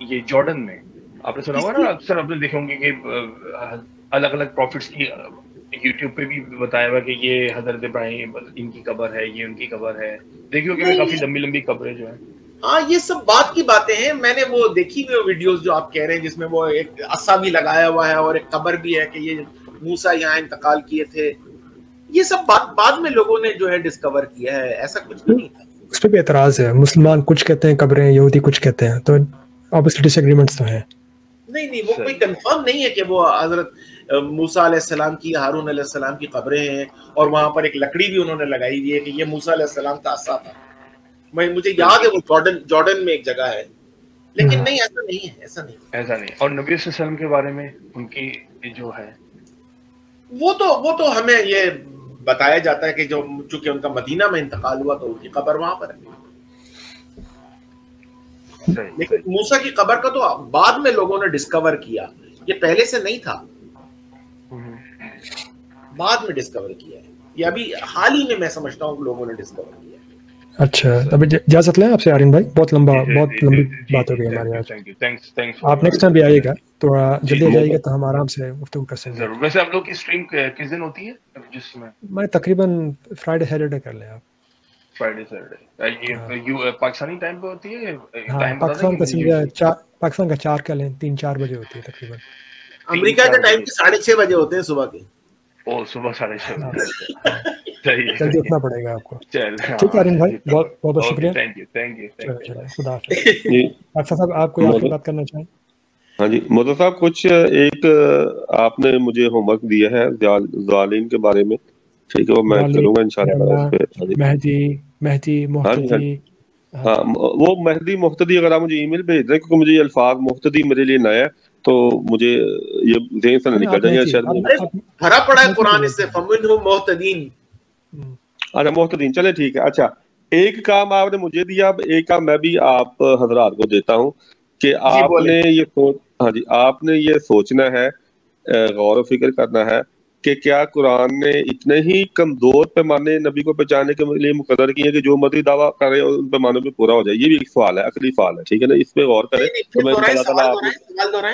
یہ جارڈن میں آپ نے سنا ہوگا نا، اکثر آپ نے دیکھے ہوں گے کہ الگ الگ پروفٹس کی یوٹیوب پہ بھی بتایا ہوا کہ یہ حضرت ابراہیم ان کی قبر ہے، یہ ان کی قبر ہے. دیکھیے کہ کافی لمبی قبریں جو ہیں. ہاں یہ سب بات کی باتیں ہیں. میں نے وہ دیکھی ہوئی ویڈیوز جو آپ کہہ رہے ہیں جس میں وہ ایک عصا بھی لگایا ہوا ہے اور ایک قبر بھی ہے کہ یہ موسیٰ یہاں انتقال کیے تھے. یہ سب بعد میں لوگوں نے جو ہے ڈسکور کیا ہے، ایسا کچھ نہیں تھا. اس پہ بھی اعتراض ہے، مسلمان کچھ کہتے ہیں قبریں، یہودی کچھ کہتے ہیں، تو obviously ڈس ایگریمنٹس تو ہیں. نہیں وہ کوئی کنفرم نہیں ہے کہ وہ حضرت موسیٰ علیہ السلام کی، ہارون علیہ السلام کی قبریں ہیں، اور وہاں پر ایک لکڑی بھی انہوں نے لگائی ہوئی ہے کہ یہ موسیٰ علیہ السلام کا عصا تھا. مجھے یاد ہے وہ جارڈن میں ایک جگہ ہے، لیکن نہیں ایسا نہیں. اور نبی صلی اللہ علیہ وسلم کے بارے میں ان کی جو ہے وہ تو ہمیں یہ بتایا جاتا ہے کہ جو چونکہ ان کا مدینہ میں انتقال ہوا تو ان کی قبر وہاں پر ہے. لیکن موسیٰ کی قبر کا تو بعد میں لوگوں نے ڈسکور کیا، یہ پہلے سے نہیں تھا، بعد میں ڈسکور کیا ہے. یہ ابھی حال ہی میں سمجھتا ہوں کہ لوگوں نے ڈسکور کیا. اچھا ابھی اجازت لیں آپ سے آرین بھائی، بہت لمبی بات ہو گئی ہماری آج. آپ نیکسٹ ٹائم بھی آئیے گا تو جلدی آ جائیے گا تو ہم آرام سے گفتگو کر سکتے ہیں. ویسے آپ لوگ کی اسٹریم کس دن ہوتی ہے؟ جس میں تقریباً فرائیڈے سیٹرڈے کر لیں آپ. فرائیڈے سیٹرڈے پاکستانی ٹائم پہ ہوتی ہے؟ پاکستان کا 4 کا لیں، 3-4 بجے ہوتی ہے تقریباً. امریکہ کے ٹائم 6:30 بجے ہوتے ہیں صبح کے. صبح 6:30. جلدی اٹھنا پڑے گا آپ کو. ٹھیک ہے آرین بھائی، بہت بہت شکریہ. خدا حافظ. ڈاکٹر صاحب آپ کوئی آخری بات کرنا چاہیں؟ ہاں جی موضوع صاحب، کچھ ایک آپ نے مجھے ہوم ورک دیا ہے ظالم کے بارے میں، ٹھیک ہے وہ میں کروں گا انشاءاللہ. مہدی محتدی، ہاں وہ مہدی محتدی اگر آپ مجھے ای میل بھیج دیں، کیونکہ مجھے یہ الفاظ محتدی میرے لیے نیا ہے تو مجھے یہ ذہن سے نہ نکل جائے. بھرا پڑا ہے قرآن اس سے فمنہم محتدین. اچھا محتدین، چلے ٹھیک ہے. اچھا ایک کام آپ نے مجھے دیا، اب ایک کام میں بھی آپ حضرات کو دیتا ہوں کہ آپ نے یہ سوچنا ہے، غور و فکر کرنا ہے کہ کیا قرآن نے اتنے ہی کمزور پیمانے نبی کو پہچاننے کے لیے مقرر کیے کہ جو مرضی دعویٰ کرے ان پیمانوں پہ پورا ہو جائے. یہ بھی ایک سوال ہے، عقلی سوال ہے، ٹھیک ہے نا، اس پہ غور کریں. تو میں اللہ تعالیٰ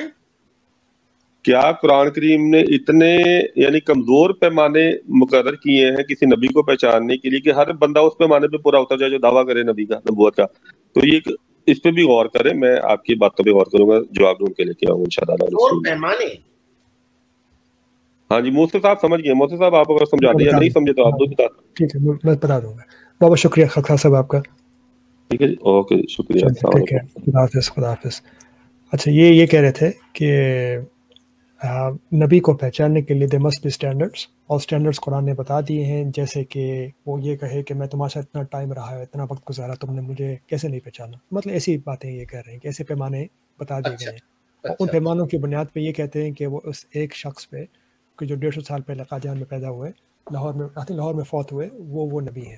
کیا قرآن کریم نے اتنے یعنی کمزور پیمانے مقرر کیے ہیں کسی نبی کو پہچاننے کے لیے کہ ہر بندہ اس پیمانے پہ پورا اتر جائے جو دعویٰ کرے نبی کا، نبوت کا. تو یہ اس پہ بھی غور کریں، میں آپ کی باتوں پہ غور کروں گا، جواب ڈھونڈ کے لے کے آؤں انشاءاللہ. ہاں جی موسیٰ صاحب سمجھ گئے. موسیٰ صاحب آپ اگر سمجھا دیں یا نہیں سمجھے تو آپ بتا. ٹھیک ہے میں بتا دوں گا. بہت بہت شکریہ خطا صاحب آپ کا. ٹھیک ہے جی، اوکے شکریہ، السلام علیکم. خدا حافظ. خدا حافظ. اچھا یہ کہہ رہے تھے کہ نبی کو پہچاننے کے لیے دے مسٹ بی اسٹینڈرڈس، اور اسٹینڈرڈس قرآن نے بتا دیے ہیں. جیسے کہ وہ یہ کہے کہ میں تمہارے ساتھ اتنا ٹائم رہا ہے، اتنا وقت گزارا، تم نے مجھے کیسے نہیں پہچانا. مطلب ایسی باتیں یہ کہہ رہے ہیں کہ ایسے پیمانے بتا دیے گئے ہیں. ان پیمانوں کی بنیاد پہ یہ کہتے ہیں کہ وہ اس ایک شخص پہ کہ جو 150 سال پہلے قادیان میں پیدا ہوئے، لاہور میں فوت ہوئے، وہ نبی ہیں.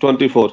24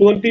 24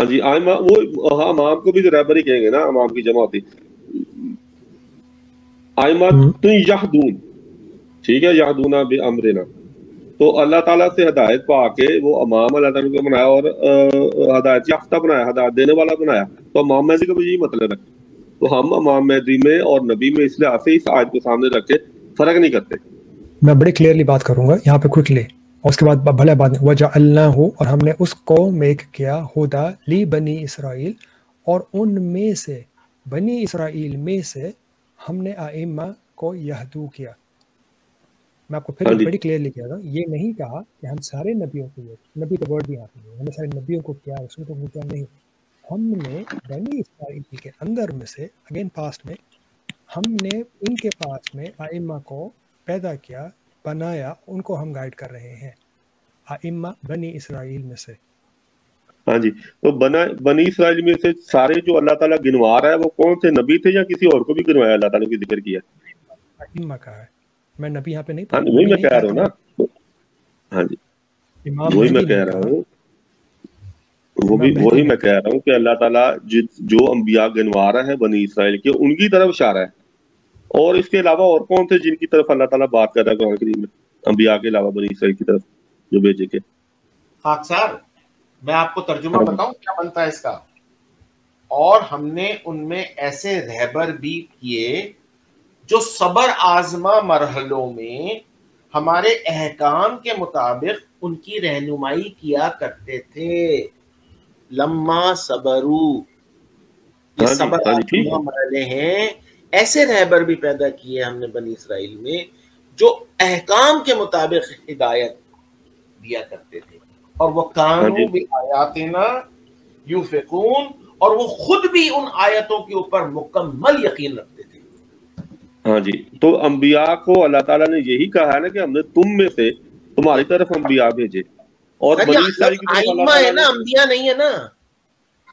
ہاں جی آئمہ وہ امام کو بھی تو رہبر ہی کہیں گے نا، امام کی جمع ہوتی آئمہ یہدون، ٹھیک ہے، یہدون بامرنا، تو اللہ تعالیٰ سے ہدایت پا کے وہ امام اللہ تعالیٰ کو بنایا اور ہدایت یافتہ بنایا، ہدایت دینے والا بنایا، تو امام مہدی کا بھی یہی مطلب ہے. تو ہم امام مہدی میں اور نبی میں اس لحاظ سے اس آیت کو سامنے رکھ کے فرق نہیں کرتے. میں بڑی کلیئرلی بات کروں گا یہاں پہ کوئکلی، اور اس کے بعد بھلے بات وَجَعَلْنَاهُ، اور ہم نے اس کو میک کیا ہدا لی بنی اسرائیل، اور ان میں سے بنی اسرائیل میں سے ہم نے ائمہ کو یہدو کیا. میں آپ کو پھر ہاں جی بڑی کلیئرلی کہہ رہا ہوں، یہ نہیں کہا کہ ہم سارے نبیوں کو، نبی کا ورڈ بھی یہاں پہ ہم نے سارے نبیوں کو کیا، رسولوں کو کیا، نہیں. ہم نے بنی اسرائیل کے اندر میں سے اگین پاسٹ میں ہم نے ان کے پاس میں ائمہ کو پیدا کیا، بنایا، ان کو ہم گائیڈ کر رہے ہیں، ائمہ بنی اسرائیل میں سے. ہاں جی. تو بنی اسرائیل میں سے سارے جو اللہ تعالیٰ گنوا رہا ہے وہ کون سے نبی تھے یا کسی اور کو بھی گنوایا اللہ تعالیٰ کی ذکر کیا؟ ائمہ کا ہے، میں نبی یہاں پہ نہیں ہاں پڑھا، وہی نبی میں نہیں کہہ کہا رہا ہوں کہ نا. ہاں جی امام وہی میں مہدی کہہ نہیں رہا کہا، ہوں، امام مہدی وہی نہیں میں کہہ رہا ہوں کہ اللہ تعالیٰ جو انبیاء گنوا رہا ہے بنی اسرائیل کے، ان کی طرف اشارہ ہے. اور اس کے علاوہ اور کون تھے جن کی طرف اللہ تعالیٰ بات کر رہا ہے قرآن کریم میں، انبیاء کے علاوہ بنی اسرائیل کی طرف جو بھیجے کے؟ خاکسار میں آپ کو ترجمہ ہاں جی بتاؤں کیا بنتا ہے اس کا. اور ہم نے ان میں ایسے رہبر بھی کیے جو صبر آزما مرحلوں میں ہمارے احکام کے مطابق ان کی رہنمائی کیا کرتے تھے. لما صبرو، یہ ہاں جی صبر ہاں جی ٹھیک آزما ہے. مرحلے ہیں. ایسے رہبر بھی پیدا کیے ہم نے بنی اسرائیل میں جو احکام کے مطابق ہدایت دیا کرتے تھے، اور وہ ہاں جی کانو بھی آیاتنا یوفقون، اور وہ خود بھی ان آیتوں کے اوپر مکمل یقین رکھتے تھے. ہاں جی. تو انبیاء کو اللہ تعالیٰ نے یہی کہا ہے نا کہ ہم نے تم میں سے تمہاری طرف انبیاء بھیجے، اور سر بنی یہ اسرائیل لفظ کی طرف اللہ آئمہ ہے تعالیٰ نا، نے انبیاء نہیں ہے نا.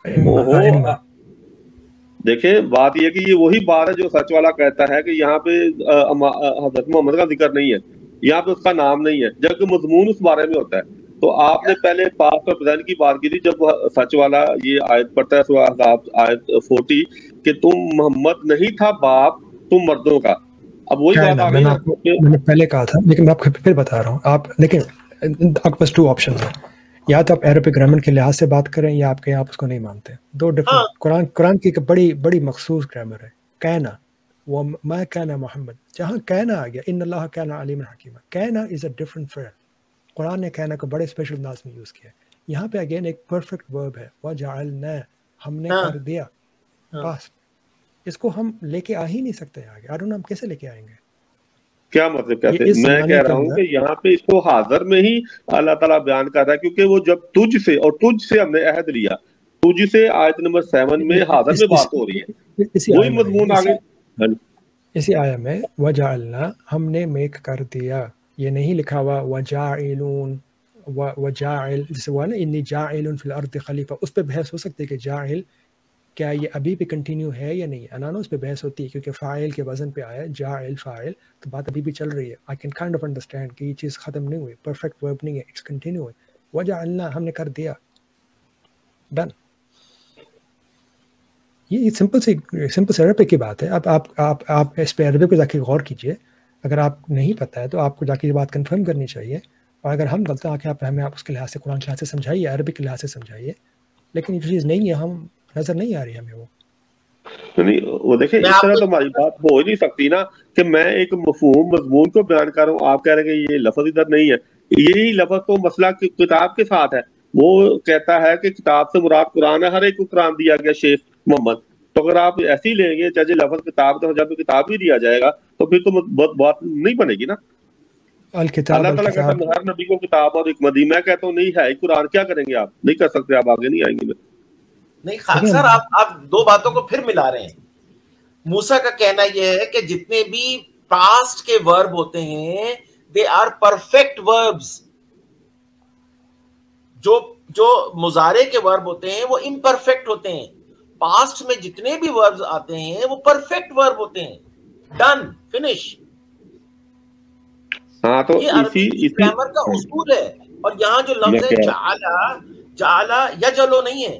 ائمہ. دیکھیں بات یہ کہ یہ وہی بات ہے جو سچ والا کہتا ہے کہ یہاں پہ حضرت محمد کا ذکر نہیں ہے، یہاں پہ اس کا نام نہیں ہے، جبکہ مضمون اس بارے میں ہوتا ہے. تو آپ نے پہلے پاس اور پریزنٹ کی بات کی تھی جب سچ والا یہ آیت پڑھتا ہے سورہ احزاب آیت 40 کہ تم محمد نہیں تھا باپ تم مردوں کا. اب وہی بات آ میں گئی نے نا آپ کو کہ میں نے پہلے کہا تھا، لیکن میں آپ کو پھر بتا رہا ہوں. آپ دیکھیں آپ کے پاس 2 آپشنز ہیں، یا تو آپ عربک گرامر کے لحاظ سے بات کریں یا آپ کہیں آپ اس کو نہیں مانتے. 2 ہاں ڈفرنٹ. قرآن کی ایک بڑی مخصوص گرامر ہے، کہنا وہ ما کان محمد، جہاں کہنا آ گیا ان اللہ کان علیم حکیمہ، کہنا از اے ڈفرنٹ فعل. قرآن نے کہنا کو بڑے اسپیشل انداز میں یوز کیا ہے. یہاں پہ اگین ایک پرفیکٹ ورب ہے، وجعلنا، ہم نے ہاں کر دیا. ہاں. بس اس کو ہم لے کے آ ہی نہیں سکتے آگے. آئی ڈونٹ نو ہم کیسے لے کے آئیں گے. کیا مطلب یہ کہتے اس میں زمانے کہہ کے رہا ہوں اندر کہ یہاں پہ اس کو حاضر میں ہی اللہ تعالیٰ بیان کر رہا ہے، کیونکہ وہ جب تجھ سے اور تجھ سے ہم نے عہد لیا، تجھ سے آیت نمبر 7 میں حاضر میں بات ہو رہی ہے، اسی وہی آیہ میں مضمون آگے. ہاں جی اسی آیہ میں وجعلنا، ہم نے میک کر دیا. یہ نہیں لکھا ہوا وجاعلون وجاعل، جسے وہ ہے نا انی جاعل فی الارض خلیفہ. اس پہ بحث ہو سکتی ہے کہ جاعل کیا یہ ابھی بھی کنٹینیو ہے یا نہیں. انانو اس پہ بحث ہوتی ہے کیونکہ فاعل کے وزن پہ آیا جاعل فاعل، تو بات ابھی بھی چل رہی ہے. I can kind of understand کہ یہ چیز ختم نہیں ہوئی، پرفیکٹ ورب نہیں ہے، اٹس کنٹینیو ہے. وجعلنا، ہم نے کر دیا، ڈن. یہ سمپل سے عربک کی بات ہے. اب آپ اس پہ عربک پہ جا کے غور کیجئے. اگر آپ نہیں پتہ ہے تو آپ کو جا کے یہ بات کنفرم کرنی چاہیے، اور اگر ہم غلط آ کے ہمیں آپ اس کے لحاظ سے قرآن کے لحاظ سے سمجھائیے، عربک کے لحاظ سے سمجھائیے. لیکن یہ چیز نہیں ہے، ہم نظر نہیں آ رہی ہمیں وہ. وہ دیکھیں میں اس آپ طرح کو تو ہماری بات ہو ہی نہیں سکتی نا کہ میں ایک مفہوم مضمون کو بیان کر رہا ہوں، آپ کہہ رہے ہیں کہ یہ لفظ ادھر نہیں ہے. یہی لفظ تو مسئلہ کتاب کے ساتھ ہے. وہ کہتا ہے کہ کتاب سے مراد قرآن ہے، ہر ایک کو قرآن دیا گیا شیخ محمد. تو اگر آپ ایسے ہی لیں گے چاہے لفظ کتاب تو جب کتاب بھی دیا جائے گا تو پھر تو بات نہیں بنے گی نا. الکتاب اللہ تعالیٰ کہتا ہے ہر نبی کو کتاب اور حکمت دی. میں کہتا ہوں نہیں ہے قرآن، کیا کریں گے آپ؟ نہیں کر سکتے، آپ آگے نہیں آئیں گے. نہیں خاکسار، آپ 2 باتوں کو پھر ملا رہے ہیں. موسیٰ کا کہنا یہ ہے کہ جتنے بھی پاسٹ کے ورب ہوتے ہیں دے آر پرفیکٹ وربز. جو مضارع کے ورب ہوتے ہیں وہ امپرفیکٹ ہوتے ہیں. پاسٹ میں جتنے بھی وربز آتے ہیں وہ پرفیکٹ ورب ہوتے ہیں. Done, finish. ہاں تو یہ عربی کی گرامر کا اصول ہے. اور یہاں جو لفظ ہے جعلا یجلو نہیں ہے،